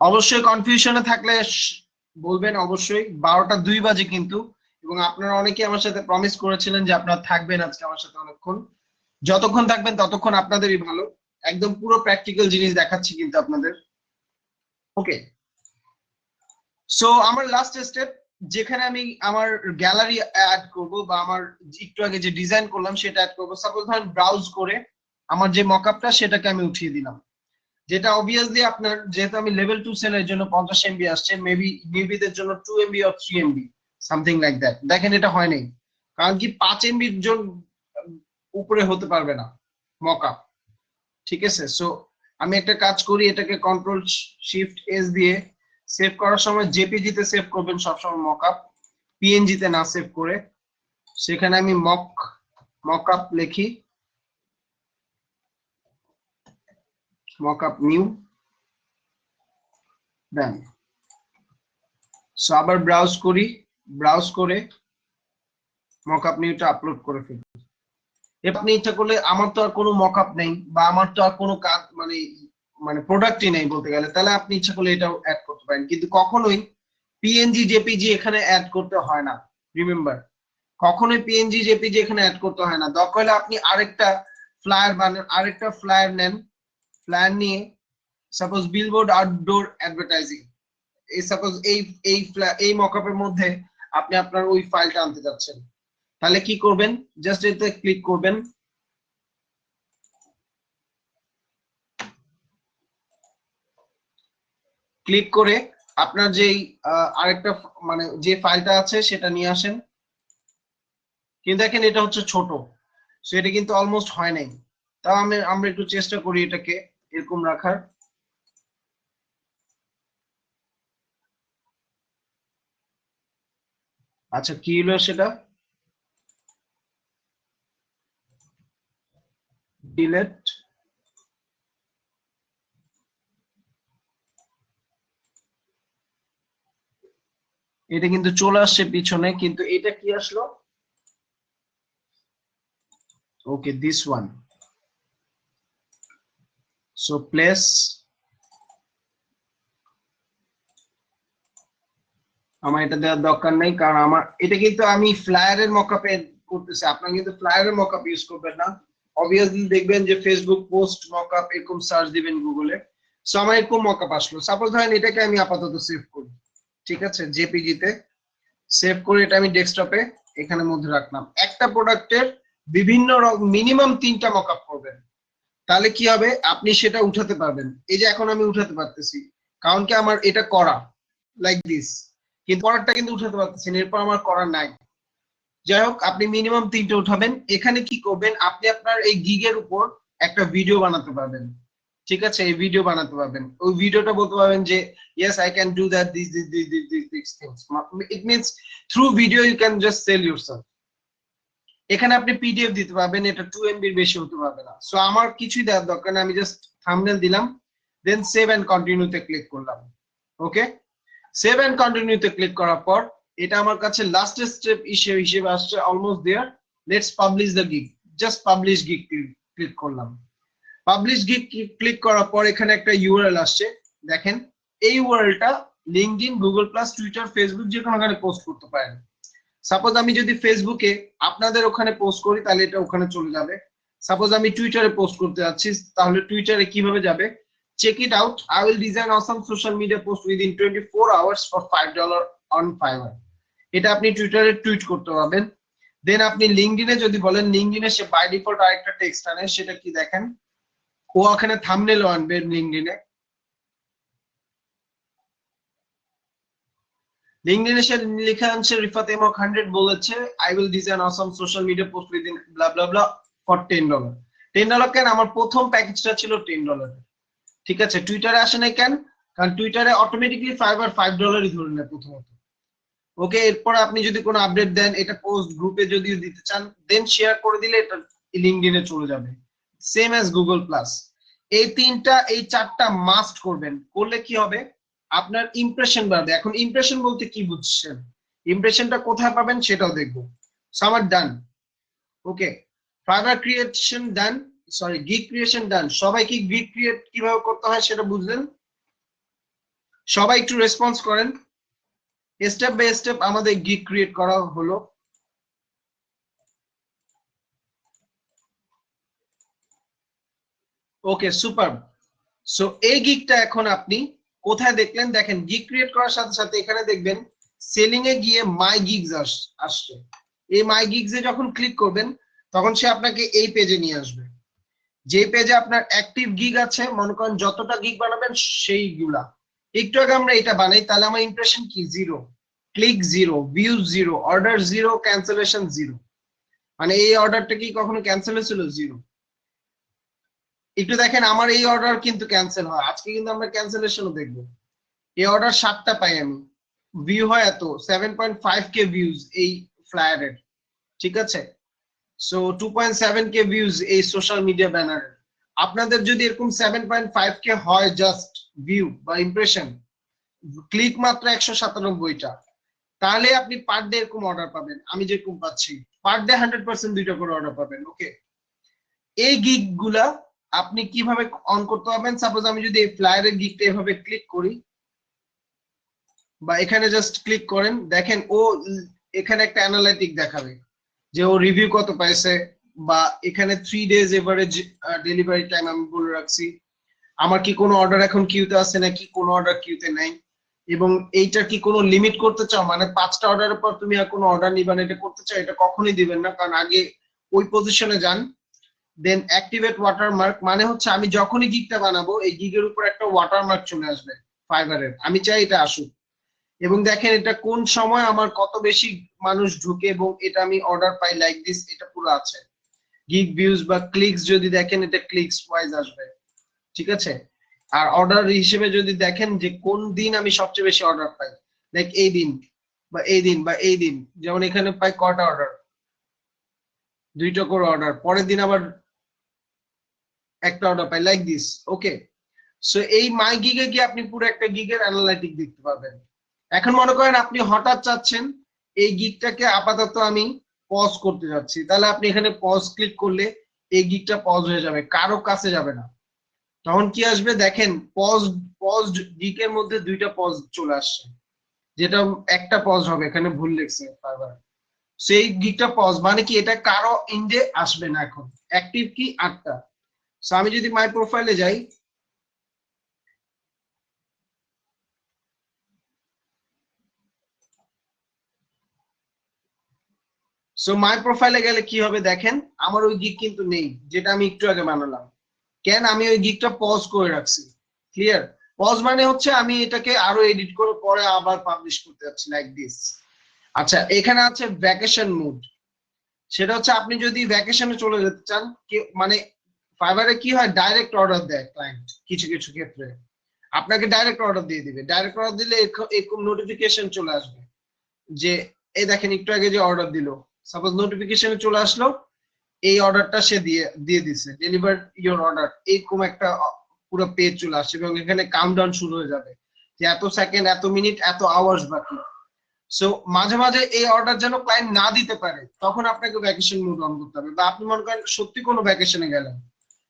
অবশ্যই কনফিউশনে থাকলে বলবেন, অবশ্যই। 12টা 2 বাজে কিন্তু, এবং আপনারা অনেকে আমার সাথে প্রমিস করেছিলেন যে আপনারা থাকবেন আজকে আমার সাথে অনেকক্ষণ। যতক্ষণ থাকবেন ততক্ষণ আপনাদেরই ভালো। একদম পুরো প্র্যাকটিক্যাল জিনিস দেখাচ্ছি কিন্তু আপনাদের। ওকে, সো আমার লাস্ট স্টেপ, যেখানে আমি আমার গ্যালারি অ্যাড করব বা আমার একটু আগে যে ডিজাইন করলাম সেটা অ্যাড করব। সাপোজ ধরেন ব্রাউজ করে আমার যে মকআপটা সেটাকে আমি উঠিয়ে দিলাম। যেটা অবভিয়াসলি আপনার, যেহেতু আমি লেভেল 2 সেলের জন্য 50 এমবি আসছে, মেবি নিউবিদের জন্য 2 MB or 3 MB something like that. দেখেন এটা হয় নাই, কারণ কি 5 এমবির জন্য উপরে হতে পারবে না মকআপ। ঠিক আছে, সো আমি একটা কাজ করি, এটাকে কন্ট্রোল শিফট এস দিয়ে সেভ করার সময় জেপিজি তে সেভ করবেন সবসময় মকআপ, পিএনজি তে না সেভ করে। সেখানে আমি মকআপ লিখি, মকআপ নিউ, দেন সো আবার ব্রাউজ করি, ব্রাউজ করে মকআপ নিউটা আপলোড করে ফেলি। আপনি ইচ্ছা করলে, আমার তো আর কোনো মকআপ নেই বা আমার তো আর কোনো কাজ মানে মানে প্রোডাক্টই নেই বলতে গেলে, তাহলে আপনি ইচ্ছা করলে এটাও অ্যাড করতে পারেন, কিন্তু কখনোই পিএনজি জেপিজি এখানে অ্যাড করতে হয় না। রিমেম্বার, কখনোই পিএনজি জেপিজি এখানে অ্যাড করতে হয় না। দরকার হলে আপনি আরেকটা ফ্লায়ার বানান, আরেকটা ফ্লায়ার নেন, ফ্লায়ার নিয়ে সাপোজ বিলবোর্ড আউটডোর অ্যাডভার্টাইজিং, এই সাপোজ এই মকআপের মধ্যে আপনি আপনার ওই ফাইলটা আনতে যাচ্ছেন, তাহলে কি করবেন, জাস্ট এতে ক্লিক করবেন, ক্লিক করে আপনার যেই আরেকটা মানে যে ফাইলটা আছে সেটা নিয়ে আসেন। কিন্তু দেখেন এটা হচ্ছে ছোট, সো এটা কিন্তু অলমোস্ট হয় নাই। তাও আমরা একটু চেষ্টা করি এটাকে এরকম রাখার। আচ্ছা কি হলো সেটা, ডিলেট, এটা কিন্তু চলে আসছে পিছনে, কিন্তু এটা কি আসলো, ওকে দিস ওয়ান। সো প্লেস, আমার এটা দেওয়ার দরকার নেই, কারণ আমার এটা কিন্তু আমি ফ্লায়ারের মকআপে করতেছি, আপনারা কিন্তু ফ্লায়ারের মকআপ ইউজ করবেন না। অবভিয়াসলি দেখবেন যে ফেসবুক পোস্ট মকআপ এরকম সার্চ দিবেন গুগলে, সো আমার এরকম মকআপ আসলো। সাপোজ ধরেন এটাকে আমি আপাতত সেভ করি, ঠিক আছে, জেপিজি তে সেভ করে এটা আমি ডেস্কটপে এখানে মধ্যে রাখলাম। একটা প্রোডাক্টের বিভিন্ন মিনিমাম 3টা মকআপ করবেন, তাহলে কি হবে, আপনি সেটা উঠাতে পারবেন। এই যে এখন আমি উঠাতে পারতেছি, কারণ কি আমার এটা করা লাইক দিস, কিন্তু পরেরটা কিন্তু উঠাতে পারতেছি না, এরপর আমার করার নাই। যাই হোক, আপনি মিনিমাম 3টে উঠাবেন। এখানে কি করবেন, আপনি আপনার এই গিগের উপর একটা ভিডিও বানাতে পারবেন। ঠিক আছে, এই ভিডিও বানাতে পারবেন, ওই ভিডিওটা বলতে পারবেন যে yes I can do that these things. It means through video you can just sell yourself. এখানে আপনি পিডিএফ দিতে পারবেন, এটা 2 এমবির বেশি হতে পারবে না। সো আমার কিছুই দেওয়ার দরকার নেই, আমি জাস্ট থাম্বনেল দিলাম, দেন সেভ এন্ড কন্টিনিউ তে ক্লিক করলাম। ওকে, সেভ এন্ড কন্টিনিউ তে ক্লিক করার পর এটা আমার কাছে লাস্ট স্টেপ হিসেবে আসছে, almost there. Let's publish the gig, just publish gig click করলাম। পাবলিশ গিগ ক্লিক করার পর এখানে একটা ইউআরএল আসছে, দেখেন এই ইউআরএলটা LinkedIn, Google Plus, Twitter, Facebook যে কোনো জায়গায় পোস্ট করতে পারেন। সাপোজ আমি যদি ফেসবুকে আপনাদের ওখানে পোস্ট করি তাহলে এটা ওখানে চলে যাবে। সাপোজ আমি টুইটারে পোস্ট করতে যাচ্ছি, তাহলে টুইটারে কিভাবে যাবে, check it out, I will design awesome social media post within 24 hours for $5 on Fiverr. এটা আপনি টুইটারে টুইট করতে পারবেন। দেন আপনি লিঙ্কডইনে যদি বলেন, লিঙ্কডইনে সে বাই ডিফল্ট আরেকটা টেক্সট আনে, সেটা কি দেখেন, ও ওখানে থাম্বনেলও আনবে লিঙ্কডইনে। লিঙ্কডইনে সে লেখা আনছে রিফাত এমক 100 বলেছে I will design awesome social media post within blah blah blah for $10। $10 কেন, আমার প্রথম প্যাকেজটা ছিল $10। ঠিক আছে, টুইটারে আসে নাই কেন, কারণ টুইটারে অটোমেটিকলি ফাইবার $5 ধরে নেয় প্রথমত। ওকে, এরপর আপনি যদি কোনো আপডেট দেন, এটা পোস্ট গ্রুপে যদি দিতে চান, দেন শেয়ার করে দিলে এটা লিঙ্কডইনে চলে যাবে, সেম অ্যাজ গুগল প্লাস। এই 4টা মাস্ট করবেন, করলে কি হবে, আপনার ইমপ্রেশন বাড়বে। এখন ইমপ্রেশন বলতে কি বুঝছেন, ইমপ্রেশনটা কোথায় পাবেন সেটাও দেখবো। সামার ডান, ওকে, ফাইবার ক্রিয়েশন ডান, সরি গিগ ক্রিয়েশন ডান। সবাই কি গিগ ক্রিয়েট কিভাবে করতে হয় সেটা বুঝলেন? সবাই একটু রেসপন্স করেন। স্টেপ বাই স্টেপ আমাদের গিগ ক্রিয়েট করা হলো। ওকে সুপার। সো এই গিগটা এখন আপনি কোথায় দেখলেন, দেখেন গিগ ক্রিয়েট করার সাথে সাথে এখানে দেখবেন সেলিং এ গিয়ে মাই গিগস আসছে। এই মাই গিগস এ যখন ক্লিক করবেন তখন সে আপনাকে এই পেজে নিয়ে আসবে। যে পেজে আপনার অ্যাক্টিভ গিগ আছে, মনে করেন যতটা গিগ বানাবেন সেইগুলা। একটু আগে আমরা এটা বানাই, তাহলে আমার ইমপ্রেশন কি? Zero, click zero, view zero, order zero, cancellation zero. মানে এই অর্ডারটা কি কখনো ক্যান্সেল হয়েছিল? জিরো। একটু দেখেন আমার এই অর্ডার কিন্তু ক্যান্সেল হয়, আজকে কিন্তু আমরা ক্যান্সেলেশনও দেখবো। এই অর্ডার 7টা পাই আমি, ভিউ হয় এত 7.5K ভিউজ এই ফ্লায়ারের, ঠিক আছে? সো 2.7K ভিউজ এই সোশ্যাল মিডিয়া ব্যানারের। আপনাদের যদি এরকম 7.5K হয় জাস্ট ভিউ বা ইমপ্রেশন, ক্লিক মাত্র 197টা, তাহলে আপনি পার ডে এরকম অর্ডার পাবেন, আমি যেরকম পাচ্ছি পার ডে 100% দুইটা করে অর্ডার পাবেন। ওকে, এই গিগ গুলা আপনি কিভাবে অন করতে পারবেন? সাপোজ আমি যদি এই ফ্লায়ারের গিগটা এভাবে ক্লিক করি, বা এখানে জাস্ট ক্লিক করেন, দেখেন ও এখানে একটা অ্যানালাইটিক দেখাবে যে ও রিভিউ কত পাইছে, বা এখানে 3 days এভারেজ ডেলিভারি টাইম আমি বলে রাখছি, আমার কি কোনো অর্ডার এখন কিউতে আছে নাকি কোনো অর্ডার কিউতে নাই, এবং এইটা কি কোনো লিমিট করতে চাও, মানে 5টা অর্ডারের পর তুমি আর কোনো অর্ডার নিবা না, এটা করতে চাও, এটা কখনোই দিবেন না, কারণ আগে ওই পজিশনে যান। দেন অ্যাক্টিভেট ওয়াটারমার্ক, মানে হচ্ছে আমি যখনই গিগটা বানাবো এই গিগের উপর একটা ওয়াটারমার্ক চলে আসবে ফাইবারের, আমি চাই এটা আসুক। এবং দেখেন এটা কোন সময় আমার কত বেশি মানুষ ঢুকে, এবং এটা আমি অর্ডার পাই লাইক দিস, এটা পুরো আছে। গিগ ভিউজ বা ক্লিকস যদি দেখেন, এটা ক্লিকস ওয়াইজ আসবে, ঠিক আছে? আর অর্ডার হিসেবে যদি দেখেন যে কোন দিন আমি সবচেয়ে বেশি অর্ডার পাই, লাইক এই দিন বা এই দিন বা এই দিন, যেমন এখানে পাই কটা অর্ডার, 2টা করে অর্ডার, পরের দিন আবার একটা order pi like this. Okay, so এই মাই গিগে গিয়ে আপনি পুরো একটা গিগের অ্যানালাইটিক দেখতে পাবেন। এখন মনে করেন আপনি হঠাৎ চাচ্ছেন এই গিগটাকে আপাতত আমি পজ করতে যাচ্ছি, তাহলে আপনি এখানে পজ ক্লিক করলে এই গিগটা পজ হয়ে যাবে, কারো কাছে যাবে না। তখন কি আসবে দেখেন, পজ, পজ গিগের মধ্যে 2টা পজ চলে আসছে, যেটা একটা পজ হবে, এখানে ভুল লিখছে ফাইবার। সেই গিগটা পজ মানে কি, এটা কারো ইন্ডে আসবে না। এখন অ্যাক্টিভ কি 8টা। সো আমি যদি মাই প্রোফাইলে যাই, সো মাই প্রোফাইলে গেলে কি হবে দেখেন, আমার ওই গিগ কিন্তু নেই যেটা আমি একটু আগে বানালাম। কেন? আমি ওই গিগটা পজ করে রাখছি। ক্লিয়ার? পজ মানে হচ্ছে আমি এটাকে আরো এডিট করে পরে আবার পাবলিশ করতে যাচ্ছি লাইক দিস। আচ্ছা, এখানে আছে ভ্যাকেশন মুড। সেটা হচ্ছে আপনি যদি ভ্যাকেশনে চলে যেতে চান, মানে ফাইবারে কি হয়, ডাইরেক্ট অর্ডার দেয় ক্লায়েন্ট কিছু কিছু ক্ষেত্রে, আপনাকে ডাইরেক্ট অর্ডার দিয়ে দিবে। ডাইরেক্ট অর্ডার দিলে এরকম নোটিফিকেশন চলে আসবে যে এই দেখেন একটু আগে যে অর্ডার দিল, সাপোজ নোটিফিকেশনে চলে আসলো এই অর্ডারটা সে দিয়ে দিয়ে দিছে, ডেলিভার ইওর অর্ডার, এরকম একটা পুরো পেজ চলে আসছে, এবং এখানে কাউন্টডাউন শুরু হয়ে যাবে যে এত সেকেন্ড, এত মিনিট, এত আওয়ার্স বাকি। সো মাঝে মাঝে এই অর্ডার যেন ক্লায়েন্ট না দিতে পারে, তখন আপনাকে ভ্যাকেশন মোড অন করতে হবে। বা আপনি মনে করেন সত্যি কোনো ভ্যাকেশনে গেলেন,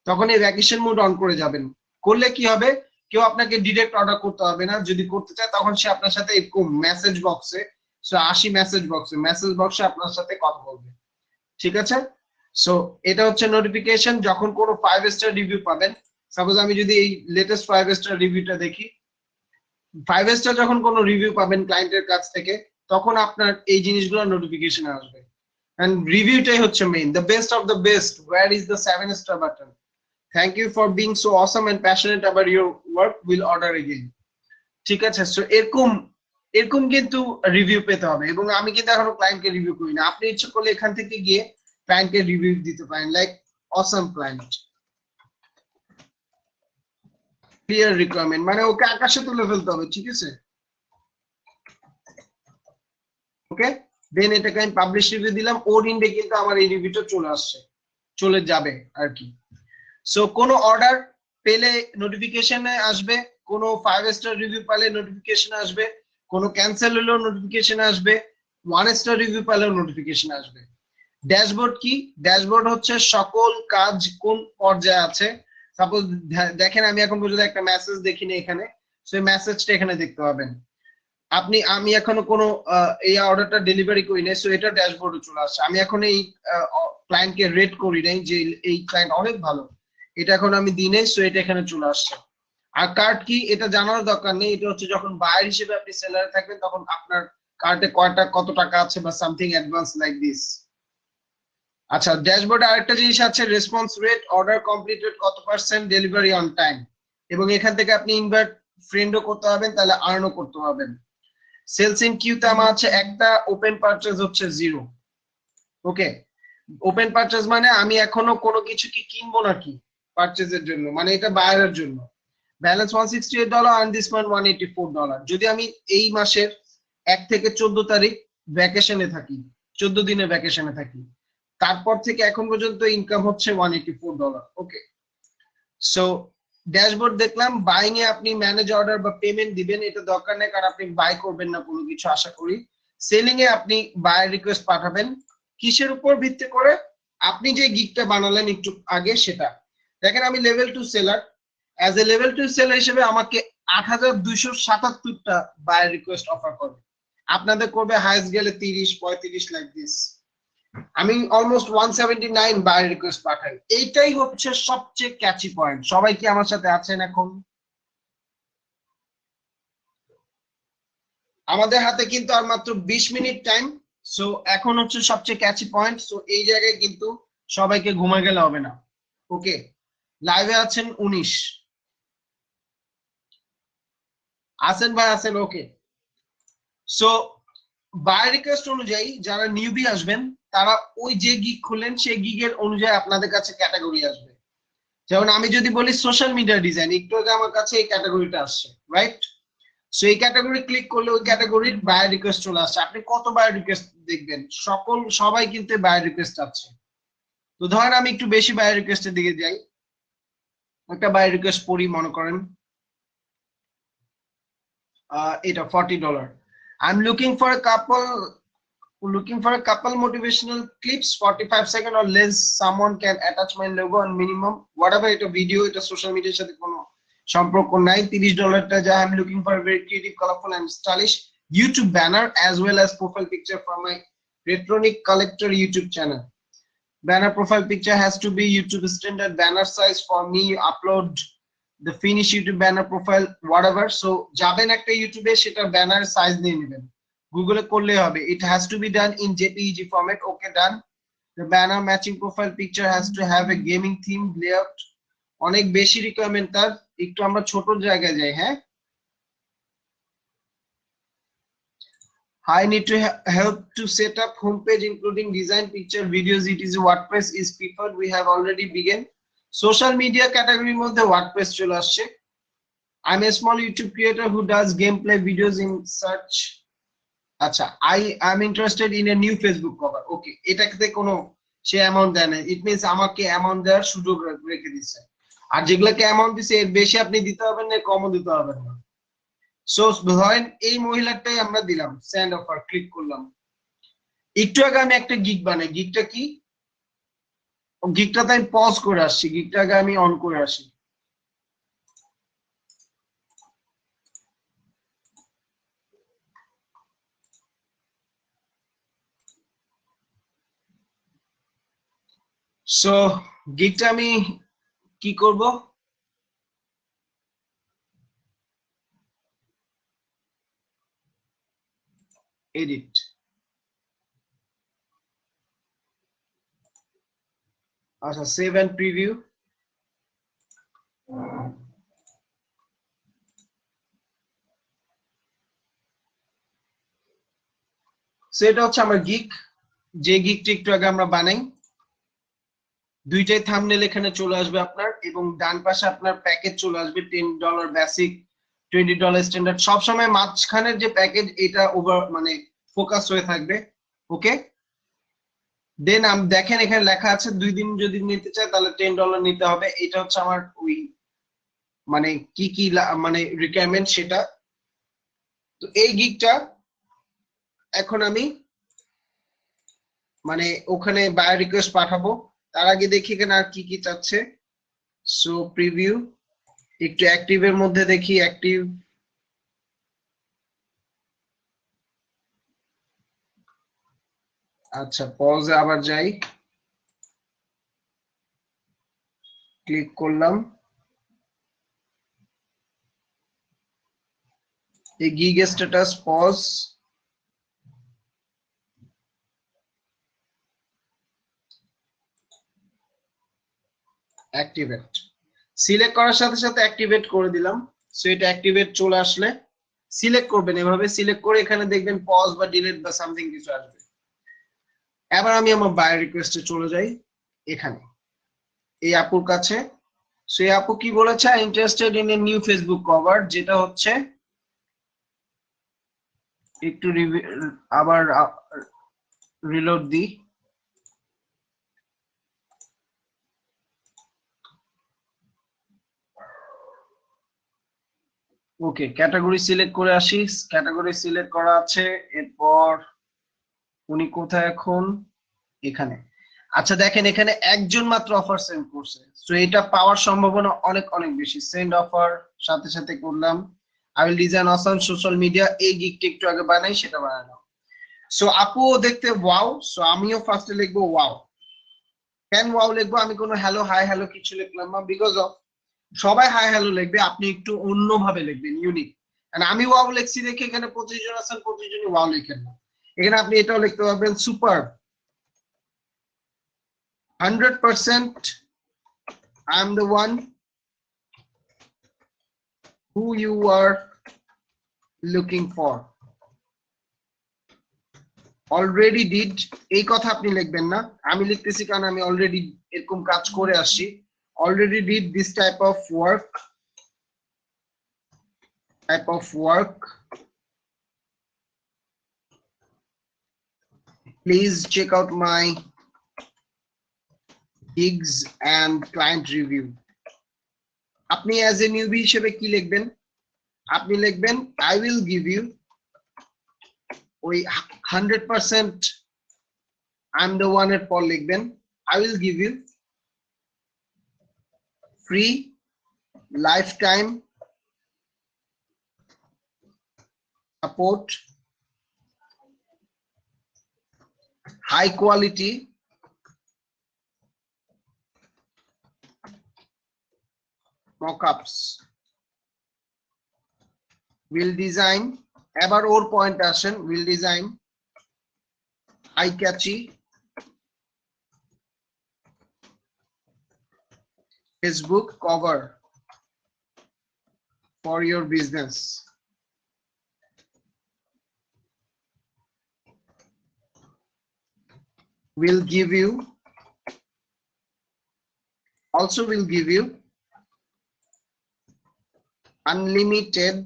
তখন এই ভ্যাকেশন মোড অন করে যাবেন। করলে কি হবে, কেউ আপনাকে ডিরেক্ট অর্ডার করতে হবে না, যদি করতে চায় তখন সে আপনার সাথে এরকম মেসেজ বক্সে, সো 80 মেসেজ বক্সে আপনার সাথে কথা বলবে, ঠিক আছে? সো এটা হচ্ছে নোটিফিকেশন যখন কোনো 5 স্টার রিভিউ পাবেন। সাপোজ আমি যদি এই লেটেস্ট 5 স্টার রিভিউটা দেখি, 5 স্টার যখন কোনো রিভিউ পাবেন ক্লায়েন্টের কাছ থেকে, তখন আপনার এই জিনিসগুলো নোটিফিকেশন আসবে। এন্ড রিভিউটাই হচ্ছে main, the best of the best, where is the 7 star button, thank you for being so awesome and passionate about your work, will order again. ঠিক আছে? সো এরকম এরকম কিন্তু রিভিউ পেতে হবে। এবং আমি কিন্তু এখনো ক্লায়েন্টকে রিভিউ করি না, আপনি ইচ্ছে করলে এখান থেকে গিয়ে ক্লায়েন্টকে রিভিউ দিতে পারেন, like awesome client, clear requirement, মানে ওকে আকাশে তুলে ফেলতে হবে, ঠিক আছে? ওকে, দেন এটাকে আমি পাবলিশ রিভিউ দিলাম, ওর ইন্ডে কিন্তু আমার এই রিভিউটা চলে আসছে, চলে যাবে আর কি। সো কোনো অর্ডার পেলে নোটিফিকেশনে আসবে, কোনো 5 স্টার রিভিউ পেলে নোটিফিকেশন আসবে, কোনো ক্যান্সেল হলেও নোটিফিকেশন আসবে, 1 স্টার রিভিউ পেলেও নোটিফিকেশন আসবে। ড্যাশবোর্ড কি? ড্যাশবোর্ড হচ্ছে সকল কাজ কোন পর্যায়ে আছে। সাপোজ দেখেন আমি এখন পর্যন্ত একটা মেসেজ দেখিনি এখানে, সেই মেসেজটা এখানে দেখতে পাবেন আপনি। আমি এখনো কোনো এই অর্ডারটা ডেলিভারি করি নাই, সো এটা ড্যাশবোর্ডে চলে আসছে। আমি এখন এই ক্লায়েন্টকে রেট করি নাই যে এই ক্লায়েন্ট অনেক ভালো, এটা এখন আমি দিই নাই, সো এটা এখানে চলে আসছে। আর কার্ড কি? এটা জানার দরকার নেই, এটা হচ্ছে যখন বায়ার হিসেবে আপনি সেলারে থাকবেন তখন আপনার কার্ডে কত টাকা আছে বা সামথিং অ্যাডভান্স লাইক দিস। আচ্ছা, ড্যাশবোর্ডে আরেকটা জিনিস আছে, রেসপন্স রেট, অর্ডার কমপ্লিটেড কত পার্সেন্ট, ডেলিভারি অন টাইম। এবং এখান থেকে আপনি ইনভার্ট ফ্রেন্ডও করতে পারবেন, তাহলে আর্নও করতে পারবেন। সেলস ইন কিউতে আমার আছে একটা, ওপেন পারচেজ হচ্ছে 0। ওকে, ওপেন পারচেজ মানে আমি এখনো কোনো কিছু কি কিনবো নাকি পারচেজের জন্য, মানে এটা বায়ারের জন্য। Balance $168 and this month $184। যদি আমি এই মাসের 1 থেকে 14 তারিখ ভ্যাকেশনে থাকি, 14 দিনের ভ্যাকেশনে থাকি, তারপর থেকে এখন পর্যন্ত ইনকাম হচ্ছে $184। ওকে, সো ড্যাশবোর্ড দেখলাম। বাইং এ আপনি ম্যানেজ অর্ডার বা পেমেন্ট দিবেন, এটা দরকার নেই, কারণ আপনি বাই করবেন না কোনো কিছু আশা করি। সেলিং এ আপনি বায়ার রিকোয়েস্ট পাঠাবেন, কিসের উপর ভিত্তি করে? আপনি যে গিগটা বানালেন একটু আগে সেটা। দেখেন আমি level 2 seller, as a level 2 seller হিসেবে আমাকে 8277টা বায়ার রিকোয়েস্ট অফার করবে। আপনাদের করবে হাইস্ট গেলে 30 35 লাইক দিস। আমি অলমোস্ট 179 বায়ার রিকোয়েস্ট পাঠাই। এইটাই হচ্ছে সবচেয়ে ক্যাচি পয়েন্ট। সবাই কি আমার সাথে আছেন এখন? আমাদের হাতে কিন্তু আর মাত্র 20 মিনিট টাইম। সো এখন হচ্ছে সবচেয়ে ক্যাচি পয়েন্ট। সো এই জায়গায় কিন্তু সবাইকে ঘুমা গেলে হবে না। ওকে, লাইভে আছেন 19 আছেন ভাই, আছেন? ওকে, সো বাই রিকোয়েস্ট অনুযায়ী যারা নিউবি আসবেন, তারা ওই যে গিগ খুললেন সেই গিগের অনুযায়ী আপনাদের কাছে ক্যাটাগরি আসবে। যেমন আমি যদি বলি সোশ্যাল মিডিয়া ডিজাইন, একটু আগে আমার কাছে এই ক্যাটাগরিটা আসছে, রাইট? সো এই ক্যাটাগরি ক্লিক করলে ওই ক্যাটাগরির বায়ার রিকোয়েস্ট চলে আসছে। আপনি কত বায়ার রিকোয়েস্ট দেখবেন? সবাই কিন্তু বায়ার রিকোয়েস্ট আছে। তো ধরেন আমি একটু বেশি বায়ার রিকোয়েস্টের দিকে যাই, একটা বায়ার রিকোয়েস্ট পড়ি, মনে করেন এটা $40। I am looking for a couple motivational clips, 45 second or less. Someone can attach my logo on minimum whatever, এটা ভিডিও, এটা সোশ্যাল মিডিয়ার সাথে কোনো সম্পর্ক নাই। $30টা যা, I am looking for very creative, colourful and stylish YouTube banner as well as profile picture from my Retronic Collector YouTube channel. Banner profile picture has to be YouTube standard banner size. For me, upload the finished YouTube banner profile whatever. So যাবেন একটা ইউটিউবে, সেটা banner size নিয়ে নেবেন, গুগলে করলে হবে। It has to be done in JPEG format. Okay, done. The banner matching profile picture has to have a gaming theme layout. অনেক বেশি রিকোয়ারমেন্ট তার, একটু আমরা ছোট জায়গায় যাই। হ্যাঁ, I need to help to set up homepage including design, picture, videos. It is WordPress is preferred. We have already begun. Social media category মধ্যে WordPress চলে আসছে। I'm a small YouTube creator who does gameplay videos in search. আচ্ছা, I am interested in a new Facebook cover. ওকে, এটাতে কোনো সে amount দেয় না, it means আমাকে amount দেওয়ার সুযোগ রেখে দিচ্ছে। আর যেগুলোকে অ্যামাউন্ট দিছে এর বেশি আপনি দিতে হবেন না, কমও দিতে হবেন না। সো ধরেন এই মহিলাটাই আমরা দিলাম, সেন্ড অফার ক্লিক করলাম। একটু আগে আমি একটা গিগ বানাই, গিগটা কি? গিগটাতে আমি পজ করে আসছি, গিগটা আগে আমি অন করে আসি। সো গিগটা আমি কি করব? এডিট। আচ্ছা, সেভ এন্ড প্রিভিউ। সেটা হচ্ছে আমার গিগ, যে গিগটা একটু আগে আমরা বানাই। দুইটাই থাম্বনেল এখানে চলে আসবে আপনার, এবং ডান পাশে আপনার প্যাকেজ চলে আসবে। $10 বেসিক, $20 স্ট্যান্ডার্ড। সবসময় মাঝখানের যে প্যাকেজ, এটা ওভার মানে ফোকাস হয়ে থাকবে। ওকে, দেন দেখেন এখানে লেখা আছে 2 দিন যদি নিতে চায় তাহলে $10 নিতে হবে। এটা হচ্ছে আমার ওই মানে কি কি মানে রিকোয়ারমেন্ট সেটা। তো এই গিগটা এখন আমি মানে ওখানে বায়ার রিকোয়েস্ট পাঠাবো। তার আগে দেখি এখানে আর কি কি চাচ্ছে। সো প্রিভিউ, একটু অ্যাক্টিভের মধ্যে দেখি, অ্যাক্টিভ। আচ্ছা, পজে আবার যাই, ক্লিক করলাম। এই gig status pause, activate select করার সাথে সাথে অ্যাক্টিভেট করে দিলাম। সো এটা অ্যাক্টিভেট চলে আসলে সিলেক্ট করবেন, এভাবে সিলেক্ট করে এখানে দেখবেন পজ বা ডিলিট বা সামথিং কিছু আসবে। এবার আমি আমার বায়োর রিকোয়েস্টে চলে যাই, এখানে এই আপুর কাছে। সো এই আপু কি বলেছে, interested in a new Facebook cover, যেটা হচ্ছে একটু আবার রিলোড দিই। ওকে, ক্যাটাগরি সিলেক্ট করে আসি। ক্যাটাগরি সিলেক্ট করা আছে, এরপর উনি কোথায় এখন, এখানে। আচ্ছা দেখেন এখানে একজন মাত্র অফার সেন্ড করছে, সো এটা পাওয়ার সম্ভাবনা অনেক অনেক বেশি। সেন্ড অফার সাথে সাথে করলাম। I will design on social media, এই গিগটা একটু আগে বানাই, সেটা বানালাম। সো আপুও দেখতে ওয়াও, সো আমিও ফার্স্টে লিখবো ওয়াও। কেন ওয়াও লিখবো, আমি কোনো হ্যালো হাই হ্যালো কিছু লিখলাম না, বিকজ অফ সবাই হাই হ্যালো লিখবে, আপনি একটু অন্যভাবে লিখবেন, ইউনিক। আমি ওয়াও লিখছি দেখে এখানে 25 জন আছেন, 25 জনই ওয়াও লিখেন না। এখানে আপনি এটাও লিখতে পারবেন, super, 100% I am the one who you are looking for. Already did, এই কথা আপনি লিখবেন না, আমি লিখতেছি কারণ আমি অলরেডি এরকম কাজ করে আসছি। Already did this type of work. Please check out my gigs and client review. আপনি as a newbie হিসেবে কি লিখবেন, আপনি লিখবেন I will give you ওই 100% I'm the one এর পর লিখবেন I will give you free lifetime support, high quality mockups, will design, এবার ওর পয়েন্ট আসেন, will design eye catchy Facebook cover for your business. Will give you unlimited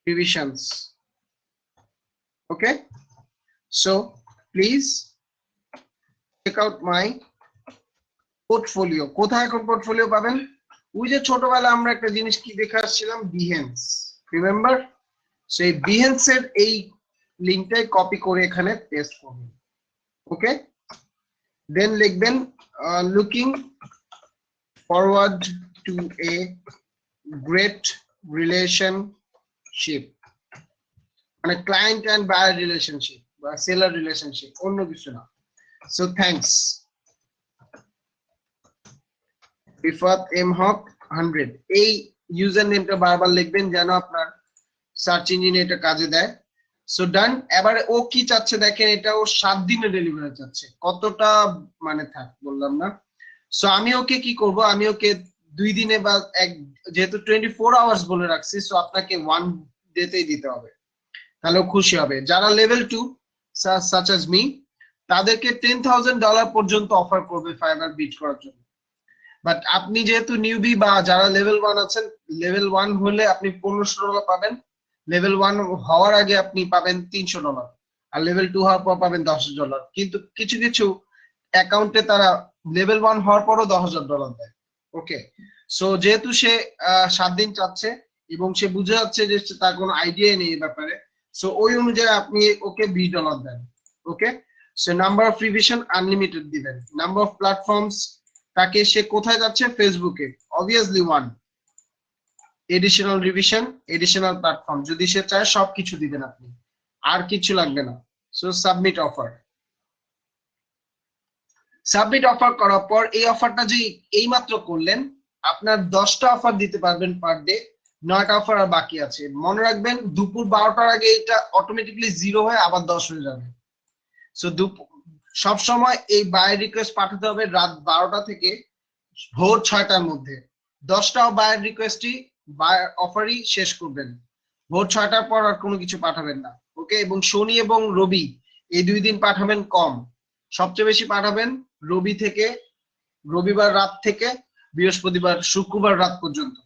revisions. Okay, so please check out my portfolio. কোথায় এখন portfolio পাবেন, ওই যে ছোটবেলা আমরা একটা জিনিস কি দেখে আসছিলাম, বিহেন্স, রিমেম্বার? সেই বিহেন্স এর এই লিংকটাই কপি করে এখানে পেস্ট করবেন। ওকে, দেন লিখবেন looking forward to a great relationship, মানে ক্লায়েন্ট এন্ড বায়ার রিলেশনশিপ বা সেলার রিলেশনশিপ, অন্য কিছু না। সো থ্যাঙ্কস রিফাত এম হক 100, এই ইউজার নেমটা বারবার লিখবেন যেন আপনার সার্চ ইঞ্জিনে এটা কাজে দেয়। সো ডান। এবারে ও কি চাচ্ছে দেখেন, এটা ও 7 দিনে ডেলিভারি চাচ্ছে, কতটা মানে থাক বললাম না। সো আমি ওকে কি করব, আমি ওকে 2 দিনে বা যেহেতু 24 আওয়ার্স বলে রাখছি, সো আপনাকে 1 ডেতেই দিতে হবে, তাহলে খুশি হবে। যারা লেভেল 2 such as me, তাদেরকে $10,000 পর্যন্ত অফার করবে ফাইবার বিট করার জন্য। বাট আপনি যেহেতু নিউবি বা যারা লেভেল 1 আছেন, লেভেল 1 হলে আপনি $1500 পাবেন, লেভেল 1 হওয়ার আগে আপনি পাবেন $300, আর লেভেল 2 হওয়ার পর পাবেন $10,000। কিন্তু কিছু কিছু অ্যাকাউন্টে তারা লেভেল 1 হওয়ার পরও $10,000 দেয়। ওকে, সো যেহেতু সে 7 দিন চাচ্ছে এবং সে বুঝে যাচ্ছে যে তার কোনো আইডিয়া নেই এই ব্যাপারে, সো ওই অনুযায়ী আপনি ওকে $20 দেন। Okay, so number of revision unlimited দিবেন। নাম্বার অফ প্ল্যাটফর্মস, তাকে সে কোথায় যাচ্ছে, ফেসবুকে, obviously 1। Additional revision, additional platform, যদি সে চায় সবকিছু দিবেন আপনি, আর কিছু লাগবে না। So submit offer. Submit offer করার পর এই অফারটা যে এইমাত্র করলেন, আপনার 10টা অফার দিতে পারবেন পার ডে, 9টা অফার আর বাকি আছে। মনে রাখবেন দুপুর 12টার আগে এটা অটোমেটিক্যালি 0 হয়ে আবার 10 হয়ে যাবে। সো সব সময় এই বাই রিকোয়েস্ট পাঠাতে হবে রাত 12টা থেকে ভোর 6টার মধ্যে। 10টাও বাই রিকোয়েস্টই বাই অফারই শেষ করবেন, ভোর 6টার পর আর কোনো কিছু পাঠাবেন না। ওকে, এবং শনি এবং রবি এই 2 দিন পাঠাবেন কম, সবচেয়ে বেশি পাঠাবেন রবিবার রাত থেকে শুক্রবার রাত পর্যন্ত।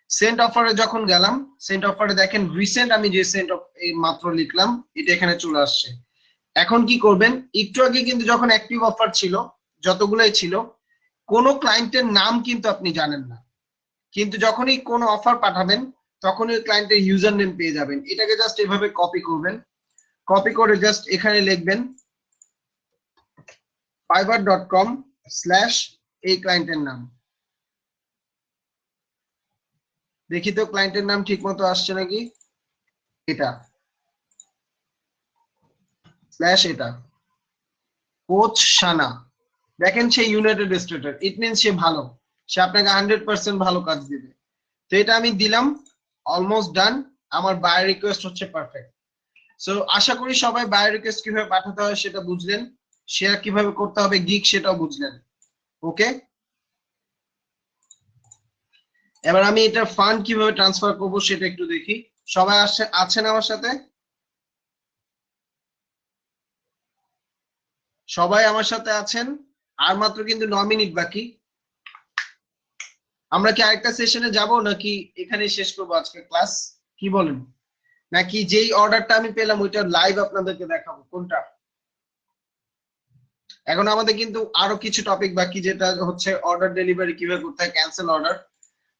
সেন্ট অফারে যখন গেলাম, সেন্ট অফারে দেখেন রিসেন্ট আমি যে সেন্ট অফ এই মাত্র লিখলাম এটা এখানে চলে আসছে। এখন কি করবেন, একটু আগে কিন্তু যখন অ্যাক্টিভ অফার ছিল যতগুলাই ছিল, কোনো ক্লায়েন্টের নাম কিন্তু আপনি জানেন না, কিন্তু যখনই কোনো অফার পাঠাবেন তখনই ওই ক্লায়েন্টের ইউজার নেম পেয়ে যাবেন। এটাকে জাস্ট এভাবে কপি করবেন, কপি করে জাস্ট এখানে লিখবেন fiverr.com/ এই ক্লায়েন্টের নাম। দেখি তো ক্লায়েন্টের নাম ঠিক মতো আসছে নাকি, এটা স্ল্যাশ এটা কোচ সানা। দেখেন সে ইউনাইটেড স্টেটের, ইট মিনস সে ভালো, সে আপনাকে 100% ভালো কাজ দিবে। তো এটা আমি দিলাম, অলমোস্ট ডান। আমার বাই রিকোয়েস্ট হচ্ছে পারফেক্ট। সো আশা করি সবাই বাই রিকোয়েস্ট কিভাবে পাঠাতে হয় সেটা বুঝলেন, শেয়ার কিভাবে করতে হবে গিগ সেটাও বুঝলেন। ওকে, এবার আমি এটা ফান্ড কিভাবে ট্রান্সফার করব সেটা একটু দেখি। সবাই আছেন আমার সাথে? সবাই আমার সাথে আছেন? আর মাত্র কিন্তু 9 মিনিট বাকি। আমরা কি আরেকটা সেশনে যাব নাকি এখানে শেষ করবো আজকে ক্লাস, কি বলেন? নাকি যেই অর্ডারটা আমি পেলাম ওইটা লাইভ আপনাদেরকে দেখাবো, কোনটা? এখন আমাদের কিন্তু আরো কিছু টপিক বাকি, যেটা হচ্ছে অর্ডার ডেলিভারি কিভাবে করতে হয়, ক্যান্সেল অর্ডার।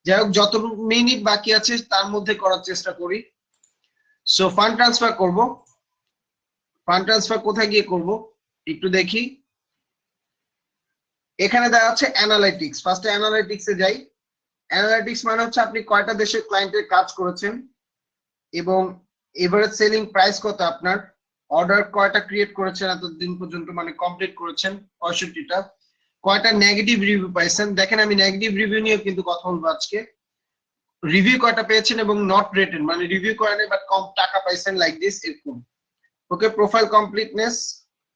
যাই হোক, যত মিনিট বাকি আছে তার মধ্যে করার চেষ্টা করি। সো ফান্ড ট্রান্সফার করব। ফান্ড ট্রান্সফার কোথায় গিয়ে করব একটু দেখি। এখানে দেওয়া আছে অ্যানালাইটিক্স, ফার্স্টে অ্যানালাইটিক্সে যাই। অ্যানালাইটিক্স মানে হচ্ছে আপনি কয়টা দেশের ক্লায়েন্টের কাজ করেছেন এবং এভারেজ সেলিং প্রাইস কত আপনার, অর্ডার কয়টা ক্রিয়েট করেছেন এতদিন পর্যন্ত, মানে কমপ্লিট করেছেন 65টা, কয়টা নেগেটিভ রিভিউ পাইছেন। দেখেন আমি নেগেটিভ রিভিউ নিয়ে কিন্তু কথা বলবো আজকে। রিভিউ কয়টা পেয়েছেন এবং নট রেটেড মানে রিভিউ করেন বাট কম টাকা পাইছেন, লাইক দিস, এরকম। ওকে, প্রোফাইল কমপ্লিটনেস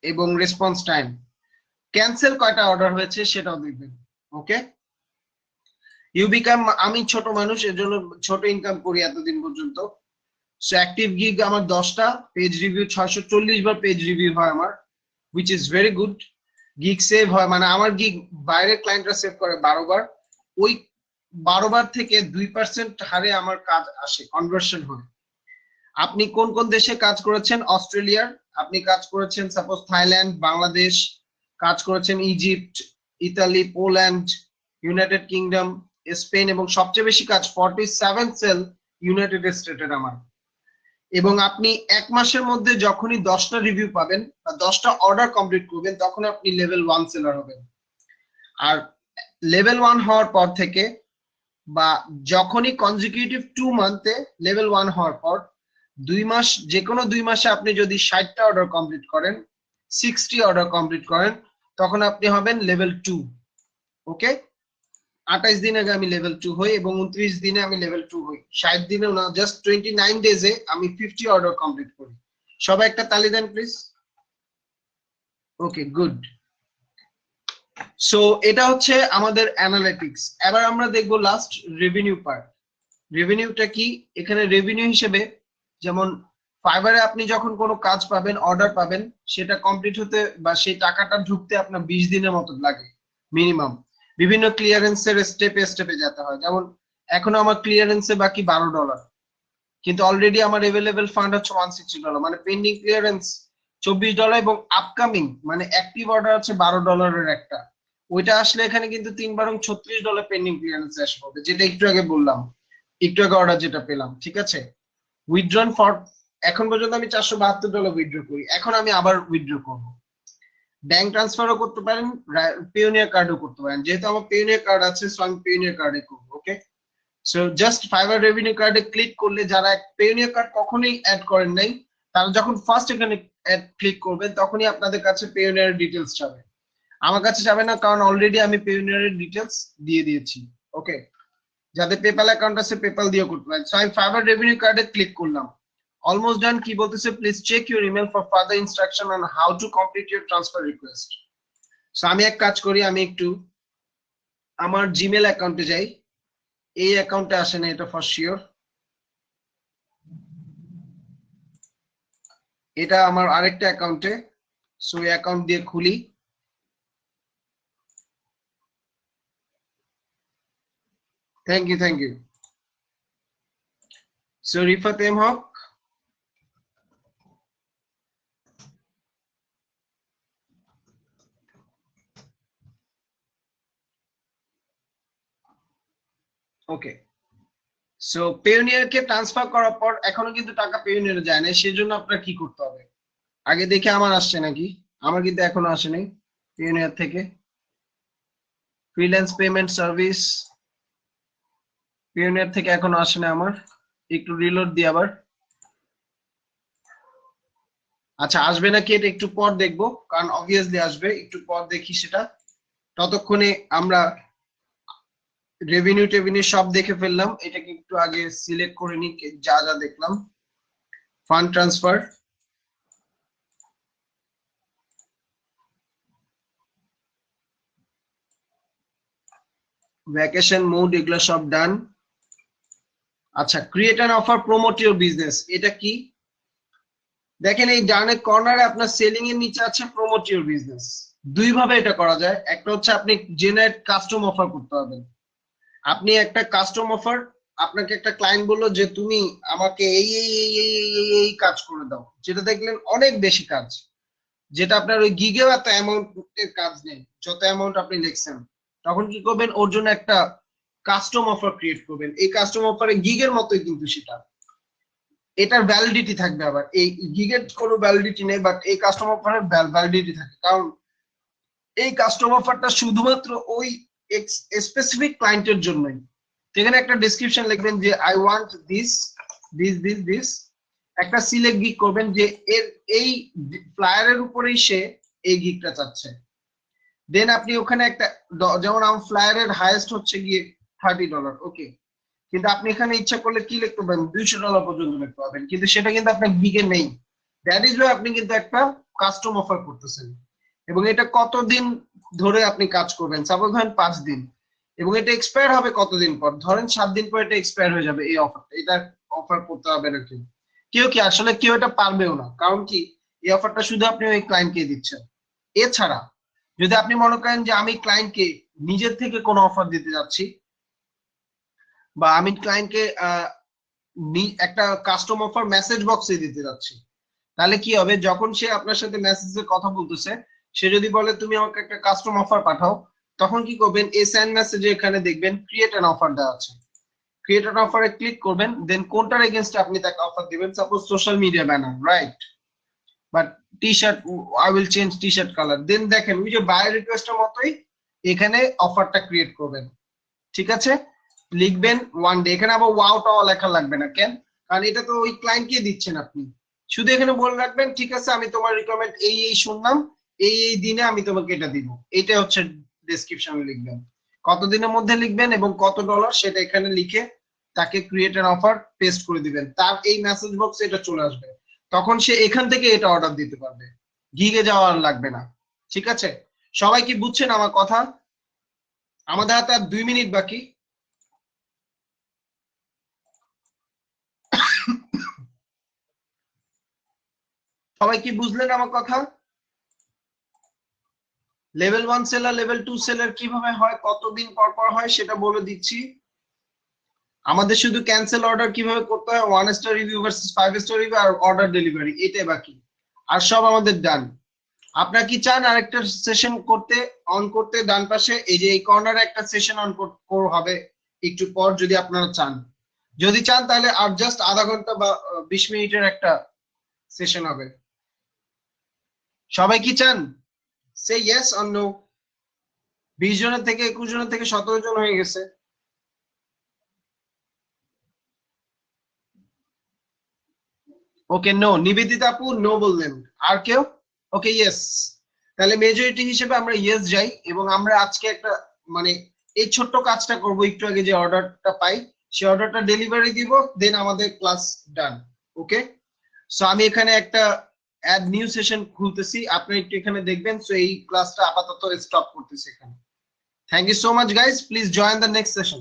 এবং রেসপন্স টাইম। ক্যান্সেল কয়টা অর্ডার হয়েছে সেটাও দেখবেন। ওকে, ইউ বিকাম, আমি ছোট মানুষ এর জন্য ছোট ইনকাম করি এতদিন পর্যন্ত। সো অ্যাক্টিভ গিগ আমার 10টা, পেজ রিভিউ 640 বার পেজ রিভিউ হয় আমার, which is very good। Gig save হয়, মানে আমার গিগ বাইরের ক্লায়েন্টরা সেভ করে 12 বার, ওই 12 বার থেকে 2% হারে আমার কাজ আসে, কনভার্সন হয়। আপনি কোন কোন দেশে কাজ করেছেন? অস্ট্রেলিয়ার, আপনি কাজ করেছেন সাপোজ থাইল্যান্ড, বাংলাদেশ, কাজ করেছেন Egypt, Italy, Poland, United kingdom, Spain, এবং সবচেয়ে বেশি কাজ 47 সেল ইউনাইটেড স্টেটের আমার। এবং আপনি 1 মাসের মধ্যে যখনই 10টা রিভিউ পাবেন বা 10টা অর্ডার কমপ্লিট করবেন তখন আপনি লেভেল 1 সেলার হবেন। আর লেভেল 1 হওয়ার পর থেকে বা যখনই কনজিকিউটিভ 2 মান্থে লেভেল 1 হওয়ার পর 2 মাস, যে কোনো 2 মাসে আপনি যদি 60টা অর্ডার কমপ্লিট করেন, 60 অর্ডার কমপ্লিট করেন, তখন আপনি হবেন লেভেল 2। ওকে, 28 দিন আগে আমি লেভেল 2 হই এবং 29 দিনে আমি লেভেল 2 হই। 60 দিনে না, জাস্ট 29 ডেজে আমি 50 অর্ডার কমপ্লিট করি। সবাই একটা তালি দেন প্লিজ। Okay, good. সো এটা হচ্ছে আমাদের অ্যানালিটিক্স। এবার আমরা দেখবো লাস্ট রেভিনিউ পার্ট। রেভিনিউটা কি? এখানে রেভিনিউ হিসেবে যেমন ফাইবারে আপনি যখন কোনো কাজ পাবেন, অর্ডার পাবেন, সেটা কমপ্লিট হতে বা সেই টাকাটা ঢুকতে আপনার 20 দিনের মতো লাগে মিনিমাম। বিভিন্ন ক্লিয়ারেন্সের স্টেপে স্টেপে যেতে হয়। যেমন এখন আমার ক্লিয়ারেন্সে বাকি $12, কিন্তু অলরেডি আমার अवेलेबल ফান্ড হচ্ছে $160, মানে পেন্ডিং ক্লিয়ারেন্স $24 এবং আপকামিং মানে অ্যাক্টিভ অর্ডার আছে $12 একটা। ওইটা আসলে এখানে কিন্তু 3 $36 পেন্ডিং ক্লিয়ারেন্স আসবে, যেটা একটু আগে বললাম, একটু আগে অর্ডার যেটা পেলাম। ঠিক আছে, উইথড্রন ফর, এখন পর্যন্ত আমি $472 উইথড্র করি, এখন আমি আবার উইথড্র করব। ব্যাংক ট্রান্সফারও করতে পারেন, পেওনিয়ার কার্ডও করতে পারেন। যেহেতু আমার পেওনিয়ার কার্ড আছে সো আমি পেওনিয়ার কার্ডে করব। ওকে, সো জাস্ট ফাইবার রেভিনিউ কার্ডে ক্লিক করলে, যারা পেওনিয়ার কার্ড কখনোই অ্যাড করেন নাই, তারা যখন ফার্স্ট এখানে অ্যাড ক্লিক করবেন তখনই আপনাদের কাছে পেওনিয়ার ডিটেলস যাবে। আমার কাছে যাবে না, কারণ অলরেডি আমি পেওনিয়ারের ডিটেলস দিয়ে দিয়েছি। ওকে, যাদের পেপ্যাল অ্যাকাউন্ট আছে পেপ্যাল দিয়েও করতে পারেন। সো আমি ফাইবার রেভিনিউ কার্ডে ক্লিক করলাম, অলমোস্ট ডান কি বলতেছে, please check your email for further instruction on how to complete your transfer request. So আমি এক কাজ করি, আমি একটু আমার জিমেল অ্যাকাউন্টে যাই। এই অ্যাকাউন্টে আসে না এটা ফর শিওর, এটা আমার আরেকটা অ্যাকাউন্টে। সো এই অ্যাকাউন্ট দিয়ে খুলি। Thank you, thank you. So Rifat M Haq, okay. So পেওনিয়ারকে ট্রান্সফার করার পর এখনো কিন্তু টাকা পেওনিয়ারে যায় না, সেজন্য আপনার কি করতে হবে, আগে দেখে আমার আসছে নাকি। আমার কিন্তু এখনো আসে নাই পেওনিয়ার থেকে। ফ্রিল্যান্স পেমেন্ট সার্ভিস, পেওনিয়ার থেকে এখনো আসে না আমার। একটু রিলোড দিই আবার। আচ্ছা, আসবে নাকি এটা একটু পর দেখবো, কারণ অবভিয়াসলি আসবে, একটু পর দেখি সেটা। ততক্ষণে আমরা রেভিনিউ টেভিনিউ সব দেখে ফেললাম, এটাকে একটু আগে সিলেক্ট করে নিই যা যা দেখলাম। ফান্ড ট্রান্সফার, ভ্যাকেশন মুড, এগুলো সব ডান। আচ্ছা, create an offer, promote your business, এটা কি দেখেন এই ডানের কর্নারে আপনার সেলিং এর নিচে আছে প্রমোট ইউর বিজনেস। দুই ভাবে এটা করা যায়, একটা হচ্ছে আপনি জেনারেট কাস্টম অফার করতে পারবেন। আপনি একটা কাস্টম অফার, আপনাকে একটা ক্লায়েন্ট বললো যে তুমি আমাকে এই এই এই এই এই এই এই কাজ করে দাও, যেটা দেখলেন অনেক বেশি কাজ, যেটা আপনার ওই গিগেও এত অ্যামাউন্টের কাজ নেই যত অ্যামাউন্ট আপনি লিখছেন। তখন কি করবেন, ওর জন্য একটা কাস্টম অফার ক্রিয়েট করবেন। এই কাস্টম অফারে গিগের মতোই কিন্তু সেটা, এটার ভ্যালিডিটি থাকবে। আবার এই গিগের কোনো ভ্যালিডিটি নেই, বাট এই কাস্টম অফারের ভ্যালিডিটি থাকে, কারণ এই কাস্টম অফারটা শুধুমাত্র ওই স্পেসিফিক ক্লায়েন্টের জন্যই। এখানে একটা ডেসক্রিপশন লিখবেন যে I want this this this this, একটা সিলেক্ট গিগ করবেন যে এর এই ফ্লায়ারের উপরেই সে এই গিগটা চাচ্ছে। দেন আপনি ওখানে একটা, যেমন আমার ফ্লায়ারের হাইয়েস্ট হচ্ছে গিয়ে $30, ওকে, কিন্তু আপনি এখানে ইচ্ছা করলে কি লিখতে পারেন, $200 পর্যন্ত লিখতে পারবেন, কিন্তু সেটা কিন্তু আপনার গিগে নেই। দ্যাট ইজ ওয়াই আপনি কিন্তু একটা কাস্টম অফার করতেছেন। এবং এটা কতদিন ধরে আপনি কাজ করবেন, সাপোজ ধরেন 5 দিন, এবং এটা এক্সপায়ার হবে কতদিন পর, ধরেন 7 দিন পর এটা এক্সপায়ার হয়ে যাবে এই অফারটা। এটা অফার করতে হবে না কেউ, কেউ কি আসলে কেউ এটা পারবেও না, কারণ কি এই অফারটা শুধু আপনি ওই ক্লায়েন্টকে দিচ্ছেন। এছাড়া যদি আপনি মনে করেন যে আমি ক্লায়েন্টকে নিজের থেকে কোনো অফার দিতে যাচ্ছি, বা আমি ক্লায়েন্টকে একটা কাস্টম অফার মেসেজ বক্সে দিতে যাচ্ছি, তাহলে কি হবে, যখন সে আপনার সাথে মেসেজে কথা বলতেছে, সে যদি বলে তুমি আমাকে একটা কাস্টম অফার পাঠাও, তখন কি করবেন, এই সেন্ড মেসেজে এখানে দেখবেন ক্রিয়েট অ্যান অফার দেওয়া আছে। ক্রিয়েট অ্যান অফারে ক্লিক করবেন, দেন কোনটার এগেইনস্টে আপনি তাকে অফার দিবেন, suppose social media banner, right, but T shirt, I will change T shirt colour. Then দেখেন ওই যে বাই রিকোয়েস্টের মতোই এখানে অফারটা ক্রিয়েট করবেন। ঠিক আছে, লিখবেন 1 ডে, এখানে আবার ওয়াও টাও লেখা লাগবে না, কেন, কারণ এটা তো ওই ক্লায়েন্টকে দিচ্ছেন আপনি। শুধু এখানে বলে রাখবেন ঠিক আছে আমি তোমার রিকোয়ারমেন্ট এই এই শুনলাম, এই এই দিনে আমি তোমাকে এটা দিব। এটা হচ্ছে ডেসক্রিপশনে লিখবেন, কত দিনের মধ্যে লিখবেন এবং কত ডলার সেটা এখানে লিখে তাকে ক্রিয়েট এন অফার পেস্ট করে দিবেন, তার এই মেসেজ বক্সে এটা চলে আসবে। তখন সে এখান থেকে এটা অর্ডার দিতে পারবে, গিগে যাওয়া আর লাগবে না। ঠিক আছে, সবাই কি বুঝছেন আমার কথা? আমাদের হাতে আর 2 মিনিট বাকি। সবাই কি বুঝলেন আমার কথা? লেভেল 1 সেলার, লেভেল 2 সেলার কিভাবে হয়, কতদিন পর পর হয় সেটা বলে দিচ্ছি। আমাদের শুধু ক্যান্সেল অর্ডার কিভাবে করতে হয়, 1 star review versus 5 star review, আর অর্ডার ডেলিভারি, এটাই বাকি, আর সব আমাদের ডান। আপনারা কি চান আরেকটা সেশন করতে, অন করতে? ডান পাশে এই যে এই কর্নারে একটা সেশন অন হবে একটু পর, যদি আপনারা চান। যদি চান তাহলে আর জাস্ট আধা ঘন্টা বা 20 মিনিটের একটা সেশন হবে। সবাই কি চান? সে ইয়েস অর নো। 20 জনের থেকে 21 জনের থেকে 17 জন হয়ে গেছে। ওকে, নো। নিবেদিতা আপু নো বললেন, আর কেউ? ওকে, ইয়েস। তাহলে মেজরিটি হিসেবে আমরা ইয়েস যাই, এবং আমরা আজকে একটা মানে এই ছোট্ট কাজটা করব, একটু আগে যে অর্ডারটা পাই সেই অর্ডারটা ডেলিভারি দিব, দেন আমাদের ক্লাস ডান। ওকে, সো আমি এখানে একটা অ্যাড নিউ সেশন খুলতেছি, আপনি একটু এখানে দেখবেন। সো এই ক্লাসটা আপাতত স্টপ করতেছি এখানে। Thank you so much guys, please join the next session.